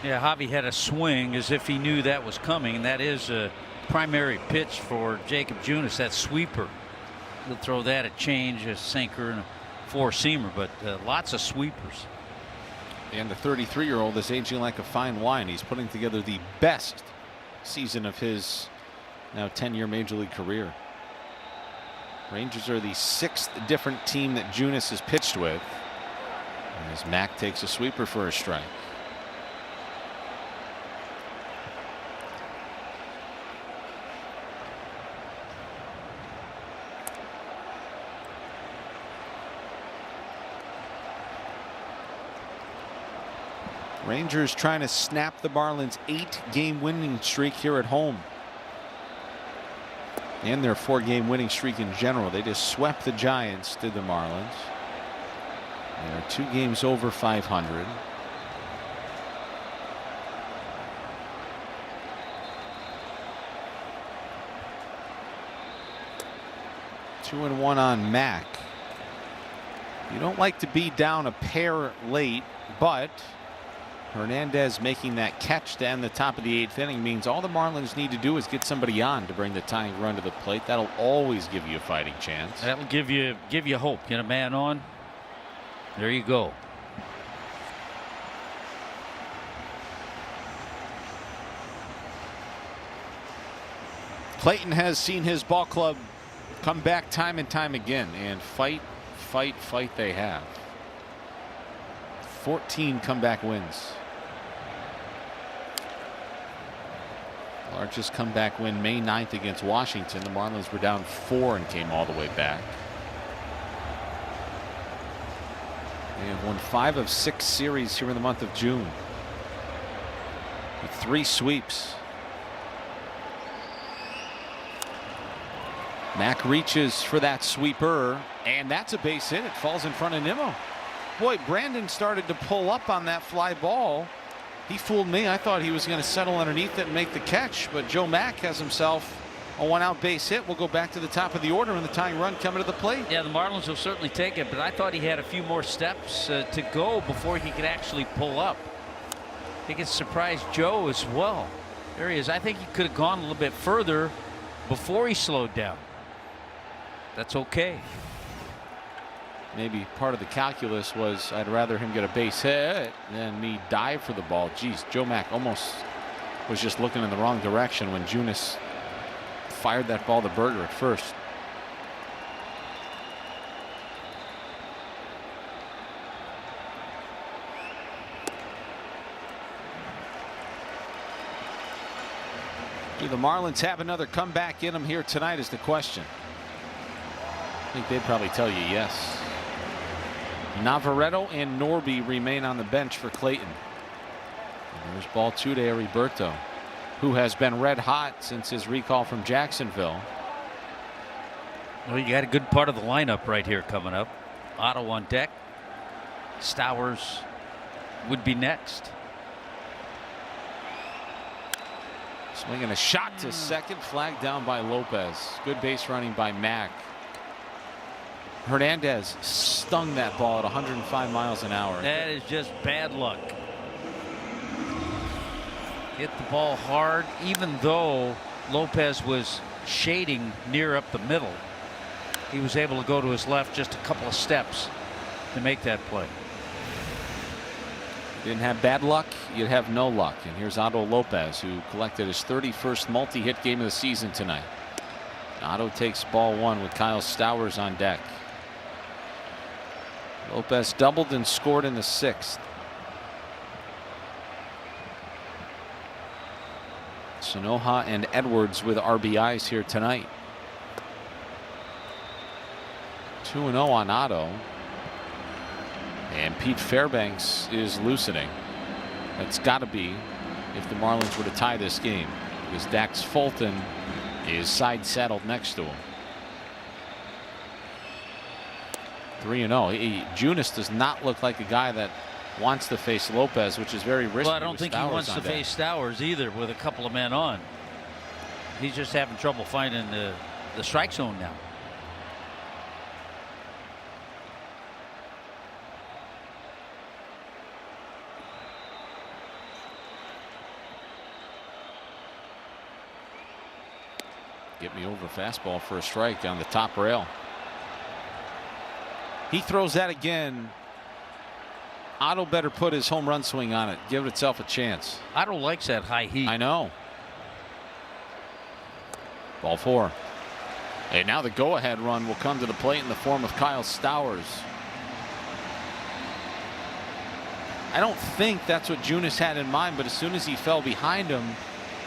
Yeah, Javi had a swing as if he knew that was coming. That is a primary pitch for Jacob Junis, that sweeper. He'll throw that at change, a sinker, and a 4-seamer, but lots of sweepers. And the 33-year-old is aging like a fine wine. He's putting together the best season of his now 10-year major league career. Rangers are the 6th different team that Junis has pitched with, as Mack takes a sweeper for a strike. Rangers trying to snap the Marlins' 8-game winning streak here at home, and their 4-game winning streak in general. They just swept the Giants, did the Marlins. They are 2 games over 500. Two and 1 on Mack. You don't like to be down a pair late, but Hernandez making that catch to end the top of the 8th inning means all the Marlins need to do is get somebody on to bring the tying run to the plate. That'll always give you a fighting chance. That'll give you hope. Get a man on. There you go. Clayton has seen his ball club come back time and time again, and fight they have. 14 comeback wins. Largest comeback win May 9th against Washington. The Marlins were down 4 and came all the way back. They have won 5 of 6 series here in the month of June, with 3 sweeps. Mack reaches for that sweeper, and that's a base hit. It falls in front of Nimmo. Boy, Brandon started to pull up on that fly ball. He fooled me. I thought he was going to settle underneath it and make the catch, but Joe Mack has himself a 1-out base hit. We'll go back to the top of the order and the tying run coming to the plate. Yeah, the Marlins will certainly take it, but I thought he had a few more steps to go before he could actually pull up. I think it surprised Joe as well. There he is. I think he could have gone a little bit further before he slowed down. That's okay. Maybe part of the calculus was I'd rather him get a base hit than me dive for the ball. Geez, Joe Mack almost was just looking in the wrong direction when Junis fired that ball to Berger at first. Do the Marlins have another comeback in them here tonight is the question. I think they'd probably tell you yes. Navarreto and Norby remain on the bench for Clayton. And there's ball 2 to Heriberto, who has been red hot since his recall from Jacksonville. Well, you got a good part of the lineup right here coming up. Otto on deck. Stowers would be next. Swinging a shot to second, flagged down by Lopez. Good base running by Mack. Hernandez stung that ball at 105 miles an hour. That is just bad luck. Hit the ball hard, even though Lopez was shading near up the middle. He was able to go to his left just a couple of steps to make that play. Didn't have bad luck, you'd have no luck. And here's Otto Lopez, who collected his 31st multi-hit game of the season tonight. Otto takes ball 1 with Kyle Stowers on deck. Lopez doubled and scored in the 6th. Sanoja and Edwards with RBIs here tonight. 2-0 on Otto. And Pete Fairbanks is loosening. That's got to be if the Marlins were to tie this game, because Dax Fulton is side saddled next to him. 3-0. Junis does not look like a guy that wants to face Lopez, which is very risky. Well, I don't think he wants to face Stowers either with a couple of men on. He's just having trouble finding the strike zone now. Get me over fastball for a strike on the top rail. He throws that again. Otto better put his home run swing on it. Give itself a chance. Otto likes that high heat. I know. Ball 4. And now the go-ahead run will come to the plate in the form of Kyle Stowers. I don't think that's what Junis had in mind, but as soon as he fell behind him,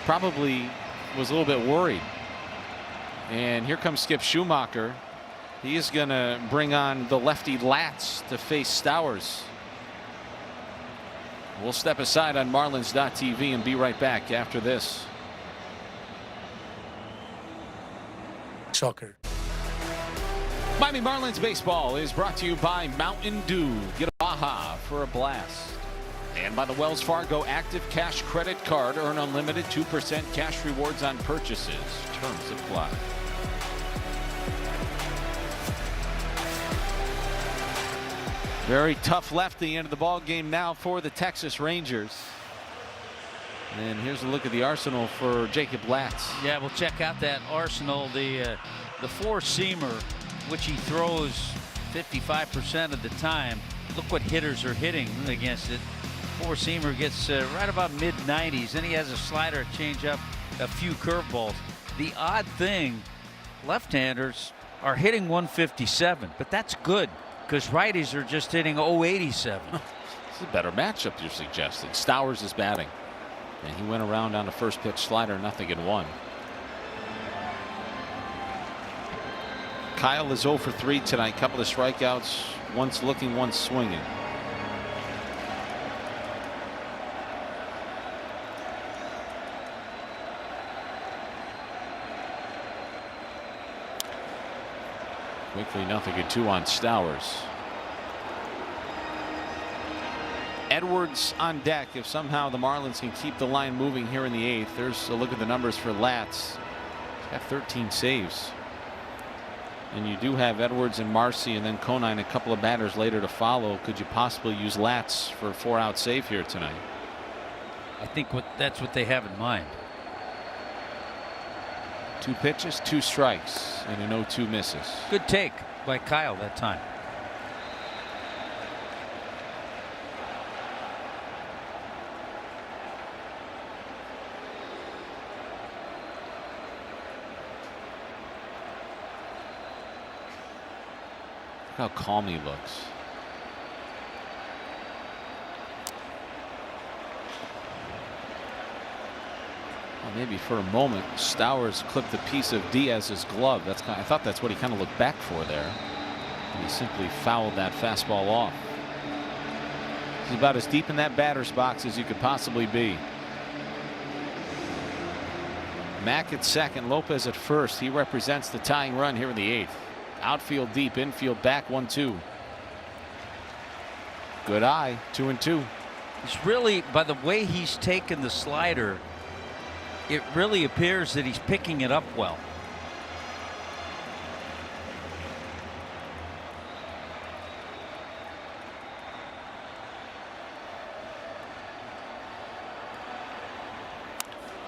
probably was a little bit worried. And here comes Skip Schumacher. He is going to bring on the lefty Latz to face Stowers. We'll step aside on Marlins.tv and be right back after this. Soccer. Miami Marlins baseball is brought to you by Mountain Dew. Get a Baja for a blast. And by the Wells Fargo Active Cash Credit Card. Earn unlimited 2% cash rewards on purchases. Terms apply. Very tough lefty into the ball game now for the Texas Rangers. And here's a look at the arsenal for Jacob Latz. Yeah, we'll check out that arsenal. The four-seamer, which he throws 55% of the time. Look what hitters are hitting against it. Four-seamer gets right about mid-90s. Then he has a slider, changeup, a few curveballs. The odd thing, left-handers are hitting 157, but that's good because righties are just hitting 087. This is a better matchup you're suggesting. Stowers is batting. And he went around on the first pitch slider, 0-1. Kyle is 0 for 3 tonight. Couple of strikeouts, once looking, once swinging. Quickly, 0-2 on Stowers. Edwards on deck if somehow the Marlins can keep the line moving here in the 8th. There's a look at the numbers for Latz. He's got 13 saves. And you do have Edwards and Marcy and then Conine a couple of batters later to follow. Could you possibly use Latz for a 4-out save here tonight? I think that's what they have in mind. 2 pitches, 2 strikes, and an 0-2 misses. Good take by Kyle that time. how calm he looks. Well, maybe for a moment, Stowers clipped a piece of Diaz's glove. I thought that's what he kind of looked back for there. And he simply fouled that fastball off. He's about as deep in that batter's box as you could possibly be. Mack at second, Lopez at first. He represents the tying run here in the 8th. Outfield deep, infield back, 1-2. Good eye, 2-2. It's really, by the way he's taken the slider, it really appears that he's picking it up well.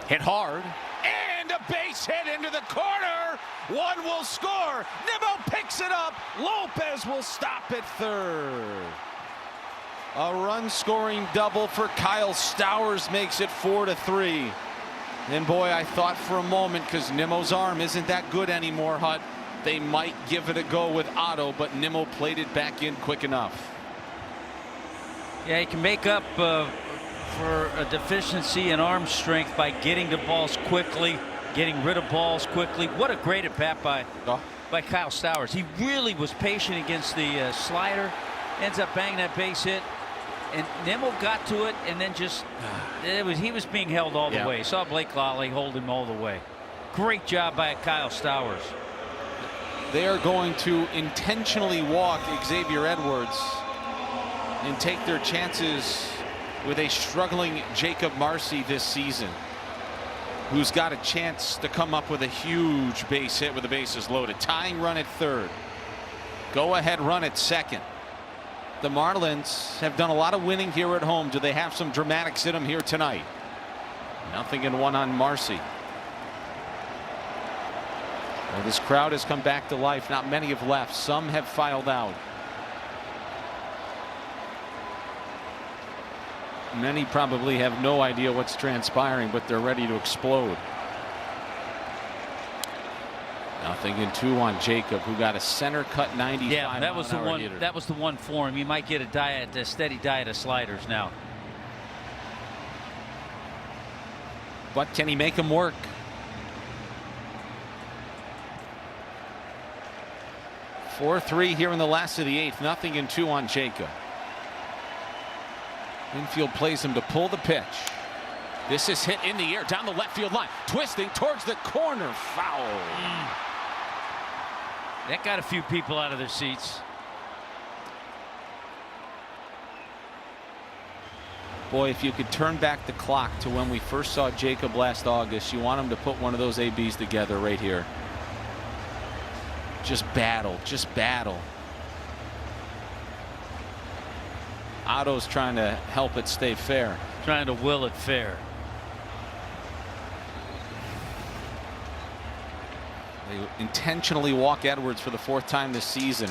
Hit hard. And a base hit into the corner. One will score. Nimmo picks it up. Lopez will stop at third. A run-scoring double for Kyle Stowers makes it 4-3. And boy, I thought for a moment, because Nimmo's arm isn't that good anymore, Hut, they might give it a go with Otto, but Nimmo played it back in quick enough. Yeah, he can make up for a deficiency in arm strength by getting to balls quickly, getting rid of balls quickly. What a great at bat by Kyle Stowers. He really was patient against the slider, ends up banging that base hit, and Nimmo got to it, and then just he was being held all the way. Saw Blake Lally hold him all the way. Great job by Kyle Stowers. They are going to intentionally walk Xavier Edwards and take their chances with a struggling Jacob Marcy this season, who's got a chance to come up with a huge base hit with the bases loaded. Tying run at third. Go ahead run at second. The Marlins have done a lot of winning here at home. Do they have some dramatics in them here tonight? 0-1 on Marcy. Well, this crowd has come back to life. Not many have left. Some have filed out. Many probably have no idea what's transpiring, but they're ready to explode. 0-2 on Jacob, who got a center cut 95. Yeah, that was the one. Hitter. That was the one for him. He might get a steady diet of sliders now. But can he make them work? (4-3) here in the last of the 8th. 0-2 on Jacob. Infield plays him to pull the pitch. This is hit in the air down the left field line, twisting towards the corner. Foul. That got a few people out of their seats. Boy, if you could turn back the clock to when we first saw Jacob last August, you want him to put one of those ABs together right here. Just battle, just battle. Otto's trying to help it stay fair. Trying to will it fair. They intentionally walk Edwards for the 4th time this season.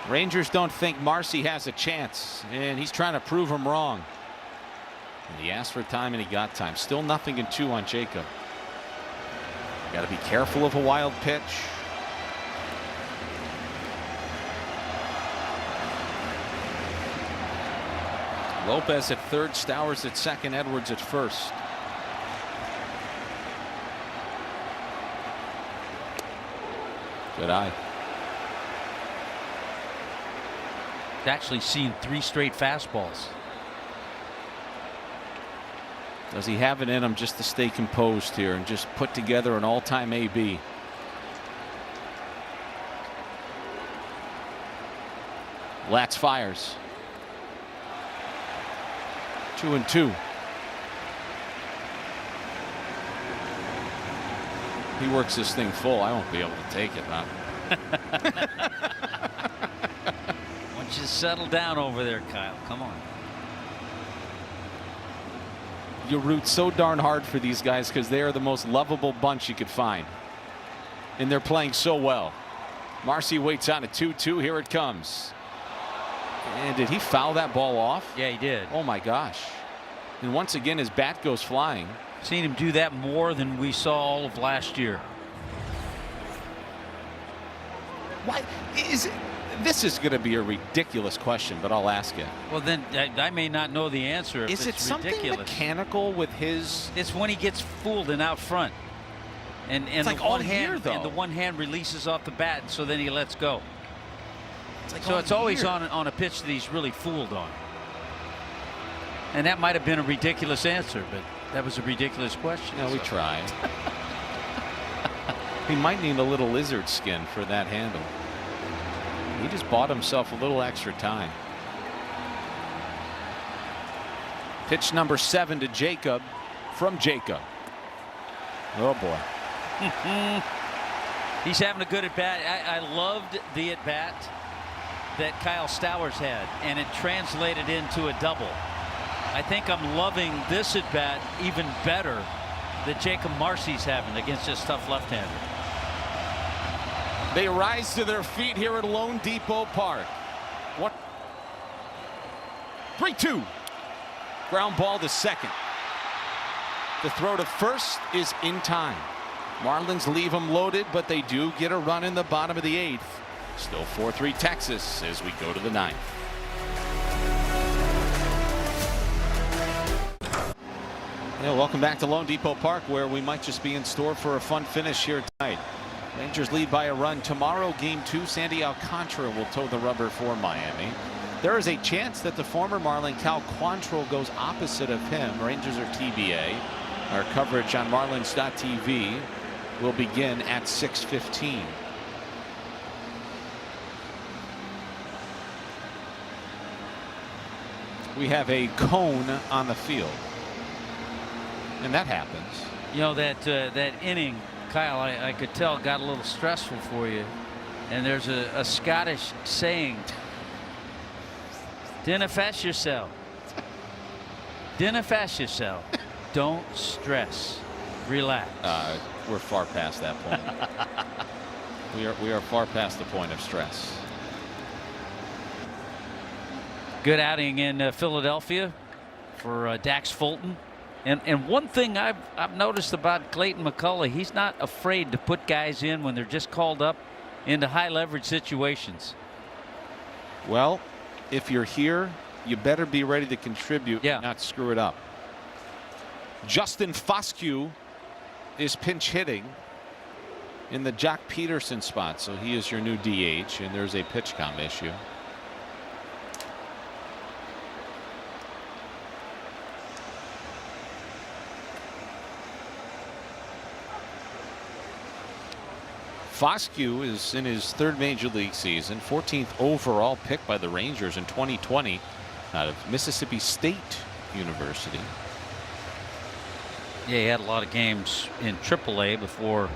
Rangers don't think Marcy has a chance, and he's trying to prove him wrong. And he asked for time, and he got time. Still 0-2 on Jacob. Got to be careful of a wild pitch. Lopez at third, Stowers at second, Edwards at first. Good eye. He's actually seen 3 straight fastballs. Does he have it in him just to stay composed here and just put together an all-time AB? Latz fires. 2-2. He works this thing full. I won't be able to take it, huh? Once you settle down over there, Kyle, come on. You root so darn hard for these guys because they are the most lovable bunch you could find. And they're playing so well. Marcy waits on a 2-2. Here it comes. And did he foul that ball off? Yeah, he did. Oh my gosh. And once again his bat goes flying. Seen him do that more than we saw all of last year. Why is This is going to be a ridiculous question, but I'll ask it. Well, then I may not know the answer. If Is it it's something ridiculous. mechanical with his? It's when he gets fooled and out front. And It's like the all one year, hand, though. and the one hand releases off the bat, so then he lets go. Like So all it's always year. on a pitch that he's really fooled on. And that might have been a ridiculous answer, but that was a ridiculous question. Yeah, we tried. He might need a little lizard skin for that handle. He just bought himself a little extra time. Pitch number 7 to Jacob from Jacob. Oh boy. He's having a good at bat. I loved the at bat that Kyle Stowers had, and it translated into a double. I think I'm loving this at bat even better that Jacob Marcy's having against this tough left-hander. They rise to their feet here at Lone Depot Park. What? 3-2. Ground ball to second. The throw to first is in time. Marlins leave them loaded, but they do get a run in the bottom of the 8th. Still 4-3 Texas as we go to the 9th. Yeah, welcome back to Lone Depot Park, where we might just be in store for a fun finish here tonight. Rangers lead by a run. Tomorrow, game 2, Sandy Alcantara will toe the rubber for Miami. There is a chance that the former Marlin Cal Quantrill goes opposite of him. Rangers are TBA. Our coverage on Marlins.tv will begin at 6:15. We have a cone on the field, and that happens. You know, that inning, Kyle, I could tell got a little stressful for you. And there's a Scottish saying, dinna fash yourself. Dinna fash yourself. Don't stress. Relax. We're far past that point. we are far past the point of stress. Good outing in Philadelphia for Dax Fulton. And one thing I've noticed about Clayton McCullough, he's not afraid to put guys in when they're just called up into high leverage situations. Well, if you're here, you better be ready to contribute and not screw it up. Justin Foscue is pinch hitting in the Jock Peterson spot, so he is your new DH, and there's a pitch count issue. Foscue is in his 3rd major league season, 14th overall pick by the Rangers in 2020 out of Mississippi State University. Yeah, he had a lot of games in AAA before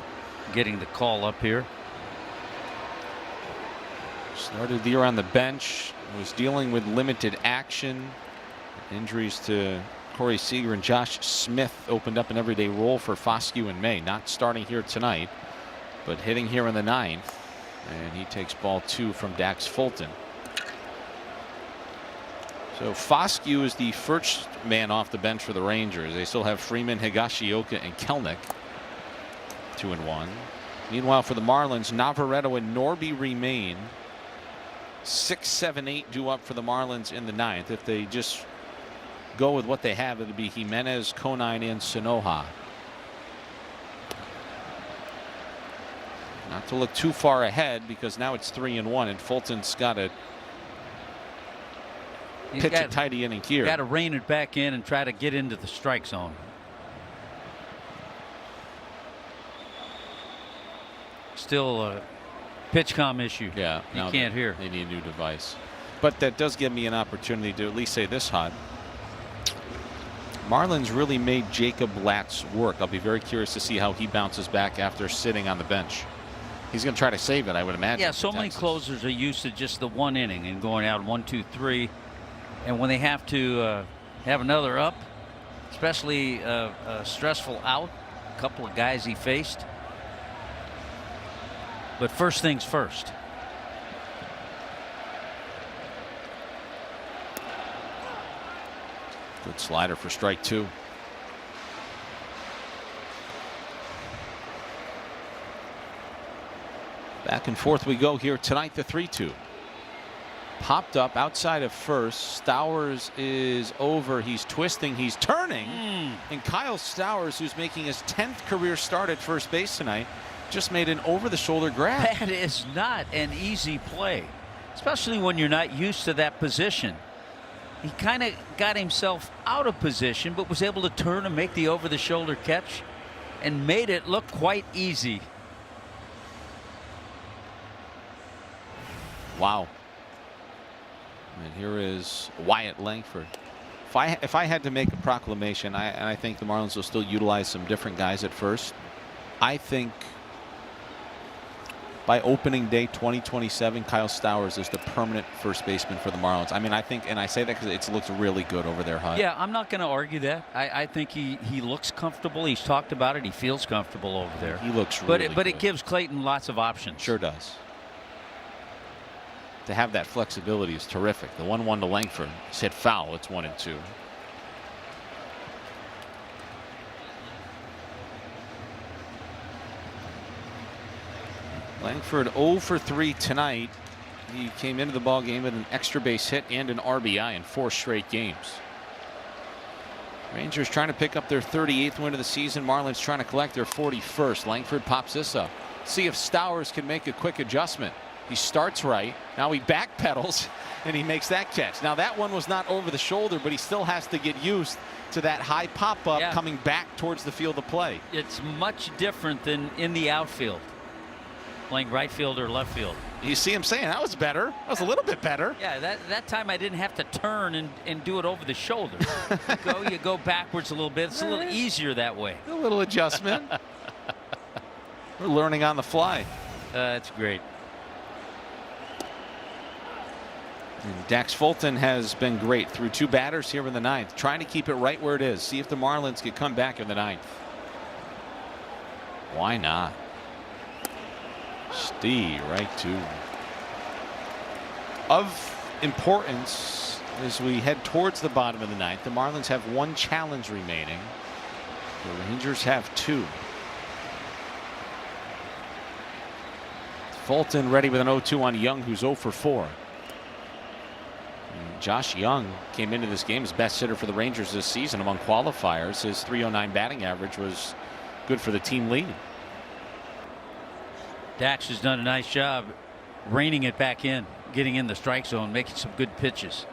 getting the call up here. Started the year on the bench, was dealing with limited action. Injuries to Corey Seager and Josh Smith opened up an everyday role for Foscue in May. Not starting here tonight, but hitting here in the 9th. And he takes ball 2 from Dax Fulton. So Foscue is the first man off the bench for the Rangers. They still have Freeman, Higashioka, and Kelnick. 2-1. Meanwhile, for the Marlins, Navarreto and Norby remain. 6, 7, 8 due up for the Marlins in the 9th. If they just go with what they have, it'll be Jimenez, Conine, and Sonoha. Not to look too far ahead, because now it's 3-1, and Fulton's got to pitch a tidy inning here. Got to rein it back in and try to get into the strike zone. Still a pitch comm issue. Yeah, you can't hear. They need a new device, but that does give me an opportunity to at least say this, Hot. Marlins really made Jacob Latz work. I'll be very curious to see how he bounces back after sitting on the bench. He's going to try to save it, I would imagine. Yeah, so many closers are used to just the one inning and going out 1, 2, 3. And when they have to have another up, especially a stressful out, a couple of guys he faced. But first things first. Good slider for strike 2. Back and forth we go here tonight. The 3-2. Popped up outside of first. Stowers is over. He's twisting. He's turning. And Kyle Stowers, who's making his 10th career start at first base tonight, just made an over-the-shoulder grab. That is not an easy play, especially when you're not used to that position. He kind of got himself out of position, but was able to turn and make the over-the-shoulder catch and made it look quite easy. Wow. And here is Wyatt Langford. If I had to make a proclamation, and I think the Marlins will still utilize some different guys at first. I think by opening day 2027, Kyle Stowers is the permanent first baseman for the Marlins. I mean, I think, and I say that because it looks really good over there, Hud. Yeah, I'm not going to argue that. I think he looks comfortable. He's talked about it. He feels comfortable over there. He looks really good. But it gives Clayton lots of options. Sure does. To have that flexibility is terrific. The 1-1 to Langford is hit foul. It's 1-2. Langford 0 for 3 tonight. He came into the ball game with an extra base hit and an RBI in 4 straight games. Rangers trying to pick up their 38th win of the season. Marlins trying to collect their 41st. Langford pops this up. See if Stowers can make a quick adjustment. He starts right. Now he backpedals and he makes that catch. Now that one was not over the shoulder, but he still has to get used to that high pop up coming back towards the field of play. It's much different than in the outfield, playing right field or left field. You see him saying that was better. That was a little bit better. Yeah, that time I didn't have to turn and do it over the shoulder. You go backwards a little bit. It's a little easier that way. A little adjustment. We're learning on the fly. That's great. And Dax Fulton has been great through 2 batters here in the 9th, trying to keep it right where it is. See if the Marlins can come back in the 9th. Why not? Steve right to. Of importance as we head towards the bottom of the 9th, the Marlins have 1 challenge remaining. The Rangers have 2. Fulton ready with an 0-2 on Young, who's 0 for 4. And Josh Young came into this game as best hitter for the Rangers this season among qualifiers. His .309 batting average was good for the team lead. Dax has done a nice job reining it back in, getting in the strike zone, making some good pitches.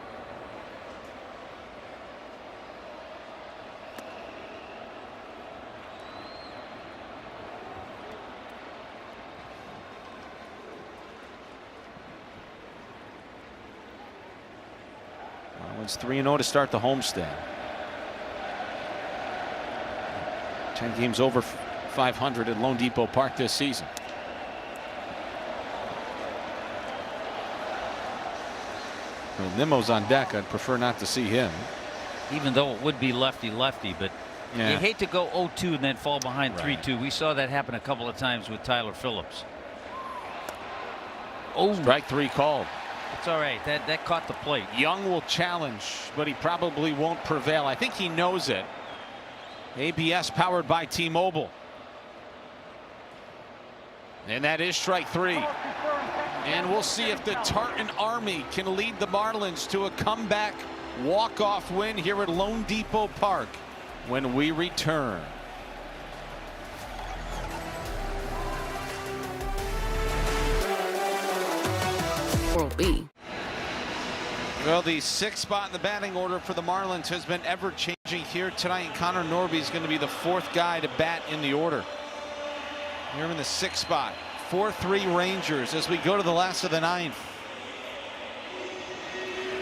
It's 3-0 to start the homestand. 10 games over 500 at Lone Depot Park this season. Well, Nimmo's on deck. I'd prefer not to see him. Even though it would be lefty-lefty, but you hate to go 0-2 and then fall behind 3-2. We saw that happen a couple of times with Tyler Phillips. Oh, strike 3 called. It's all right. That caught the plate. Young will challenge, but he probably won't prevail. I think he knows it. ABS powered by T-Mobile. And that is strike 3. And we'll see if the Tartan Army can lead the Marlins to a comeback walk-off win here at Lone Depot Park when we return. Well, the 6th spot in the batting order for the Marlins has been ever-changing here tonight. Connor Norby is going to be the 4th guy to bat in the order. Here in the 6th spot, 4-3 Rangers as we go to the last of the 9th.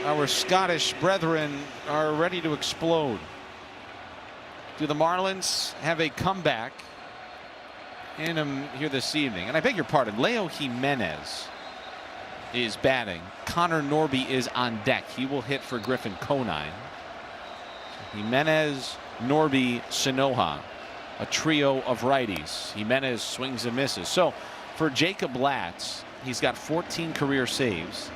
Our Scottish brethren are ready to explode. Do the Marlins have a comeback in them here this evening? And I beg your pardon, Leo Jimenez is batting. Connor Norby is on deck. He will hit for Griffin Conine. Jimenez, Norby, Sanoja, a trio of righties. Jimenez swings and misses. So for Jacob Latz, he's got 14 career saves.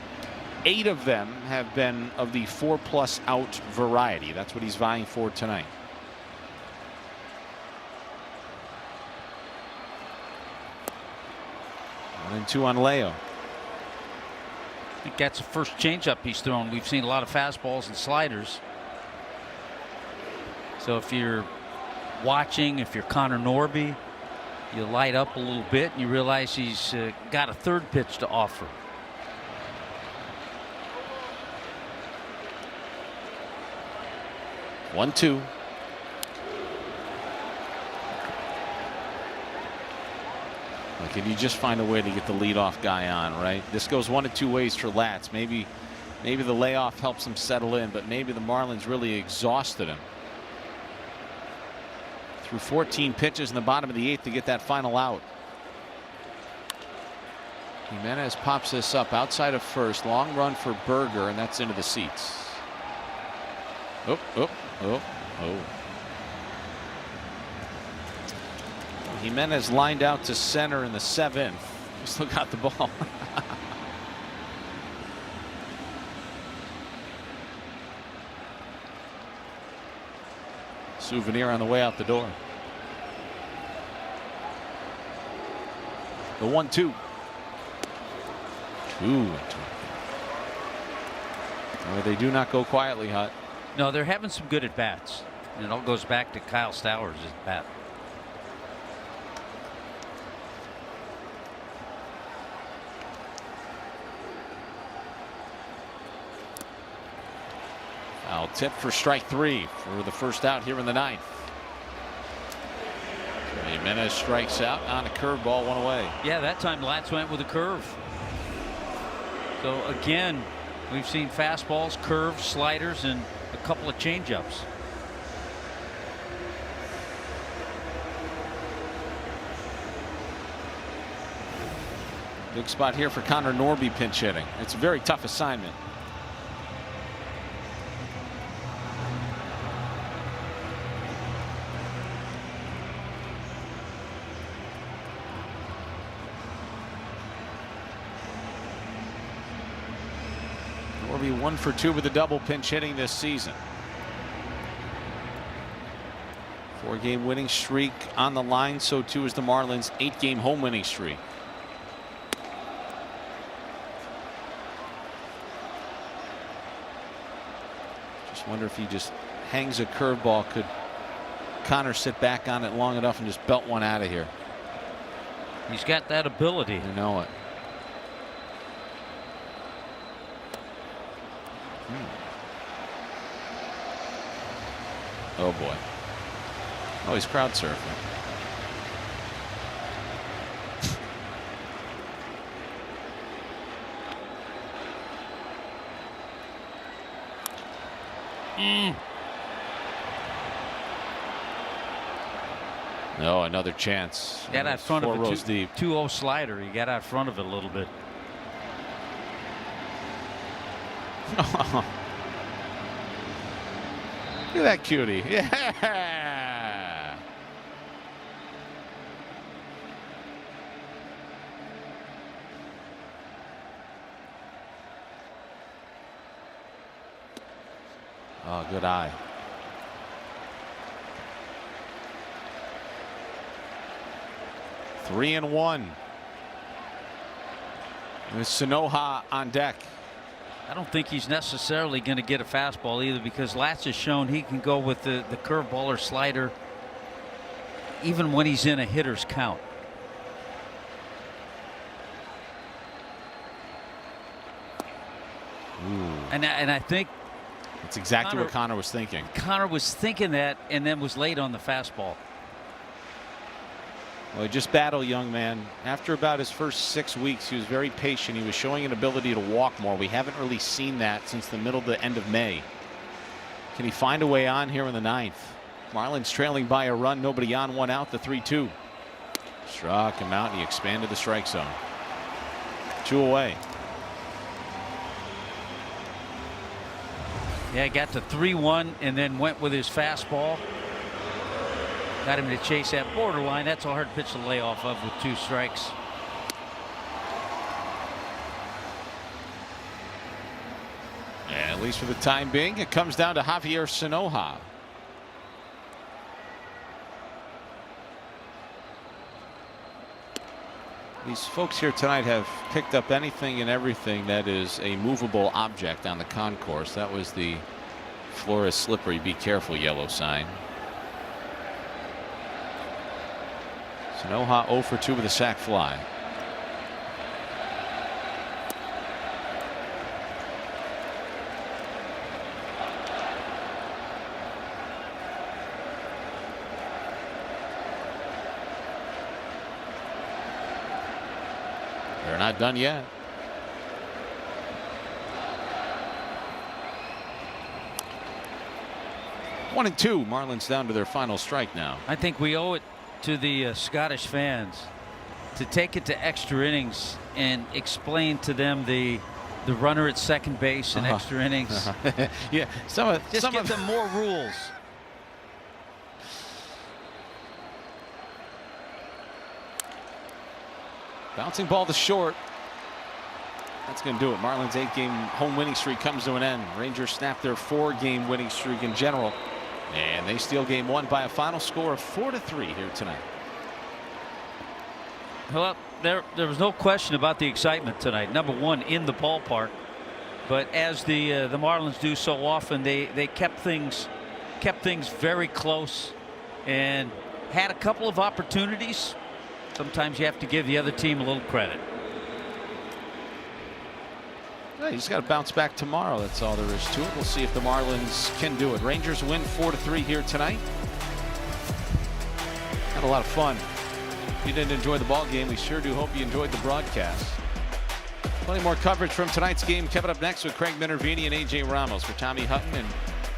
8 of them have been of the 4+ out variety. That's what he's vying for tonight. One and 2 on Leo. think that's the first changeup he's thrown. We've seen a lot of fastballs and sliders. So if you're watching, if you're Connor Norby, you light up a little bit and you realize he's got a third pitch to offer. One, two. Can you just find a way to get the leadoff guy on, right? This goes one of two ways for Latz. Maybe the layoff helps him settle in, but maybe the Marlins really exhausted him. Through 14 pitches in the bottom of the 8th to get that final out. Jimenez pops this up outside of first. Long run for Berger, and that's into the seats. Oh, oh, oh, oh. Jimenez lined out to center in the 7th. We still got the ball. Souvenir on the way out the door. The 1-2. 2-2. Oh, they do not go quietly, Hut. No, they're having some good at bats. And it all goes back to Kyle Stowers' bat. Foul tip for strike 3 for the first out here in the 9th. Jimenez strikes out on a curveball, one away. Yeah, that time Latz went with a curve. So again, we've seen fastballs, curves, sliders, and a couple of changeups. Big spot here for Connor Norby pinch hitting. It's a very tough assignment. Norby 1 for 2 with a double pinch hitting this season. 4-game winning streak on the line. So too is the Marlins' 8-game home winning streak. Just wonder if he just hangs a curveball. Could Connor sit back on it long enough and just belt one out of here? He's got that ability. You know it. Oh boy. Oh, he's crowd surfing. No, another chance. Got out front 4 of rows a deep. 2-0 slider. He got out front of it a little bit. Look at that cutie. Yeah. Oh, good eye. Three and one. With Sanoha on deck. I don't think he's necessarily going to get a fastball either, because Latz has shown he can go with the curveball or slider even when he's in a hitter's count. And I think that's exactly what Connor was thinking. Connor was thinking that and then was late on the fastball. Well, just battle, young man. After about his first 6 weeks, he was very patient. He was showing an ability to walk more. We haven't really seen that since the middle to end of May. Can he find a way on here in the 9th? Marlins trailing by a run, nobody on, 1 out, the 3-2. Struck him out and he expanded the strike zone. 2 away. Yeah, got to 3-1 and then went with his fastball. Got him to chase that borderline. That's a hard pitch to lay off of with 2 strikes. And at least for the time being, it comes down to Javier Sanoha. These folks here tonight have picked up anything and everything that is a movable object on the concourse. That was the floor is slippery, be careful yellow sign. Sanoha 0 for 2 with a sac fly. They're not done yet. One and two. Marlins down to their final strike now. I think we owe it to the Scottish fans to take it to extra innings and explain to them the runner at second base in extra innings. Yeah, just give them more rules. Bouncing ball to short. That's going to do it. Marlins 8-game home winning streak comes to an end. Rangers snap their 4-game winning streak in general. And they steal game 1 by a final score of 4-3 here tonight. Well, there was no question about the excitement tonight. Number one, in the ballpark. But as the Marlins do so often, they kept things very close and had a couple of opportunities. Sometimes you have to give the other team a little credit. Yeah, he's got to bounce back tomorrow. That's all there is to it. We'll see if the Marlins can do it. Rangers win 4-3 here tonight. Had a lot of fun. If you didn't enjoy the ball game, we sure do hope you enjoyed the broadcast. Plenty more coverage from tonight's game coming up next with Craig Minervini and AJ Ramos. For Tommy Hutton and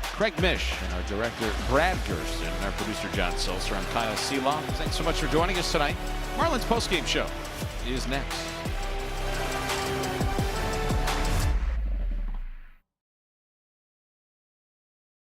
Craig Mish and our director Brad Gersten and our producer John Seltzer. I'm Kyle Seeloff. Thanks so much for joining us tonight. Marlins postgame show is next.